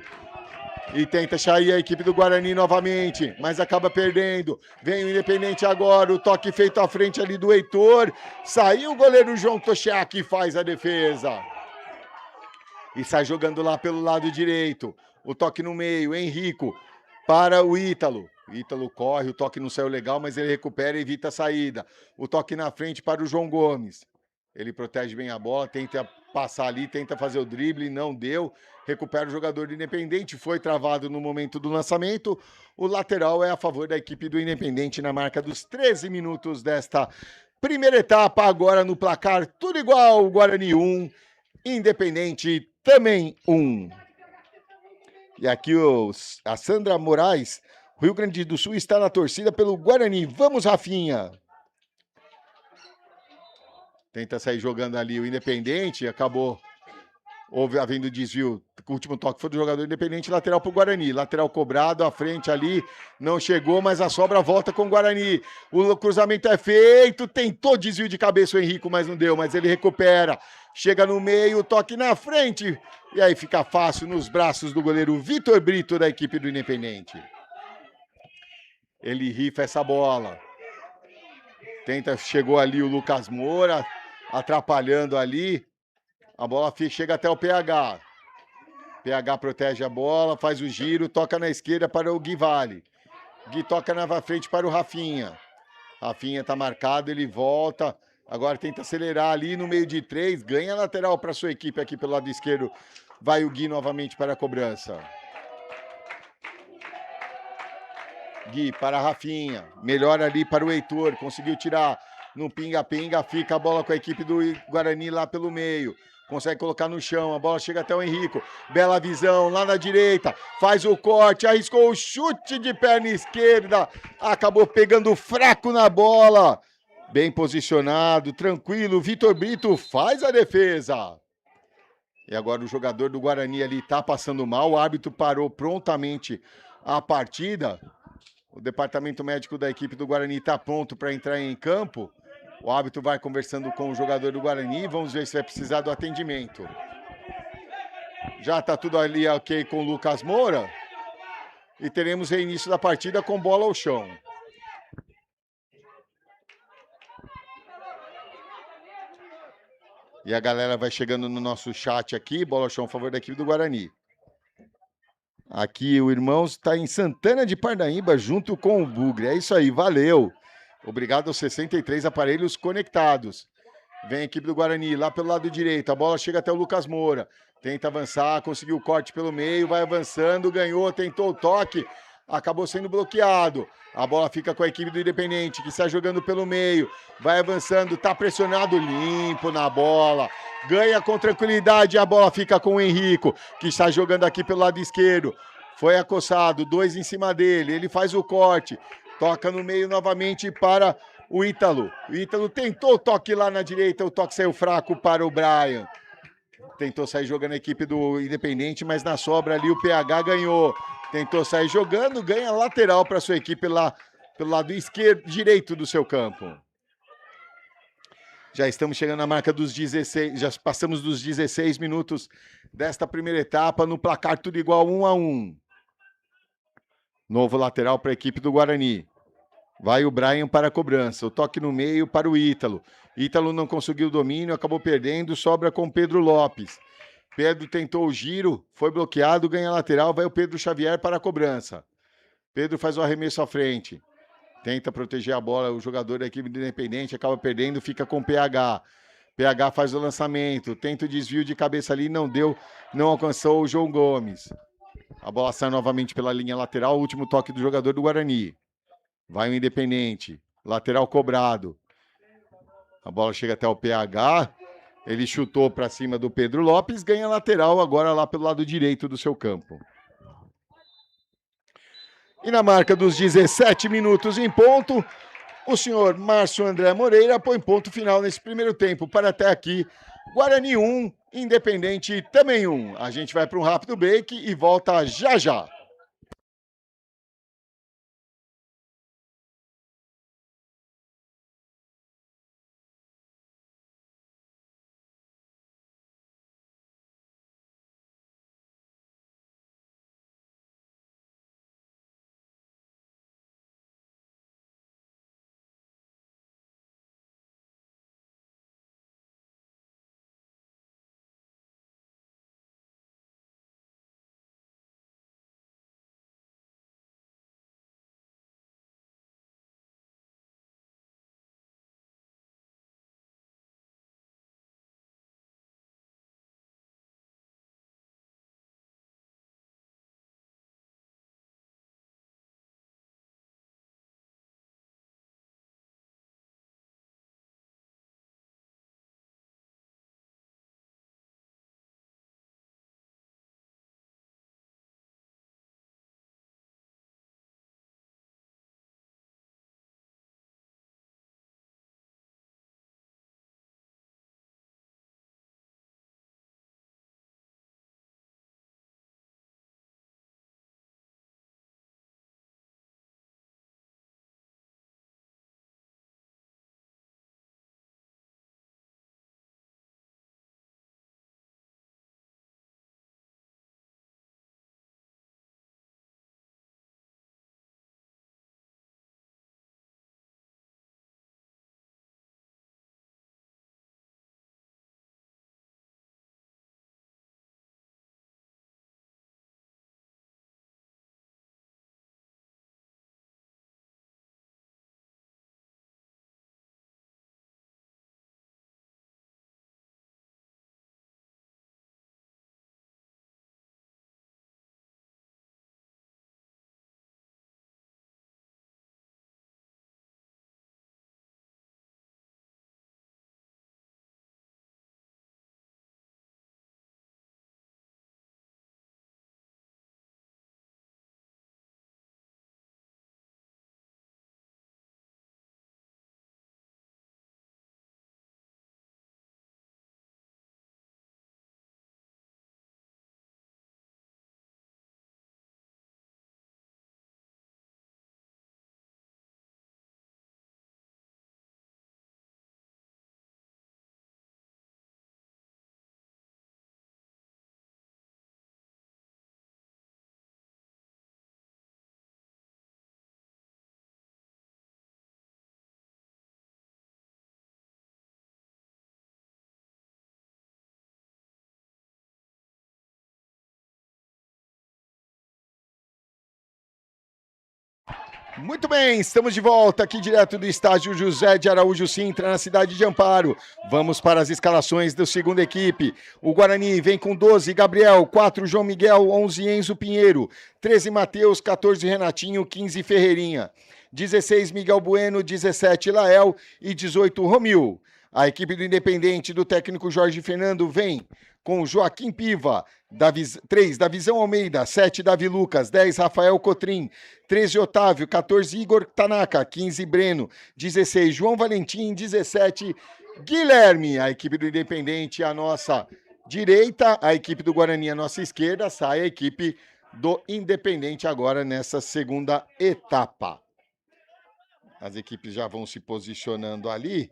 E tenta sair a equipe do Guarani novamente, mas acaba perdendo. Vem o Independente agora, o toque feito à frente ali do Heitor. Saiu o goleiro João Tocheak e faz a defesa. E sai jogando lá pelo lado direito. O toque no meio, Henrico para o Ítalo. O Ítalo corre, o toque não saiu legal, mas ele recupera e evita a saída. O toque na frente para o João Gomes. Ele protege bem a bola, tenta passar ali, tenta fazer o drible, não deu. Recupera o jogador do Independente, foi travado no momento do lançamento. O lateral é a favor da equipe do Independente na marca dos 13 minutos desta primeira etapa. Agora no placar, tudo igual, Guarani 1, Independente também 1. E aqui a Sandra Moraes, Rio Grande do Sul, está na torcida pelo Guarani. Vamos, Rafinha! Tenta sair jogando ali o Independente, acabou havendo desvio. O último toque foi do jogador Independente, lateral para o Guarani. Lateral cobrado, à frente ali, não chegou, mas a sobra volta com o Guarani. O cruzamento é feito, tentou desvio de cabeça o Henrico, mas não deu, mas ele recupera. Chega no meio, toque na frente, e aí fica fácil nos braços do goleiro Vitor Brito, da equipe do Independente. Ele rifa essa bola. Chegou ali o Lucas Moura, atrapalhando ali. A bola chega até o PH. PH protege a bola, faz o giro, toca na esquerda para o Gui Vale. Gui toca na frente para o Rafinha. Rafinha tá marcado, ele volta. Agora tenta acelerar ali no meio de 3. Ganha lateral para sua equipe aqui pelo lado esquerdo. Vai o Gui novamente para a cobrança. Gui para a Rafinha. Melhor ali para o Heitor. Conseguiu tirar no pinga-pinga. Fica a bola com a equipe do Guarani lá pelo meio. Consegue colocar no chão. A bola chega até o Henrico. Bela visão lá na direita. Faz o corte. Arriscou o chute de perna esquerda. Acabou pegando fraco na bola. Bem posicionado. Tranquilo. Vitor Brito faz a defesa. E agora o jogador do Guarani ali tá passando mal. O árbitro parou prontamente a partida. O departamento médico da equipe do Guarani está pronto para entrar em campo. O árbitro vai conversando com o jogador do Guarani. Vamos ver se vai precisar do atendimento. Já está tudo ali ok com o Lucas Moura. E teremos reinício da partida com bola ao chão. E a galera vai chegando no nosso chat aqui. Bola ao chão a favor da equipe do Guarani. Aqui o Irmãos está em Santana de Parnaíba junto com o Bugre. É isso aí, valeu. Obrigado aos 63 aparelhos conectados. Vem a equipe do Guarani lá pelo lado direito. A bola chega até o Lucas Moura. Tenta avançar, conseguiu o corte pelo meio, vai avançando, ganhou, tentou o toque. Acabou sendo bloqueado. A bola fica com a equipe do Independente, que está jogando pelo meio. Vai avançando, tá pressionado, limpo na bola. Ganha com tranquilidade, a bola fica com o Henrico, que está jogando aqui pelo lado esquerdo. Foi acossado, 2 em cima dele. Ele faz o corte. Toca no meio novamente para o Ítalo. O Ítalo tentou o toque lá na direita, o toque saiu fraco para o Brian. Tentou sair jogando a equipe do Independente, mas na sobra ali o PH ganhou. Tentou sair jogando, ganha lateral para sua equipe lá pelo lado esquerdo, direito do seu campo. Já estamos chegando na marca dos 16, já passamos dos 16 minutos desta primeira etapa, no placar tudo igual 1-1. Novo lateral para a equipe do Guarani. Vai o Brian para a cobrança. O toque no meio para o Ítalo. Ítalo não conseguiu o domínio, acabou perdendo. Sobra com Pedro Lopes. Pedro tentou o giro, foi bloqueado, ganha lateral. Vai o Pedro Xavier para a cobrança. Pedro faz o arremesso à frente. Tenta proteger a bola. O jogador da equipe do Independente acaba perdendo, fica com o PH. PH faz o lançamento. Tenta o desvio de cabeça ali, não deu. Não alcançou o João Gomes. A bola sai novamente pela linha lateral. Último toque do jogador do Guarani. Vai o Independente. Lateral cobrado. A bola chega até o PH. Ele chutou para cima do Pedro Lopes. Ganha lateral agora lá pelo lado direito do seu campo. E na marca dos 17 minutos em ponto, o senhor Márcio André Moreira põe ponto final nesse primeiro tempo. Para até aqui, Guarani 1, Independente também 1. A gente vai para um rápido break e volta já já. Muito bem, estamos de volta aqui direto do estádio José de Araújo Sintra, na cidade de Amparo. Vamos para as escalações da segunda equipe. O Guarani vem com 12, Gabriel, 4, João Miguel, 11, Enzo Pinheiro, 13, Matheus, 14, Renatinho, 15, Ferreirinha, 16, Miguel Bueno, 17, Lael e 18, Romil. A equipe do Independente do técnico Jorge Fernando vem com Joaquim Piva, 3, Davizão Almeida, 7, Davi Lucas, 10, Rafael Cotrim, 13, Otávio, 14, Igor Tanaka, 15, Breno, 16, João Valentim, 17, Guilherme. A equipe do Independente à nossa direita, a equipe do Guarani à nossa esquerda, sai a equipe do Independente agora nessa segunda etapa. As equipes já vão se posicionando ali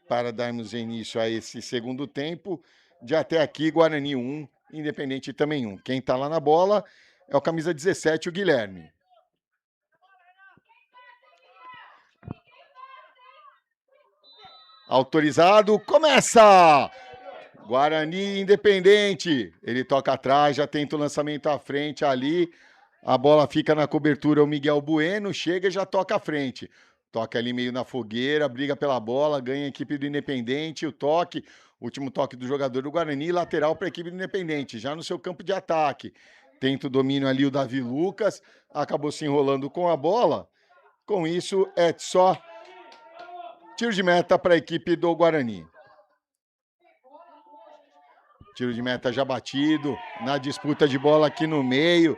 para darmos início a esse segundo tempo. De até aqui, Guarani 1, Independente também 1. Quem está lá na bola é o camisa 17, o Guilherme. Autorizado, começa! Guarani Independente. Ele toca atrás, já tenta o lançamento à frente ali. A bola fica na cobertura, o Miguel Bueno chega e já toca à frente. Toca ali meio na fogueira, briga pela bola, ganha a equipe do Independente, o toque, último toque do jogador do Guarani, lateral para a equipe do Independente, já no seu campo de ataque. Tenta o domínio ali o Davi Lucas, acabou se enrolando com a bola. Com isso, é só tiro de meta para a equipe do Guarani. Tiro de meta já batido, na disputa de bola aqui no meio.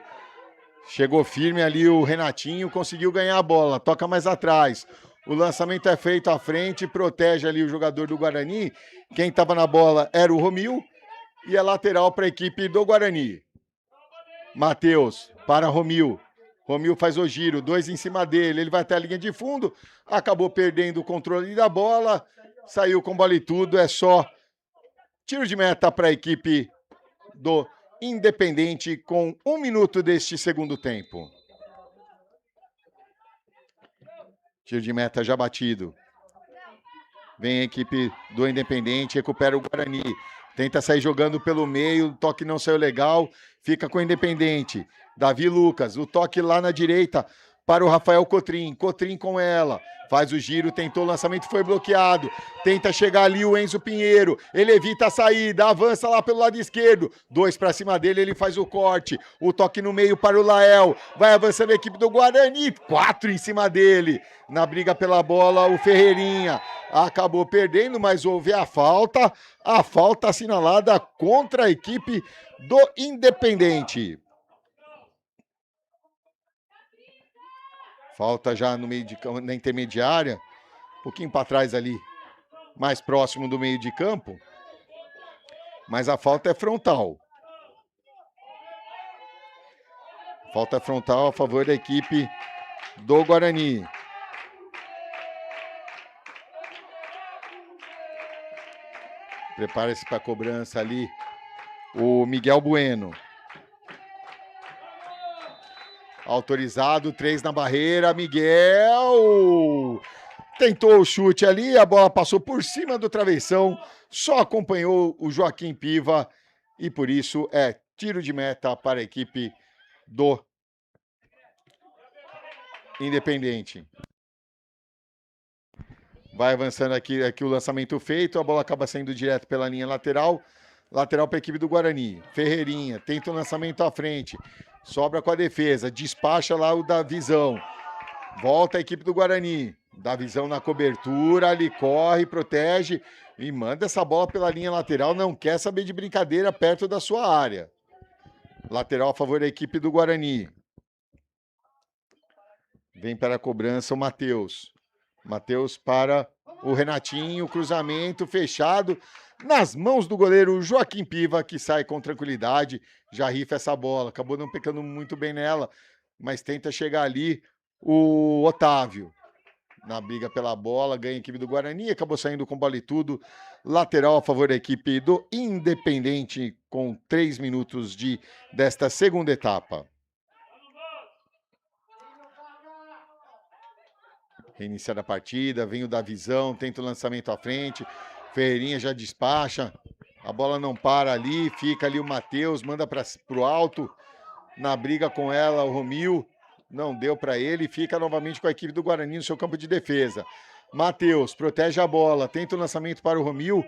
Chegou firme ali o Renatinho, conseguiu ganhar a bola, toca mais atrás. O lançamento é feito à frente, protege ali o jogador do Guarani. Quem estava na bola era o Romil e é lateral para a equipe do Guarani. Matheus para Romil. Romil faz o giro, 2 em cima dele, ele vai até a linha de fundo, acabou perdendo o controle da bola, saiu com bola e tudo, é só tiro de meta para a equipe do Independente com 1 minuto deste segundo tempo. Tiro de meta já batido. Vem a equipe do Independente, recupera o Guarani. Tenta sair jogando pelo meio, o toque não saiu legal, fica com o Independente. Davi Lucas, o toque lá na direita para o Rafael Cotrim. Cotrim com ela. Faz o giro, tentou o lançamento, foi bloqueado. Tenta chegar ali o Enzo Pinheiro. Ele evita a saída, avança lá pelo lado esquerdo. 2 para cima dele, ele faz o corte. O toque no meio para o Lael. Vai avançando a equipe do Guarani. 4 em cima dele. Na briga pela bola, o Ferreirinha acabou perdendo, mas houve a falta. A falta assinalada contra a equipe do Independente. Falta já no meio de campo, na intermediária, um pouquinho para trás ali, mais próximo do meio de campo. Mas a falta é frontal. Falta frontal a favor da equipe do Guarani. Prepara-se para a cobrança ali o Miguel Bueno. Autorizado, 3 na barreira, Miguel tentou o chute ali, a bola passou por cima do travessão, só acompanhou o Joaquim Piva e por isso é tiro de meta para a equipe do Independente. Vai avançando aqui o lançamento feito, a bola acaba saindo direto pela linha lateral, lateral para a equipe do Guarani. Ferreirinha tenta o lançamento à frente. Sobra com a defesa, despacha lá o Davizão. Volta a equipe do Guarani. Davizão na cobertura, ali corre, protege e manda essa bola pela linha lateral. Não quer saber de brincadeira perto da sua área. Lateral a favor da equipe do Guarani. Vem para a cobrança o Matheus. Matheus para o Renatinho, cruzamento fechado. Nas mãos do goleiro Joaquim Piva, que sai com tranquilidade, já rifa essa bola. Acabou não pecando muito bem nela, mas tenta chegar ali o Otávio. Na briga pela bola, ganha a equipe do Guarani, acabou saindo com bola e tudo. Lateral a favor da equipe do Independente, com 3 minutos desta segunda etapa. Reiniciada a partida, vem o Davizão, tenta o lançamento à frente. Ferreirinha já despacha, a bola não para ali, fica ali o Matheus, manda para o alto, na briga com ela o Romil, Não deu para ele, fica novamente com a equipe do Guarani no seu campo de defesa. Matheus protege a bola, tenta o lançamento para o Romil.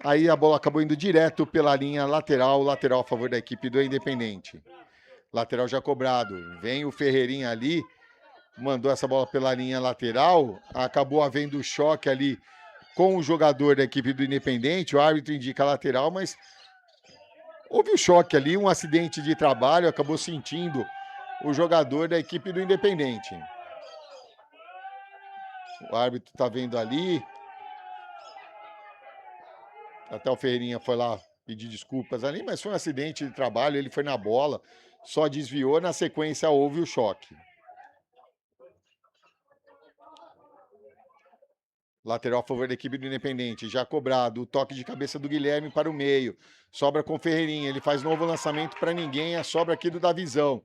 Aí a bola acabou indo direto pela linha lateral a favor da equipe do Independente. Lateral já cobrado. Vem o Ferreirinha ali, mandou essa bola pela linha lateral. Acabou havendo choque ali com o jogador da equipe do Independente. O árbitro indica lateral, mas houve um choque ali, um acidente de trabalho. Acabou sentindo o jogador da equipe do Independente. O árbitro está vendo ali. Até o Ferreirinha foi lá pedir desculpas ali, mas foi um acidente de trabalho, ele foi na bola, só desviou, na sequência houve o choque. Lateral a favor da equipe do Independente, já cobrado, o toque de cabeça do Guilherme para o meio. Sobra com o Ferreirinha, ele faz novo lançamento para ninguém, a sobra aqui do Davizão,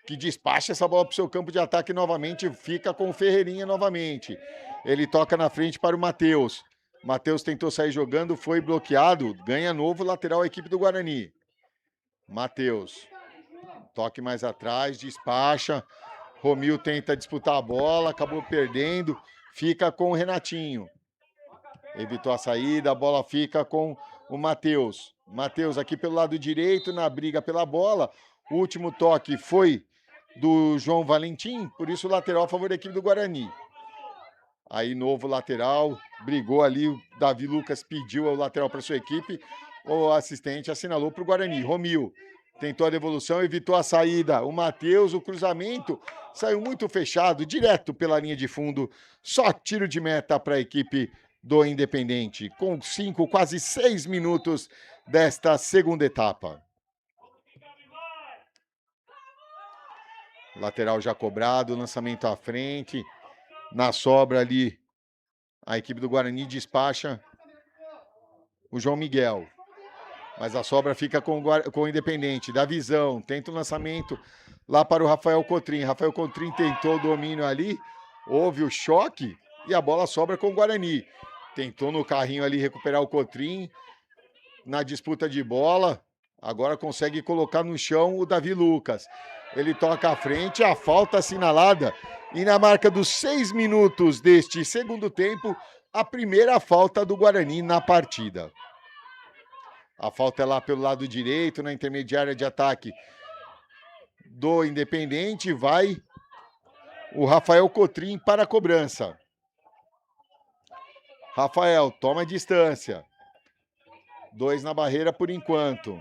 que despacha essa bola para o seu campo de ataque novamente, fica com o Ferreirinha novamente. Ele toca na frente para o Matheus. Matheus tentou sair jogando, foi bloqueado, ganha novo lateral a equipe do Guarani. Matheus, toque mais atrás, despacha. Romil tenta disputar a bola, acabou perdendo, fica com o Renatinho. Evitou a saída, a bola fica com o Matheus. Matheus aqui pelo lado direito, na briga pela bola. O último toque foi do João Valentim, por isso lateral a favor da equipe do Guarani. Aí novo lateral, brigou ali, o Davi Lucas pediu o lateral para sua equipe, o assistente assinalou para o Guarani. Romil tentou a devolução, evitou a saída. O Matheus, o cruzamento, saiu muito fechado, direto pela linha de fundo. Só tiro de meta para a equipe do Independente, com 5, quase 6 minutos desta segunda etapa. Lateral já cobrado, lançamento à frente. Na sobra ali, a equipe do Guarani despacha o João Miguel. Mas a sobra fica com o Independente. Davizão, tenta o lançamento lá para o Rafael Cotrim. Rafael Cotrim tentou o domínio ali, houve o choque e a bola sobra com o Guarani. Tentou no carrinho ali recuperar o Cotrim na disputa de bola. Agora consegue colocar no chão o Davi Lucas. Ele toca à frente, a falta assinalada. E na marca dos 6 minutos deste segundo tempo, a primeira falta do Guarani na partida. A falta é lá pelo lado direito, na intermediária de ataque do Independente. Vai o Rafael Cotrim para a cobrança. Rafael toma distância. 2 na barreira por enquanto.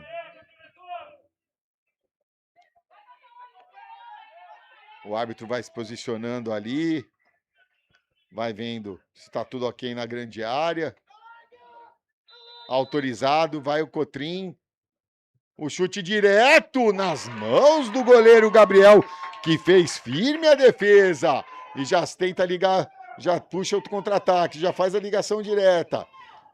O árbitro vai se posicionando ali. Vai vendo se está tudo ok na grande área. Autorizado, vai o Cotrim. O chute direto nas mãos do goleiro Gabriel, que fez firme a defesa. E já tenta ligar, já puxa o contra-ataque, já faz a ligação direta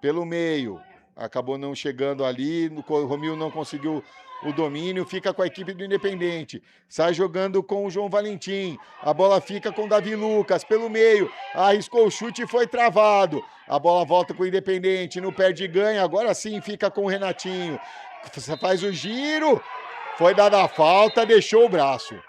pelo meio. Acabou não chegando ali, o Romil não conseguiu o domínio, fica com a equipe do Independente. Sai jogando com o João Valentim. A bola fica com o Davi Lucas pelo meio. Arriscou o chute e foi travado. A bola volta com o Independente, não perde ganha. Agora sim fica com o Renatinho. Você faz o giro. Foi dada a falta, deixou o braço.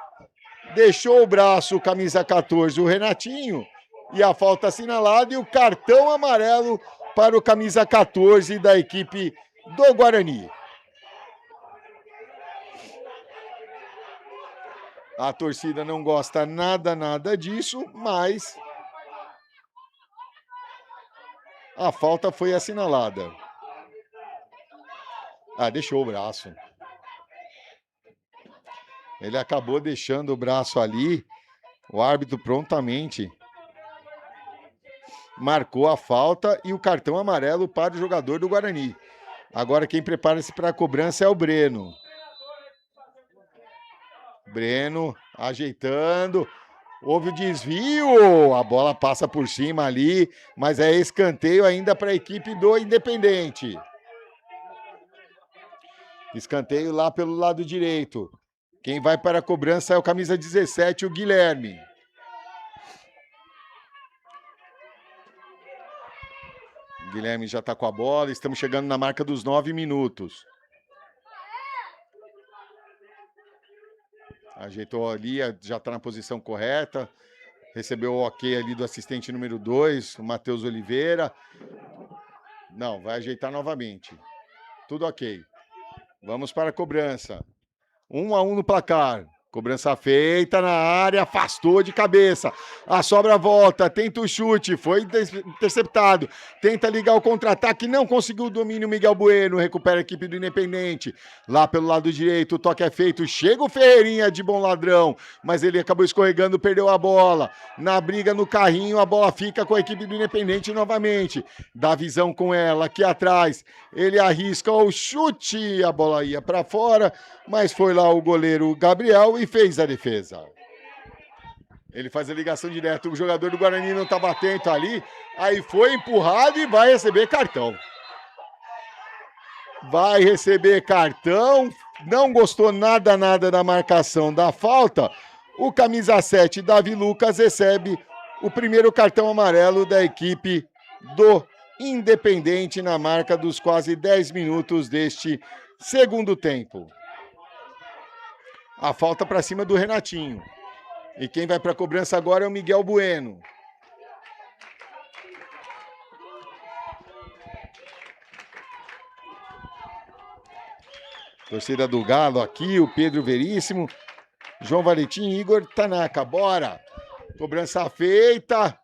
Deixou o braço, camisa 14, o Renatinho. E a falta assinalada e o cartão amarelo para o camisa 14 da equipe do Guarani. A torcida não gosta nada disso, mas a falta foi assinalada. Deixou o braço. Ele acabou deixando o braço ali. O árbitro prontamente marcou a falta e o cartão amarelo para o jogador do Guarani. Agora quem prepara-se para a cobrança é o Breno. Breno ajeitando. Houve o desvio. A bola passa por cima ali, mas é escanteio ainda para a equipe do Independente. Escanteio lá pelo lado direito. Quem vai para a cobrança é o camisa 17, o Guilherme. O Guilherme já está com a bola. Estamos chegando na marca dos 9 minutos. Ajeitou ali, já está na posição correta. Recebeu o ok ali do assistente número 2, o Matheus Oliveira. Não, vai ajeitar novamente. Tudo ok. Vamos para a cobrança. 1-1 no placar. Cobrança feita na área, afastou de cabeça. A sobra volta, tenta o chute, foi interceptado. Tenta ligar o contra-ataque, não conseguiu o domínio. Miguel Bueno recupera a equipe do Independente. Lá pelo lado direito, o toque é feito. Chega o Ferreirinha de bom ladrão, mas ele acabou escorregando, perdeu a bola. Na briga no carrinho, a bola fica com a equipe do Independente novamente. Dá visão com ela aqui atrás. Ele arrisca o chute, a bola ia para fora, mas foi lá o goleiro Gabriel e fez a defesa. Ele faz a ligação direta, o jogador do Guarani não estava atento ali, aí foi empurrado e vai receber cartão. Vai receber cartão, não gostou nada da marcação da falta. O camisa 7, Davi Lucas, recebe o primeiro cartão amarelo da equipe do Independente na marca dos quase 10 minutos deste segundo tempo. A falta para cima do Renatinho. E quem vai para a cobrança agora é o Miguel Bueno. Torcida do Galo aqui, o Pedro Veríssimo, João Valentim e Igor Tanaka. Bora! Cobrança feita.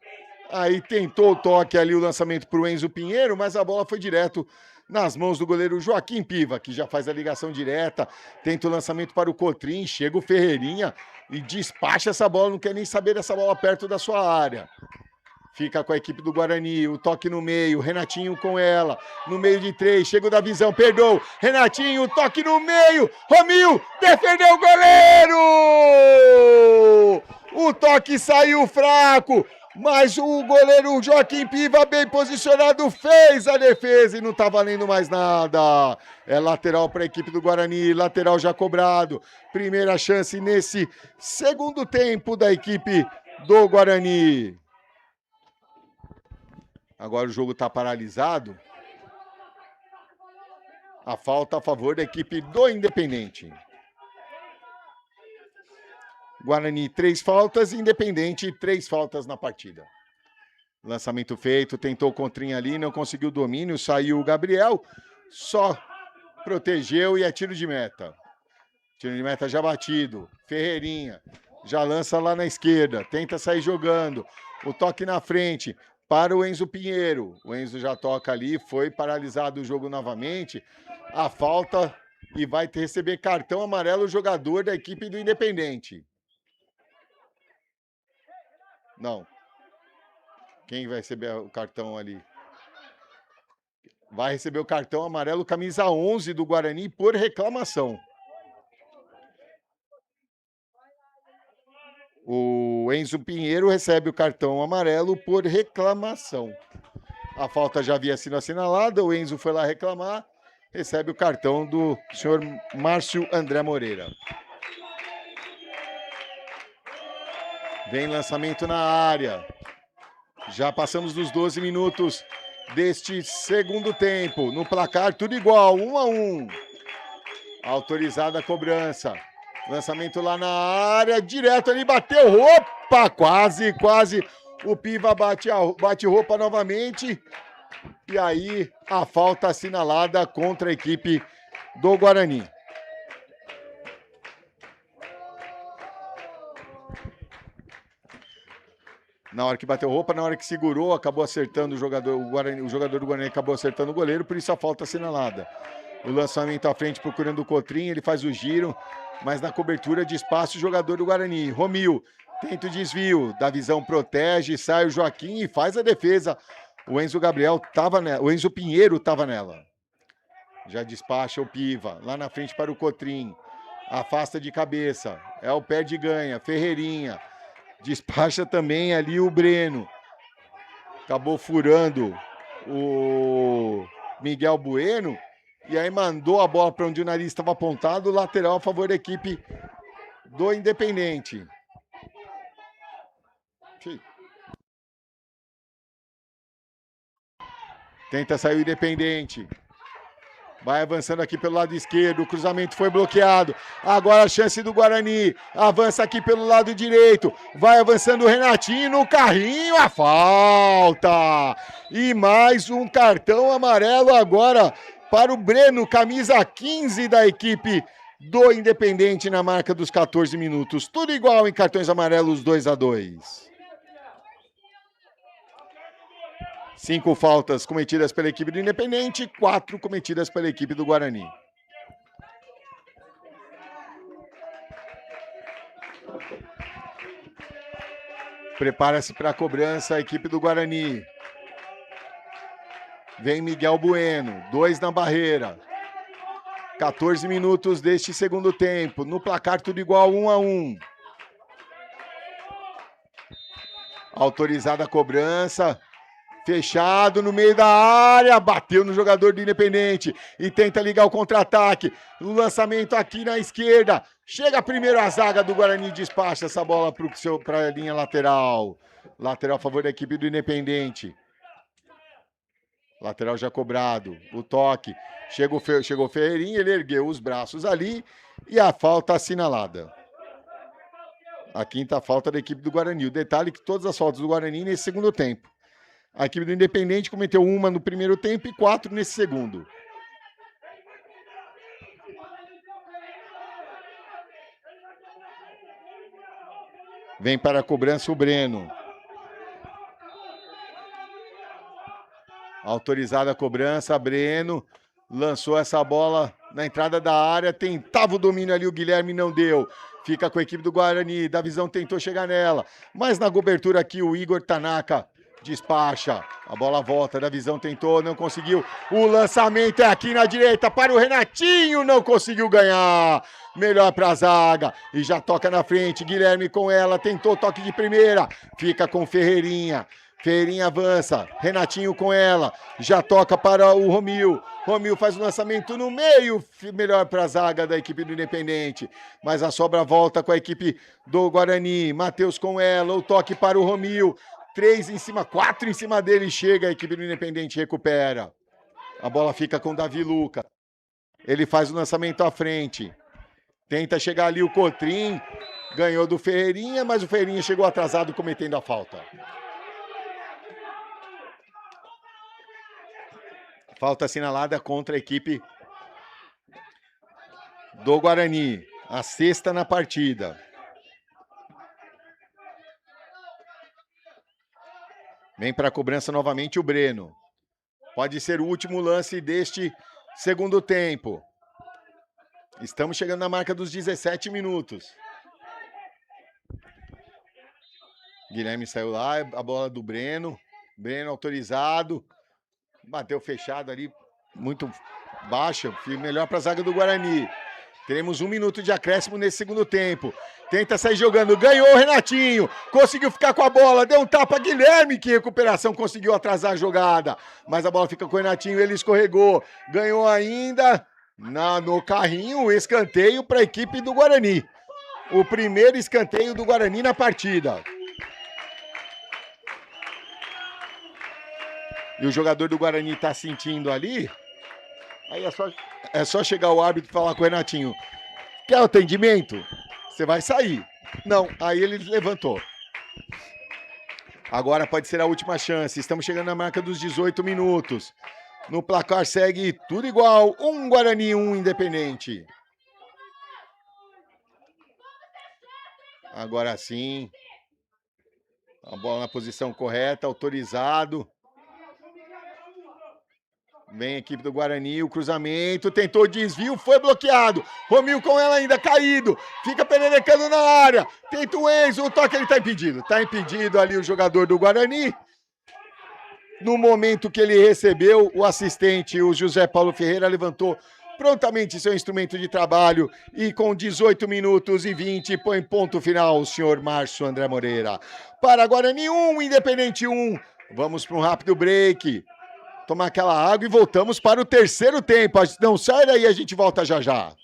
Aí tentou o toque ali, o lançamento para o Enzo Pinheiro, mas a bola foi direto nas mãos do goleiro Joaquim Piva, que já faz a ligação direta, tenta o lançamento para o Cotrim, chega o Ferreirinha e despacha essa bola, não quer nem saber dessa bola perto da sua área. Fica com a equipe do Guarani, o toque no meio, Renatinho com ela, no meio de 3, chega o da visão, perdoou, Renatinho, toque no meio, Romil, defendeu o goleiro! O toque saiu fraco, mas o goleiro Joaquim Piva, bem posicionado, fez a defesa e não tá valendo mais nada. É lateral para a equipe do Guarani, lateral já cobrado. Primeira chance nesse segundo tempo da equipe do Guarani. Agora o jogo está paralisado. A falta a favor da equipe do Independente. Guarani, 3 faltas, Independente, 3 faltas na partida. Lançamento feito, tentou o Contrinha ali, não conseguiu o domínio, saiu o Gabriel, só protegeu e é tiro de meta. Tiro de meta já batido. Ferreirinha já lança lá na esquerda, tenta sair jogando. O toque na frente para o Enzo Pinheiro. O Enzo já toca ali, foi paralisado o jogo novamente. A falta e vai receber cartão amarelo o jogador da equipe do Independente. Não. Quem vai receber o cartão ali? Vai receber o cartão amarelo, camisa 11 do Guarani, por reclamação. O Enzo Pinheiro recebe o cartão amarelo por reclamação. A falta já havia sido assinalada, o Enzo foi lá reclamar, recebe o cartão do senhor Márcio André Moreira. Vem lançamento na área. Já passamos dos 12 minutos deste segundo tempo. No placar, tudo igual, 1-1. Autorizada a cobrança. Lançamento lá na área, direto ali, bateu, opa, quase. O Piva bate roupa novamente. E aí, a falta assinalada contra a equipe do Guarani. Na hora que bateu roupa, na hora que segurou, acabou acertando o jogador do Guarani acabou acertando o goleiro, por isso a falta assinalada. O lançamento à frente procurando o Cotrim, ele faz o giro, mas na cobertura de espaço o jogador do Guarani. Romil tenta o desvio, da visão protege, sai o Joaquim e faz a defesa. O Enzo Gabriel tava nela, o Enzo Pinheiro estava nela. Já despacha o Piva, lá na frente para o Cotrim. Afasta de cabeça, é o pé de ganha, Ferreirinha. Despacha também ali o Breno. Acabou furando o Miguel Bueno. E aí mandou a bola para onde o nariz estava apontado. Lateral a favor da equipe do Independente. Tenta sair o Independente. Vai avançando aqui pelo lado esquerdo, o cruzamento foi bloqueado. Agora a chance do Guarani. Avança aqui pelo lado direito. Vai avançando o Renatinho no carrinho, a falta. E mais um cartão amarelo agora para o Breno, camisa 15 da equipe do Independente na marca dos 14 minutos. Tudo igual em cartões amarelos 2-2. 5 faltas cometidas pela equipe do Independente, 4 cometidas pela equipe do Guarani. Prepara-se para a cobrança a equipe do Guarani. Vem Miguel Bueno, 2 na barreira. 14 minutos deste segundo tempo. No placar tudo igual, 1-1. Autorizada a cobrança. Fechado no meio da área, bateu no jogador do Independente e tenta ligar o contra-ataque. O lançamento aqui na esquerda. Chega primeiro a zaga do Guarani, despacha essa bola para a linha lateral. Lateral a favor da equipe do Independente. Lateral já cobrado. O toque. Chegou o Ferreirinha, ele ergueu os braços ali e a falta assinalada. A quinta falta da equipe do Guarani. O detalhe é que todas as faltas do Guarani nesse segundo tempo. A equipe do Independente cometeu 1 no primeiro tempo e 4 nesse segundo. Vem para a cobrança o Breno. Autorizada a cobrança, Breno lançou essa bola na entrada da área, tentava o domínio ali, o Guilherme não deu. Fica com a equipe do Guarani, Davizão tentou chegar nela, mas na cobertura aqui o Igor Tanaka despacha. A bola volta, Davizão tentou, não conseguiu. O lançamento é aqui na direita para o Renatinho, não conseguiu ganhar. Melhor para a zaga e já toca na frente. Guilherme com ela, tentou toque de primeira. Fica com Ferreirinha. Ferreirinha avança, Renatinho com ela, já toca para o Romil. Romil faz o lançamento no meio, melhor para a zaga da equipe do Independente. Mas a sobra volta com a equipe do Guarani. Matheus com ela, o toque para o Romil. 3 em cima, 4 em cima dele, chega a equipe do Independente, recupera. A bola fica com o Davi Luca. Ele faz o lançamento à frente. Tenta chegar ali o Cotrim, ganhou do Ferreirinha, mas o Ferreirinha chegou atrasado cometendo a falta. Falta assinalada contra a equipe do Guarani. A sexta na partida. Vem para a cobrança novamente o Breno. Pode ser o último lance deste segundo tempo. Estamos chegando na marca dos 17 minutos. Guilherme saiu lá, a bola do Breno. Breno autorizado. Bateu fechado ali, muito baixa. Melhor para a zaga do Guarani. Teremos 1 minuto de acréscimo nesse segundo tempo. Tenta sair jogando, ganhou o Renatinho. Conseguiu ficar com a bola, deu um tapa. Guilherme, que recuperação, conseguiu atrasar a jogada. Mas a bola fica com o Renatinho, ele escorregou. Ganhou ainda no carrinho o escanteio para a equipe do Guarani. O primeiro escanteio do Guarani na partida. E o jogador do Guarani está sentindo ali. Aí é só chegar o árbitro e falar com o Renatinho. Quer atendimento? Você vai sair. Não, aí ele levantou. Agora pode ser a última chance. Estamos chegando na marca dos 18 minutos. No placar segue tudo igual. 1 Guarani, 1 Independente. Agora sim. A bola na posição correta, autorizado. Vem a equipe do Guarani, o cruzamento, tentou desvio, foi bloqueado. Romil com ela ainda, caído. Fica pererecando na área. Tenta o Enzo, o toque, ele tá impedido. Tá impedido ali o jogador do Guarani. No momento que ele recebeu, o assistente, o José Paulo Ferreira, levantou prontamente seu instrumento de trabalho e com 18 minutos e 20 põe ponto final o senhor Márcio André Moreira. Para Guarani 1, Independente 1. Vamos para um rápido break. Tomar aquela água e voltamos para o terceiro tempo. Não sai daí, a gente volta já já.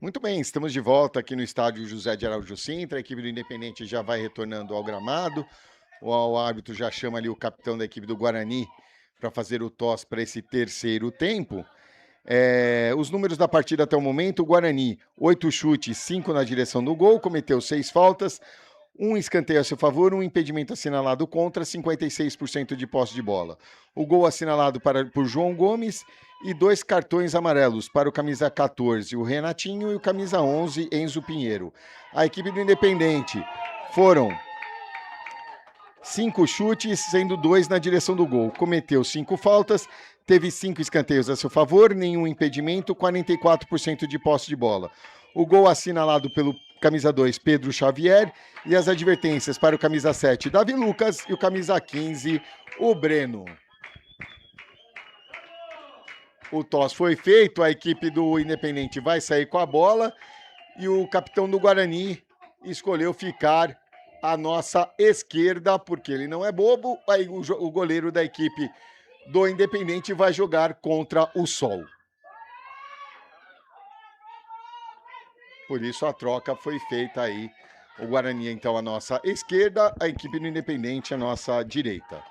Muito bem, estamos de volta aqui no estádio José de Araújo Sintra. A equipe do Independente já vai retornando ao gramado. O árbitro já chama ali o capitão da equipe do Guarani para fazer o tosse para esse terceiro tempo. Os números da partida até o momento: o Guarani, 8 chutes, 5 na direção do gol, cometeu 6 faltas, um escanteio a seu favor, um impedimento assinalado contra, 56% de posse de bola. O gol assinalado por João Gomes e 2 cartões amarelos para o camisa 14, o Renatinho, e o camisa 11, Enzo Pinheiro. A equipe do Independente foram 5 chutes, sendo 2 na direção do gol. Cometeu 5 faltas, teve 5 escanteios a seu favor, nenhum impedimento, 44% de posse de bola. O gol assinalado pelo camisa 2, Pedro Xavier, e as advertências para o camisa 7, Davi Lucas, e o camisa 15, o Breno. O tosse foi feito, a equipe do Independente vai sair com a bola e o capitão do Guarani escolheu ficar à nossa esquerda, porque ele não é bobo. Aí o goleiro da equipe do Independente vai jogar contra o Sol. Por isso a troca foi feita aí. O Guarani, então, à nossa esquerda, a equipe do Independente à nossa direita.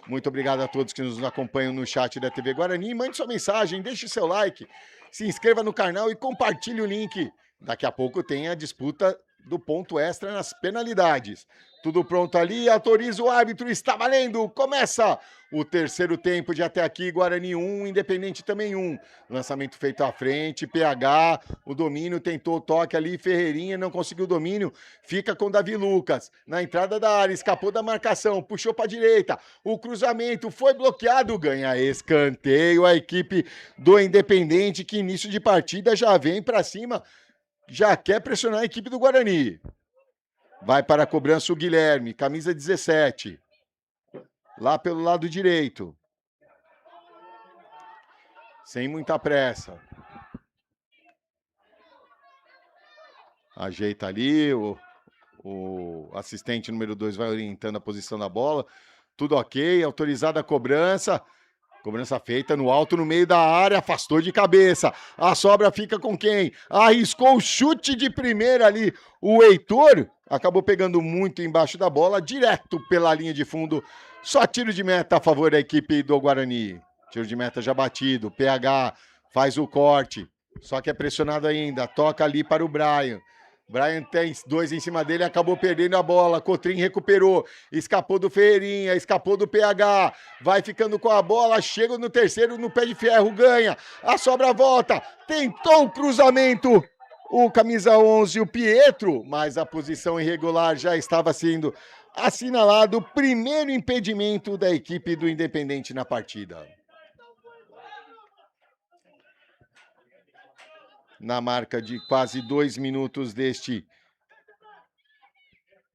Muito obrigado a todos que nos acompanham no chat da TV Guarani. Mande sua mensagem, deixe seu like, se inscreva no canal e compartilhe o link. Daqui a pouco tem a disputa do ponto extra nas penalidades. Tudo pronto ali, autoriza o árbitro, está valendo! Começa o terceiro tempo de até aqui, Guarani 1, Independente também 1. Lançamento feito à frente, PH, o domínio, tentou o toque ali, Ferreirinha, não conseguiu o domínio, fica com Davi Lucas. Na entrada da área, escapou da marcação, puxou para a direita, o cruzamento foi bloqueado, ganha escanteio a equipe do Independente, que início de partida já vem para cima, já quer pressionar a equipe do Guarani. Vai para a cobrança o Guilherme, camisa 17. Lá pelo lado direito. Sem muita pressa. Ajeita ali, o assistente número 2 vai orientando a posição da bola. Tudo ok, autorizada a cobrança. Cobrança feita no alto, no meio da área, afastou de cabeça. A sobra fica com quem? Arriscou o chute de primeira ali. O Heitor acabou pegando muito embaixo da bola, direto pela linha de fundo. Só tiro de meta a favor da equipe do Guarani. Tiro de meta já batido. PH faz o corte. Só que é pressionado ainda. Toca ali para o Brian. Brian tem 2 em cima dele, acabou perdendo a bola. Cotrim recuperou, escapou do Ferreirinha, escapou do PH, vai ficando com a bola, chega no terceiro, no pé de ferro, ganha. A sobra volta, tentou o cruzamento. O camisa 11, o Pietro, mas a posição irregular já estava sendo assinalado. Primeiro impedimento da equipe do Independente na partida. Na marca de quase 2 minutos deste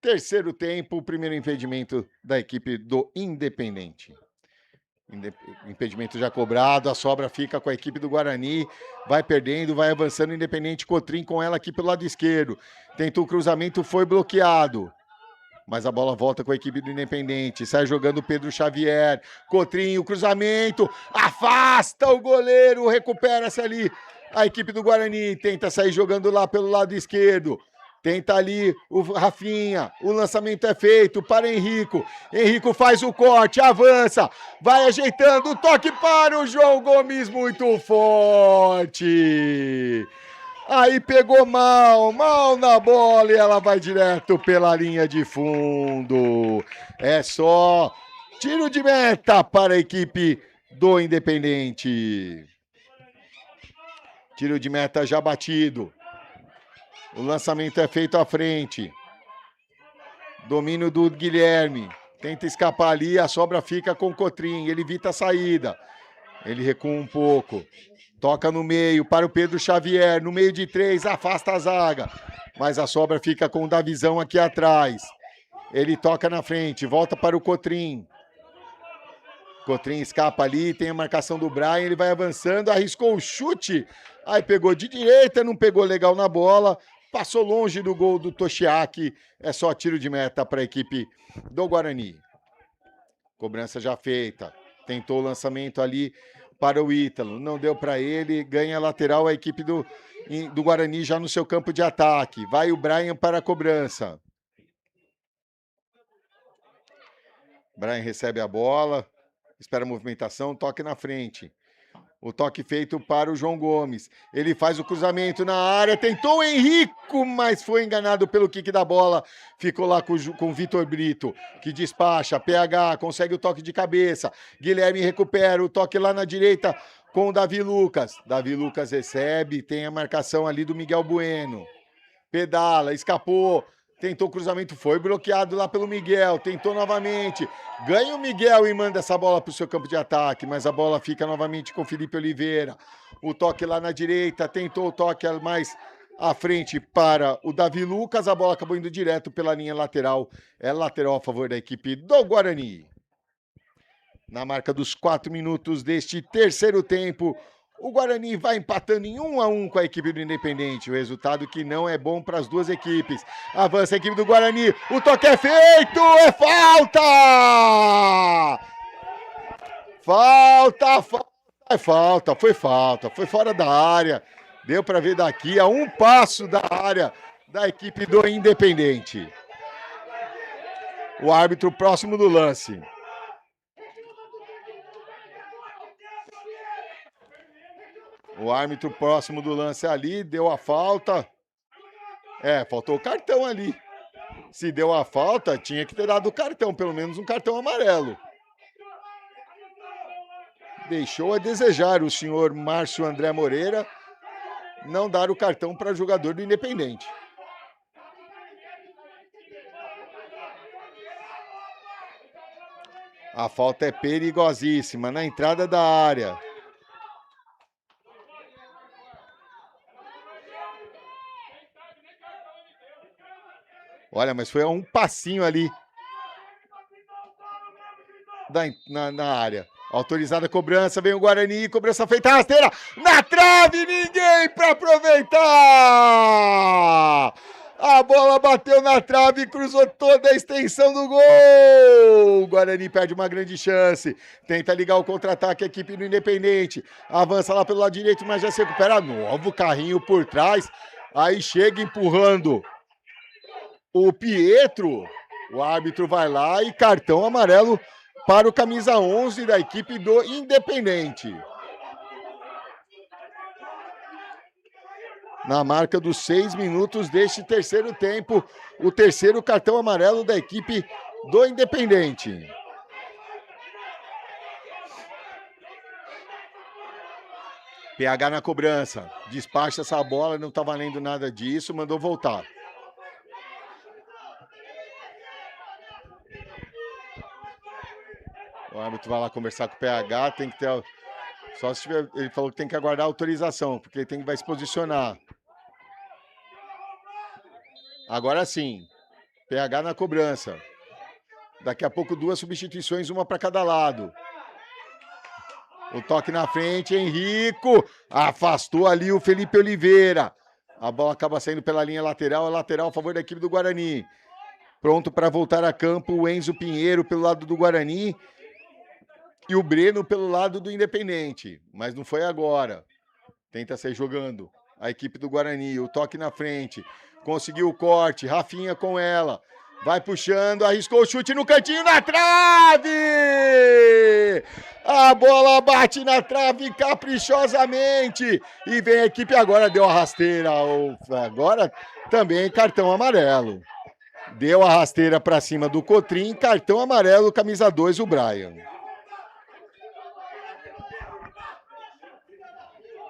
terceiro tempo, o primeiro impedimento da equipe do Independente. Impedimento já cobrado, a sobra fica com a equipe do Guarani, vai perdendo, vai avançando o Independente, Cotrim com ela aqui pelo lado esquerdo. Tentou o cruzamento, foi bloqueado. Mas a bola volta com a equipe do Independente. Sai jogando o Pedro Xavier. Cotrim, o cruzamento. Afasta o goleiro. Recupera-se ali. A equipe do Guarani tenta sair jogando lá pelo lado esquerdo. Tenta ali o Rafinha. O lançamento é feito para Henrico. Henrico faz o corte, avança. Vai ajeitando o toque para o João Gomes. Muito forte. Aí pegou mal na bola e ela vai direto pela linha de fundo. É só tiro de meta para a equipe do Independente. Tiro de meta já batido. O lançamento é feito à frente. Domínio do Guilherme. Tenta escapar ali, a sobra fica com o Cotrim. Ele evita a saída. Ele recua um pouco. Toca no meio para o Pedro Xavier. No meio de 3, afasta a zaga. Mas a sobra fica com o Davizão aqui atrás. Ele toca na frente, volta para o Cotrim. Cotrim escapa ali, tem a marcação do Brian. Ele vai avançando, arriscou o chute. Aí pegou de direita, não pegou legal na bola. Passou longe do gol do Toshiaki. É só tiro de meta para a equipe do Guarani. Cobrança já feita. Tentou o lançamento ali para o Ítalo, não deu para ele, ganha lateral a equipe do do Guarani já no seu campo de ataque. Vai o Brian para a cobrança. Brian recebe a bola, espera a movimentação, toque na frente. O toque feito para o João Gomes. Ele faz o cruzamento na área, tentou o Henrico, mas foi enganado pelo kick da bola. Ficou lá com o Vitor Brito, que despacha. PH consegue o toque de cabeça. Guilherme recupera o toque lá na direita com o Davi Lucas. Davi Lucas recebe, tem a marcação ali do Miguel Bueno. Pedala, escapou. Tentou o cruzamento, foi bloqueado lá pelo Miguel, tentou novamente, ganha o Miguel e manda essa bola para o seu campo de ataque, mas a bola fica novamente com o Felipe Oliveira. O toque lá na direita, tentou o toque mais à frente para o Davi Lucas, a bola acabou indo direto pela linha lateral, é lateral a favor da equipe do Guarani. Na marca dos 4 minutos deste terceiro tempo, o Guarani vai empatando em 1-1 com a equipe do Independente. O resultado que não é bom para as duas equipes. Avança a equipe do Guarani. O toque é feito! É falta! Falta! Foi falta. Foi fora da área. Deu para ver daqui a um passo da área da equipe do Independente. O árbitro próximo do lance. O árbitro próximo do lance ali, deu a falta. Faltou o cartão ali. Se deu a falta, tinha que ter dado o cartão, pelo menos um cartão amarelo. Deixou a desejar o senhor Márcio André Moreira não dar o cartão para jogador do Independente. A falta é perigosíssima na entrada da área. Olha, mas foi a um passinho ali na área. Autorizada a cobrança, vem o Guarani, cobrança feita, rasteira, na trave, ninguém para aproveitar! A bola bateu na trave e cruzou toda a extensão do gol! O Guarani perde uma grande chance, tenta ligar o contra-ataque, a equipe do Independente, avança lá pelo lado direito, mas já se recupera, novo carrinho por trás, aí chega empurrando o Pietro. O árbitro vai lá e cartão amarelo para o camisa 11 da equipe do Independente. Na marca dos 6 minutos deste terceiro tempo, o terceiro cartão amarelo da equipe do Independente. PH na cobrança, despacha essa bola, não tá valendo nada disso, mandou voltar. O árbitro vai lá conversar com o PH, tem que ter... Só se tiver... Ele falou que tem que aguardar a autorização, porque ele vai se posicionar. Agora sim, PH na cobrança. Daqui a pouco 2 substituições, uma para cada lado. O toque na frente, Henrico. Afastou ali o Felipe Oliveira. A bola acaba saindo pela linha lateral, é lateral a favor da equipe do Guarani. Pronto para voltar a campo o Enzo Pinheiro pelo lado do Guarani. E o Breno pelo lado do Independente, mas não foi agora. Tenta sair jogando a equipe do Guarani, o toque na frente, conseguiu o corte, Rafinha com ela, vai puxando, arriscou o chute no cantinho, na trave! A bola bate na trave caprichosamente e vem a equipe agora, deu a rasteira, agora também cartão amarelo. Deu a rasteira para cima do Cotrim, cartão amarelo, camisa 2, o Brian.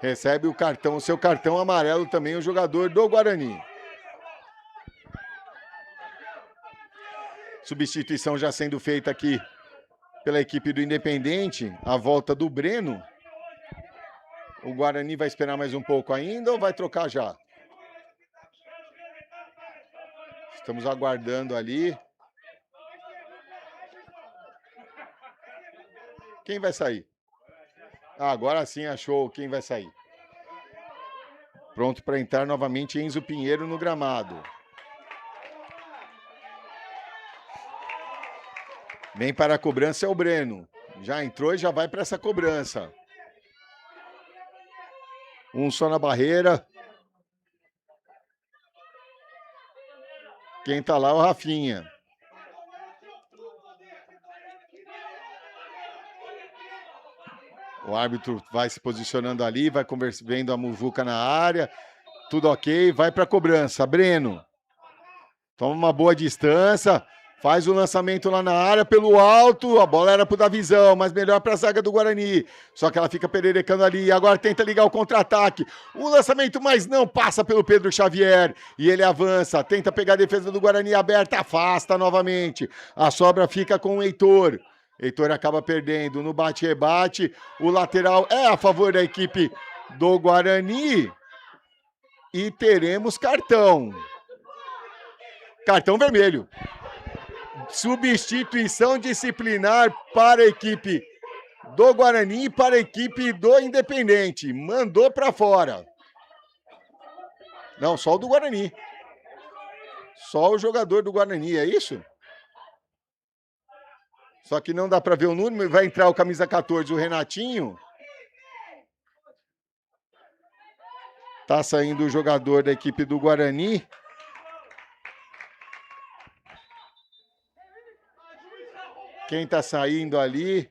Recebe o cartão, o seu cartão amarelo também, o jogador do Guarani. Substituição já sendo feita aqui pela equipe do Independente. A volta do Breno. O Guarani vai esperar mais um pouco ainda ou vai trocar já? Estamos aguardando ali. Quem vai sair? Agora sim achou quem vai sair. Pronto para entrar novamente Enzo Pinheiro no gramado. Vem para a cobrança é o Breno. Já entrou e já vai para essa cobrança. Um só na barreira. Quem tá lá é o Rafinha. O árbitro vai se posicionando ali, vai vendo a muvuca na área. Tudo ok, vai para a cobrança. Breno. Toma uma boa distância. Faz o lançamento lá na área pelo alto. A bola era pro Davizão, mas melhor para a zaga do Guarani. Só que ela fica pererecando ali. Agora tenta ligar o contra-ataque. O lançamento, mas não passa pelo Pedro Xavier. E ele avança. Tenta pegar a defesa do Guarani aberta. Afasta novamente. A sobra fica com o Heitor. Heitor acaba perdendo no bate-rebate. O lateral é a favor da equipe do Guarani. E teremos cartão. Cartão vermelho. Substituição disciplinar para a equipe do Guarani e para a equipe do Independente. Mandou para fora. Não, só o do Guarani. Só o jogador do Guarani, é isso? Só que não dá para ver o número. Vai entrar o camisa 14, o Renatinho. Tá saindo o jogador da equipe do Guarani. Quem tá saindo ali?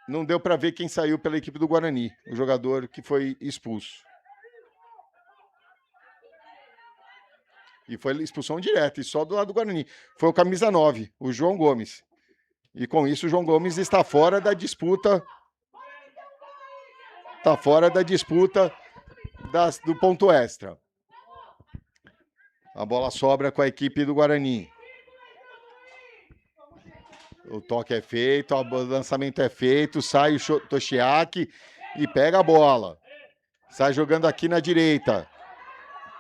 Não deu para ver quem saiu pela equipe do Guarani. O jogador que foi expulso. E foi expulsão direta, e só do lado do Guarani. Foi o camisa 9, o João Gomes. E com isso o João Gomes está fora da disputa. Está fora da disputa do ponto extra. A bola sobra com a equipe do Guarani. O toque é feito, o lançamento é feito, sai o Toshiaki e pega a bola. Sai jogando aqui na direita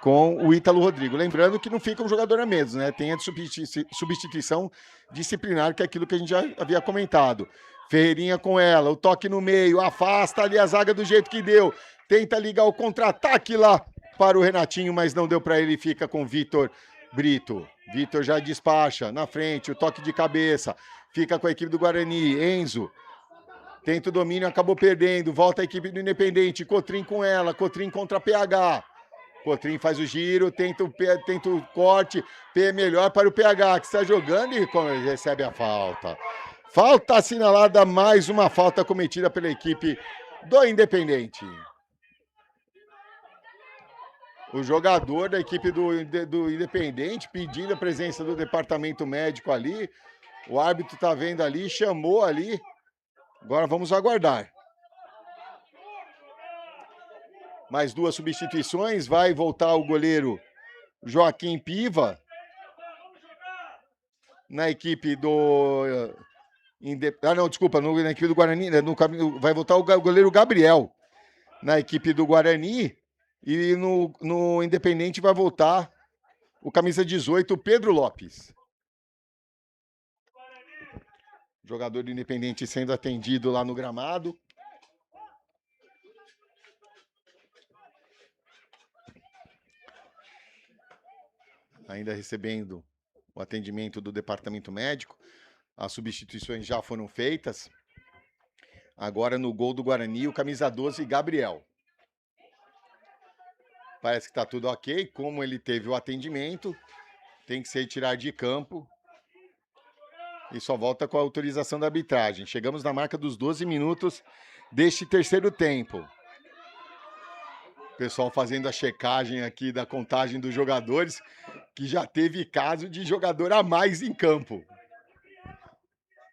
com o Ítalo Rodrigo. Lembrando que não fica um jogador a menos, né? Tem a substituição disciplinar, que é aquilo que a gente já havia comentado. Ferreirinha com ela, o toque no meio, afasta ali a zaga do jeito que deu. Tenta ligar o contra-ataque lá para o Renatinho, mas não deu para ele, fica com o Vitor Brito. Vitor já despacha na frente, o toque de cabeça. Fica com a equipe do Guarani, Enzo. Tenta o domínio, acabou perdendo. Volta a equipe do Independente, Cotrim com ela, Cotrim contra PH. Cotrim faz o giro, tenta o corte, P melhor para o PH, que está jogando e recebe a falta. Falta assinalada, mais uma falta cometida pela equipe do Independente. O jogador da equipe do Independente pedindo a presença do departamento médico ali. O árbitro está vendo ali, chamou ali. Agora vamos aguardar. Mais duas substituições. Vai voltar o goleiro Joaquim Piva. Na equipe do... na equipe do Guarani. Vai voltar o goleiro Gabriel. Na equipe do Guarani. E no Independente vai voltar o camisa 18, Pedro Lopes. Jogador do Independente sendo atendido lá no gramado. Ainda recebendo o atendimento do departamento médico. As substituições já foram feitas. Agora no gol do Guarani, o camisa 12, Gabriel. Parece que está tudo ok. Como ele teve o atendimento, tem que ser retirado de campo. E só volta com a autorização da arbitragem. Chegamos na marca dos 12 minutos deste terceiro tempo. O pessoal fazendo a checagem aqui da contagem dos jogadores, que já teve caso de jogador a mais em campo.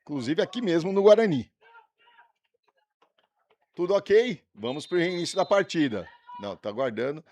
Inclusive aqui mesmo no Guarani. Tudo ok? Vamos para o reinício da partida. Não, tá aguardando.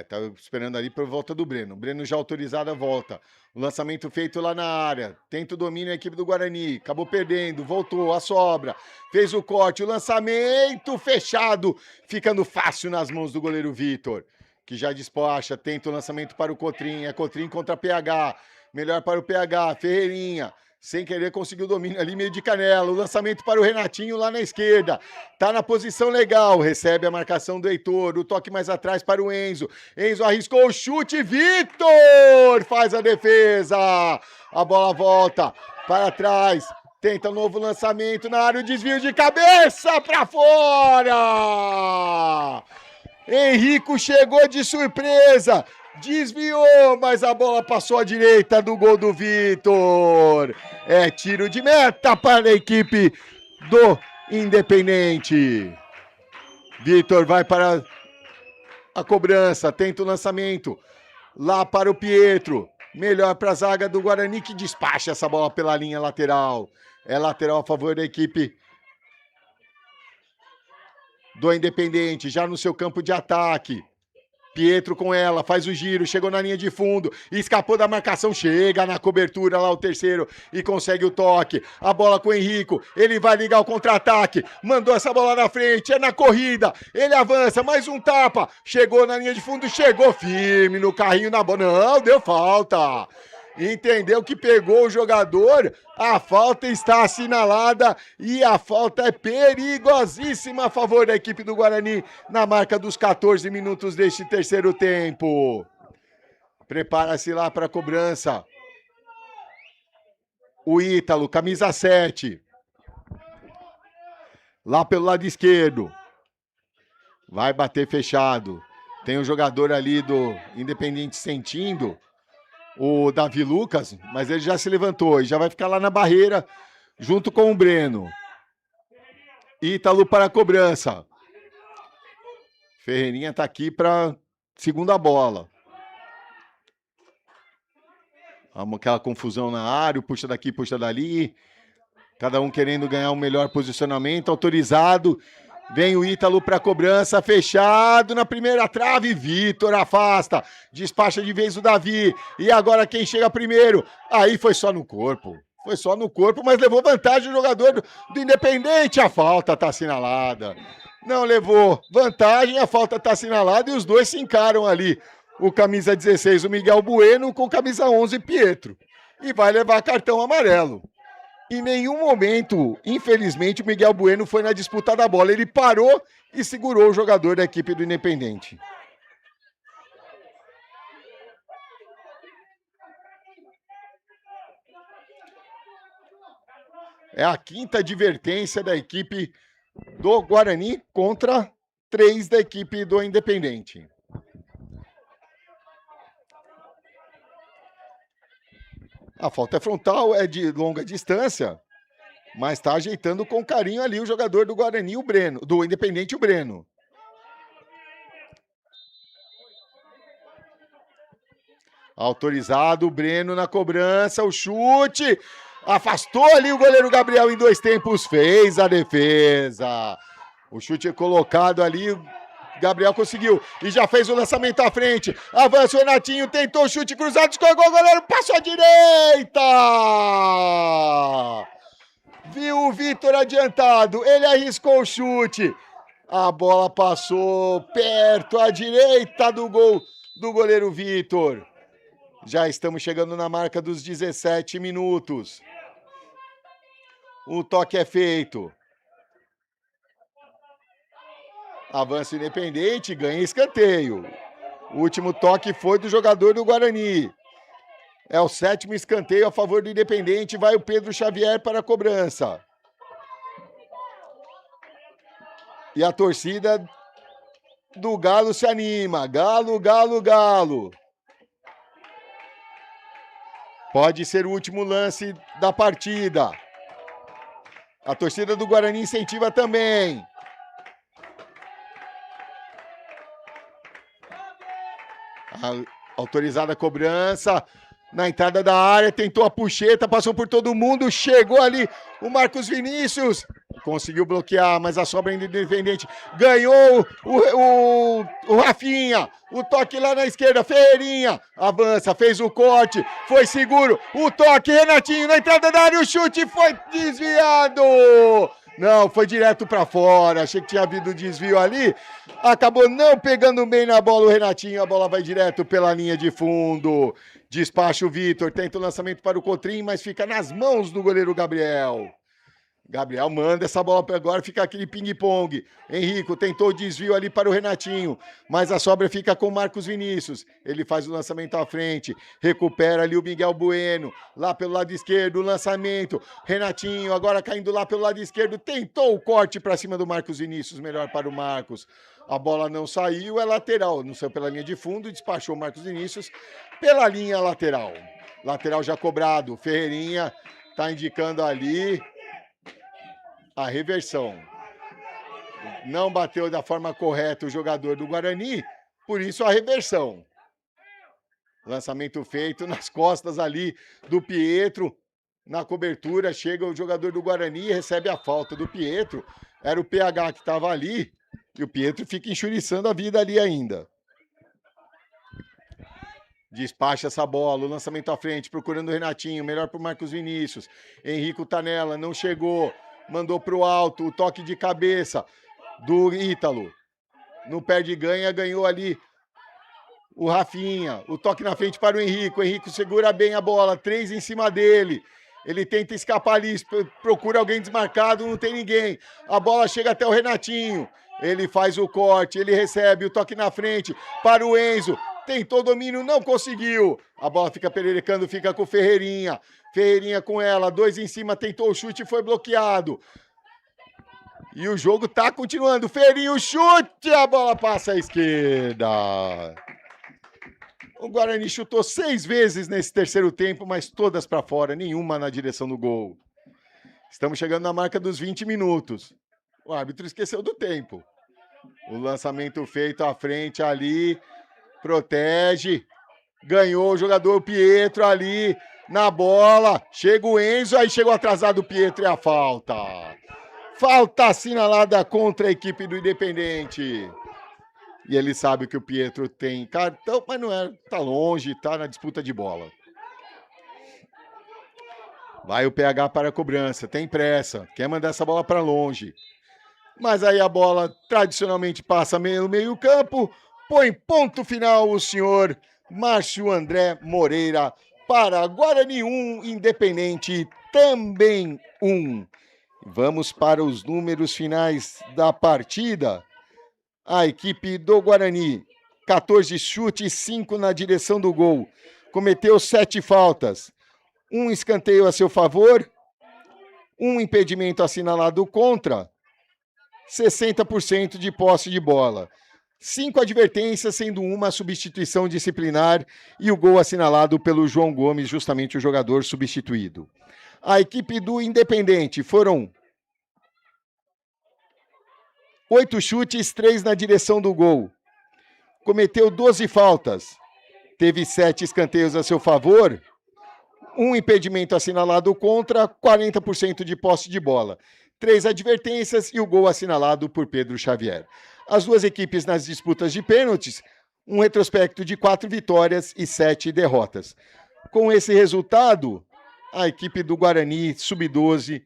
Tá esperando ali por volta do Breno. O Breno já autorizado a volta. O lançamento feito lá na área. Tenta o domínio a equipe do Guarani. Acabou perdendo. Voltou a sobra. Fez o corte. O lançamento fechado. Ficando fácil nas mãos do goleiro Vitor. Que já despacha. Tenta o lançamento para o Cotrim. É Cotrim contra PH. Melhor para o PH. Ferreirinha. Sem querer conseguiu o domínio ali, meio de canela. O lançamento para o Renatinho lá na esquerda. Tá na posição legal. Recebe a marcação do Heitor. O toque mais atrás para o Enzo. Enzo arriscou o chute. Vitor faz a defesa. A bola volta para trás. Tenta um novo lançamento na área. O desvio de cabeça para fora. Henrico chegou de surpresa. Desviou, mas a bola passou à direita do gol do Vitor. É tiro de meta para a equipe do Independente. Vitor vai para a cobrança, tenta o lançamento. Lá para o Pietro. Melhor para a zaga do Guarani, que despacha essa bola pela linha lateral. É lateral a favor da equipe do Independente, já no seu campo de ataque. Pietro com ela, faz o giro, chegou na linha de fundo, escapou da marcação, chega na cobertura lá o terceiro e consegue o toque. A bola com o Henrico, ele vai ligar o contra-ataque, mandou essa bola na frente, é na corrida, ele avança, mais um tapa, chegou na linha de fundo, chegou firme no carrinho na bola, não, deu falta. Entendeu que pegou o jogador, a falta está assinalada e a falta é perigosíssima a favor da equipe do Guarani na marca dos 14 minutos deste terceiro tempo. Prepara-se lá para a cobrança. O Ítalo, camisa 7. Lá pelo lado esquerdo. Vai bater fechado. Tem um jogador ali do Independente sentindo, o Davi Lucas, mas ele já se levantou e já vai ficar lá na barreira junto com o Breno. Ítalo para a cobrança. Ferreirinha tá aqui para segunda bola. Aquela confusão na área, puxa daqui, puxa dali. Cada um querendo ganhar um melhor posicionamento, autorizado. Vem o Ítalo para a cobrança, fechado na primeira trave, Vitor afasta, despacha de vez o Davi, e agora quem chega primeiro? Aí foi só no corpo, mas levou vantagem o jogador do Independente, a falta está assinalada. Não levou vantagem, a falta está assinalada e os dois se encaram ali. O camisa 16, o Miguel Bueno, com camisa 11, Pietro, e vai levar cartão amarelo. Em nenhum momento, infelizmente, o Miguel Bueno foi na disputa da bola. Ele parou e segurou o jogador da equipe do Independente. É a quinta advertência da equipe do Guarani contra 3 da equipe do Independente. A falta é frontal, é de longa distância, mas está ajeitando com carinho ali o jogador do Guarani, o Breno, do Independente, o Breno. Autorizado o Breno na cobrança, o chute, afastou ali o goleiro Gabriel em 2 tempos, fez a defesa. O chute colocado ali, Gabriel conseguiu e já fez o lançamento à frente. Avança o Renatinho, tentou o chute cruzado, escorregou o goleiro, passou à direita! Viu o Vitor adiantado, ele arriscou o chute. A bola passou perto à direita do gol do goleiro Vitor. Já estamos chegando na marca dos 17 minutos. O toque é feito. Avança Independente, ganha escanteio. O último toque foi do jogador do Guarani. É o 7º escanteio a favor do Independente. Vai o Pedro Xavier para a cobrança. E a torcida do Galo se anima. Galo, Galo, Galo. Pode ser o último lance da partida. A torcida do Guarani incentiva também. Autorizada a cobrança. Na entrada da área, tentou a puxeta, passou por todo mundo, chegou ali o Marcos Vinícius. Conseguiu bloquear, mas a sobra ainda independente. Ganhou o Rafinha. O toque lá na esquerda. Ferreirinha. Avança, fez o corte. Foi seguro. O toque, Renatinho na entrada da área. O chute foi desviado. Não, foi direto para fora. Achei que tinha havido desvio ali. Acabou não pegando bem na bola o Renatinho. A bola vai direto pela linha de fundo. Despacha o Vitor. Tenta o lançamento para o Cotrim, mas fica nas mãos do goleiro Gabriel. Gabriel manda essa bola para agora, fica aquele ping-pong. Henrico tentou o desvio ali para o Renatinho, mas a sobra fica com o Marcos Vinícius. Ele faz o lançamento à frente, recupera ali o Miguel Bueno, lá pelo lado esquerdo, o lançamento. Renatinho agora caindo lá pelo lado esquerdo, tentou o corte para cima do Marcos Vinícius, melhor para o Marcos. A bola não saiu, é lateral. Não saiu pela linha de fundo, despachou o Marcos Vinícius pela linha lateral. Lateral já cobrado. Ferreirinha está indicando ali a reversão. Não bateu da forma correta o jogador do Guarani, por isso a reversão. Lançamento feito nas costas ali do Pietro. Na cobertura, chega o jogador do Guarani e recebe a falta do Pietro. Era o PH que estava ali. E o Pietro fica enxuriçando a vida ali ainda. Despacha essa bola, o lançamento à frente, procurando o Renatinho. Melhor para o Marcos Vinícius. Henrico tá nela, não chegou. Mandou para o alto, o toque de cabeça do Ítalo. No perde ganha, ganhou ali o Rafinha. O toque na frente para o Henrico. O Henrico segura bem a bola, 3 em cima dele. Ele tenta escapar ali, procura alguém desmarcado, não tem ninguém. A bola chega até o Renatinho. Ele faz o corte, ele recebe o toque na frente para o Enzo. Tentou domínio, não conseguiu. A bola fica pererecando, fica com o Ferreirinha. Ferreirinha com ela, 2 em cima, tentou o chute e foi bloqueado. E o jogo tá continuando. Ferreirinha, o chute, a bola passa à esquerda. O Guarani chutou 6 vezes nesse terceiro tempo, mas todas para fora, nenhuma na direção do gol. Estamos chegando na marca dos 20 minutos. O árbitro esqueceu do tempo. O lançamento feito à frente ali, protege. Ganhou o jogador Pietro ali na bola. Chega o Enzo, aí chegou atrasado o Pietro e a falta. Falta assinalada contra a equipe do Independente. E ele sabe que o Pietro tem cartão, mas não é, tá longe, tá na disputa de bola. Vai o PH para a cobrança, tem pressa, quer mandar essa bola para longe. Mas aí a bola tradicionalmente passa no meio-campo, põe ponto final o senhor Márcio André Moreira para Guarani 1, Independente também 1. Vamos para os números finais da partida. A equipe do Guarani, 14 chutes, 5 na direção do gol. Cometeu 7 faltas. 1 escanteio a seu favor. 1 impedimento assinalado contra. 60% de posse de bola. 5 advertências, sendo uma substituição disciplinar e o gol assinalado pelo João Gomes, justamente o jogador substituído. A equipe do Independente foram 8 chutes, 3 na direção do gol. Cometeu 12 faltas. Teve 7 escanteios a seu favor. 1 impedimento assinalado contra, 40% de posse de bola. 3 advertências e o gol assinalado por Pedro Xavier. As duas equipes nas disputas de pênaltis, um retrospecto de 4 vitórias e 7 derrotas. Com esse resultado, a equipe do Guarani, sub-12,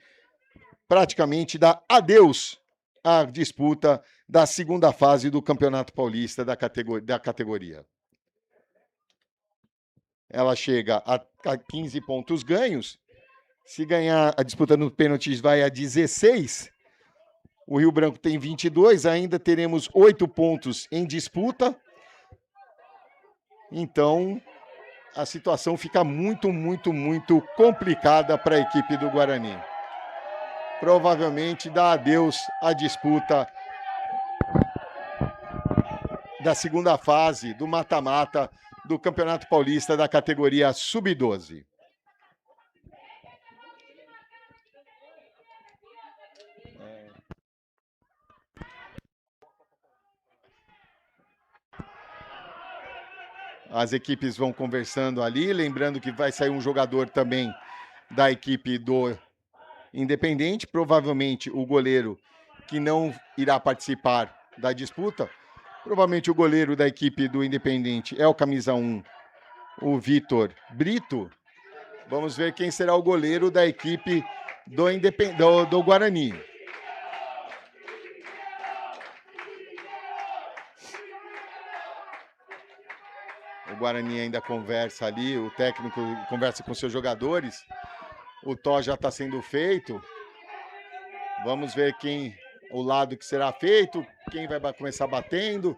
praticamente dá adeus à disputa da segunda fase do Campeonato Paulista da categoria. Ela chega a 15 pontos ganhos. Se ganhar a disputa no pênaltis, vai a 16. O Rio Branco tem 22. Ainda teremos 8 pontos em disputa. Então, a situação fica muito complicada para a equipe do Guarani. Provavelmente dá adeus à disputa da segunda fase do mata-mata do Campeonato Paulista da categoria Sub-12. As equipes vão conversando ali, lembrando que vai sair um jogador também da equipe do Independente, provavelmente o goleiro que não irá participar da disputa. Provavelmente o goleiro da equipe do Independente é o camisa 1, o Vitor Brito. Vamos ver quem será o goleiro da equipe do Guarani. O Guarani ainda conversa ali, o técnico conversa com seus jogadores. O tó já está sendo feito. Vamos ver o lado que será feito, quem vai começar batendo.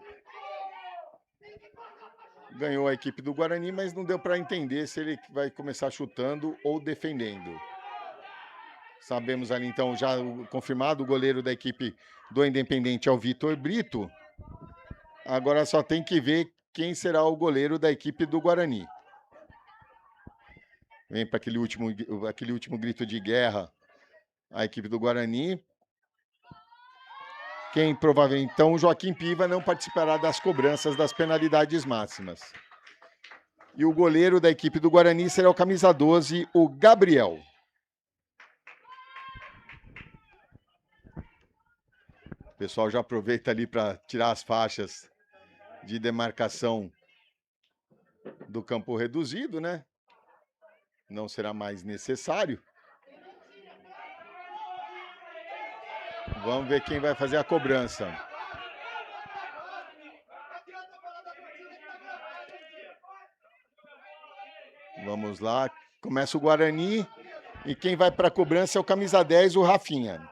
Ganhou a equipe do Guarani, mas não deu para entender se ele vai começar chutando ou defendendo. Sabemos ali, então, já confirmado, o goleiro da equipe do Independente é o Vitor Brito. Agora só tem que ver quem será o goleiro da equipe do Guarani. Vem para aquele último grito de guerra a equipe do Guarani. Quem provavelmente... Então, o Joaquim Piva não participará das cobranças das penalidades máximas. E o goleiro da equipe do Guarani será o camisa 12, o Gabriel. O pessoal já aproveita ali para tirar as faixas de demarcação do campo reduzido, né? Não será mais necessário. Vamos ver quem vai fazer a cobrança. Vamos lá. Começa o Guarani. E quem vai para a cobrança é o camisa 10, o Rafinha.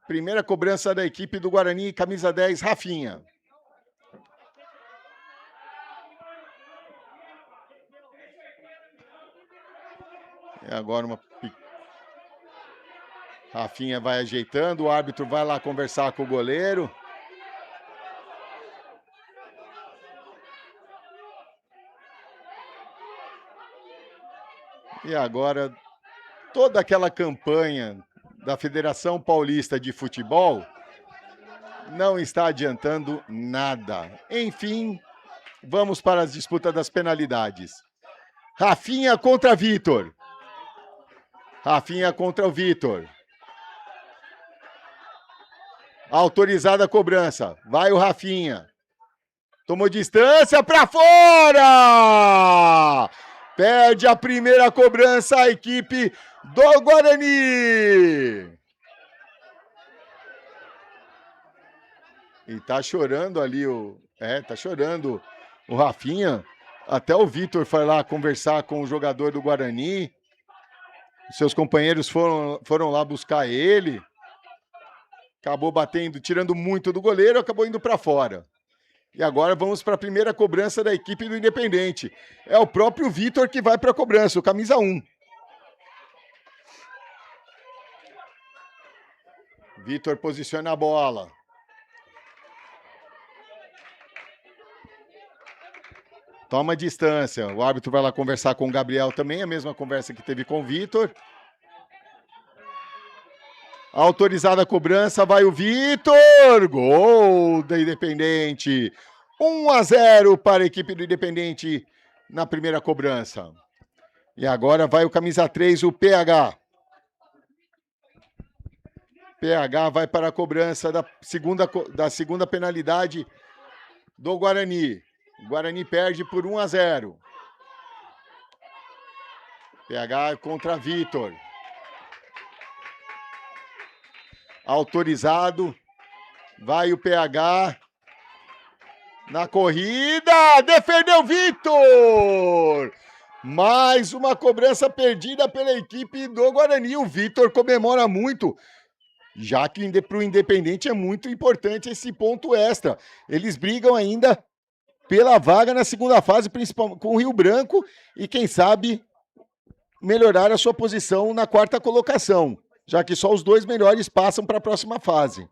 Primeira cobrança da equipe do Guarani, camisa 10, Rafinha. É agora uma... Rafinha vai ajeitando, o árbitro vai lá conversar com o goleiro. E agora, toda aquela campanha da Federação Paulista de Futebol não está adiantando nada. Enfim, vamos para as disputas das penalidades. Rafinha contra Vitor. Rafinha contra o Vitor. Autorizada a cobrança. Vai o Rafinha. Tomou distância para fora! Perde a primeira cobrança a equipe do Guarani. E tá chorando ali tá chorando o Rafinha. Até o Vitor foi lá conversar com o jogador do Guarani. Seus companheiros foram lá buscar ele. Acabou batendo, tirando muito do goleiro, acabou indo para fora. E agora vamos para a primeira cobrança da equipe do Independente. É o próprio Vitor que vai para a cobrança, o camisa 1. Vitor posiciona a bola. Toma distância. O árbitro vai lá conversar com o Gabriel também, a mesma conversa que teve com o Vitor. Autorizada a cobrança, vai o Vitor. Gol da Independente. 1-0 para a equipe do Independente na primeira cobrança. E agora vai o camisa 3, o PH. PH vai para a cobrança da segunda penalidade do Guarani. O Guarani perde por 1-0. PH contra Vitor. Autorizado. Vai o PH. Na corrida. Defendeu Vitor. Mais uma cobrança perdida pela equipe do Guarani. O Vitor comemora muito, já que para o Independente é muito importante esse ponto extra. Eles brigam ainda pela vaga na segunda fase, principalmente com o Rio Branco, e quem sabe melhorar a sua posição na quarta colocação, já que só os dois melhores passam para a próxima fase.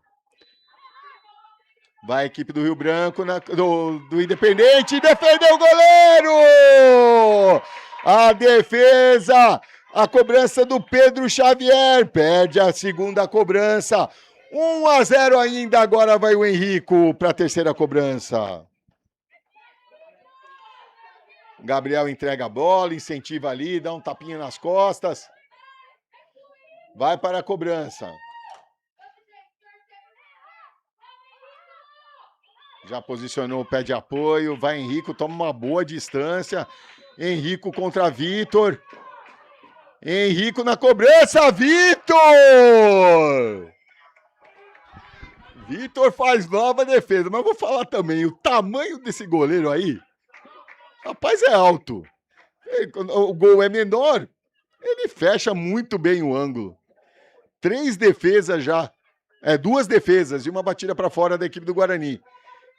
Vai a equipe do Rio Branco, do Independente, defendeu o goleiro! A defesa, a cobrança do Pedro Xavier, perde a segunda cobrança. 1-0 ainda, agora vai o Henrico para a terceira cobrança. Gabriel entrega a bola, incentiva ali, dá um tapinha nas costas. Vai para a cobrança. Já posicionou o pé de apoio. Vai Henrico, toma uma boa distância. Henrico contra Vitor. Henrico na cobrança. Vitor! Vitor faz nova defesa. Mas vou falar também, o tamanho desse goleiro aí, rapaz, é alto. O gol é menor. Ele fecha muito bem o ângulo. 3 defesas já. 2 defesas e uma batida para fora da equipe do Guarani.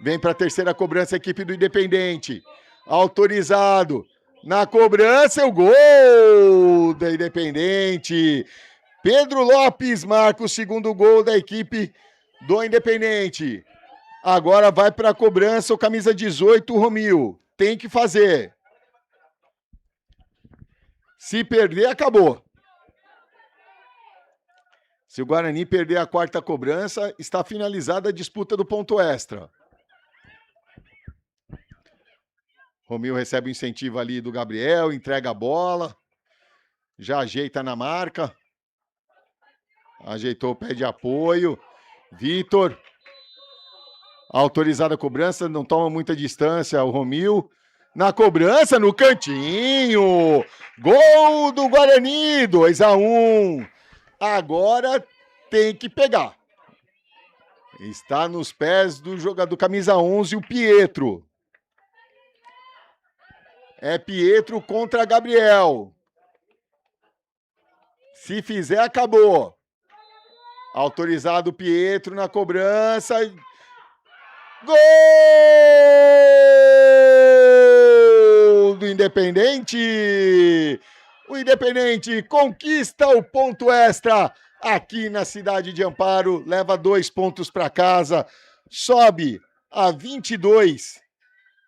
Vem para a terceira cobrança a equipe do Independente. Autorizado. Na cobrança, o gol da Independente. Pedro Lopes marca o segundo gol da equipe do Independente. Agora vai para a cobrança o camisa 18, o Romil. Tem que fazer. Se perder, acabou. Se o Guarani perder a quarta cobrança, está finalizada a disputa do ponto extra. Romil recebe o incentivo ali do Gabriel, entrega a bola. Já ajeita na marca. Ajeitou o pé de apoio. Vitor. Autorizada a cobrança, não toma muita distância o Romil. Na cobrança, no cantinho. Gol do Guarani, 2-1. Agora tem que pegar. Está nos pés do jogador camisa 11, o Pietro. É Pietro contra Gabriel. Se fizer, acabou. Autorizado o Pietro na cobrança. Gol do Independente! O Independente conquista o ponto extra aqui na cidade de Amparo, leva 2 pontos para casa, sobe a 22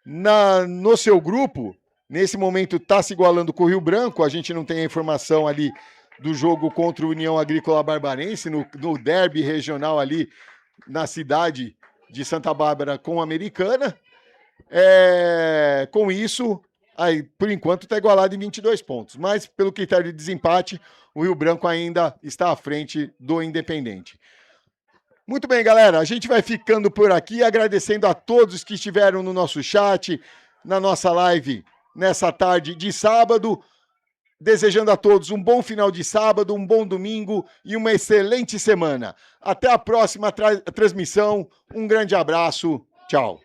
no seu grupo. Nesse momento está se igualando com o Rio Branco, a gente não tem a informação ali do jogo contra o União Agrícola Barbarense, no derby regional ali na cidade de Santa Bárbara com a Americana. Com isso, aí, por enquanto está igualado em 22 pontos. Mas, pelo critério de desempate, o Rio Branco ainda está à frente do Independente. Muito bem, galera. A gente vai ficando por aqui, agradecendo a todos que estiveram no nosso chat, na nossa live, nessa tarde de sábado. Desejando a todos um bom final de sábado, um bom domingo e uma excelente semana. Até a próxima transmissão. Um grande abraço. Tchau.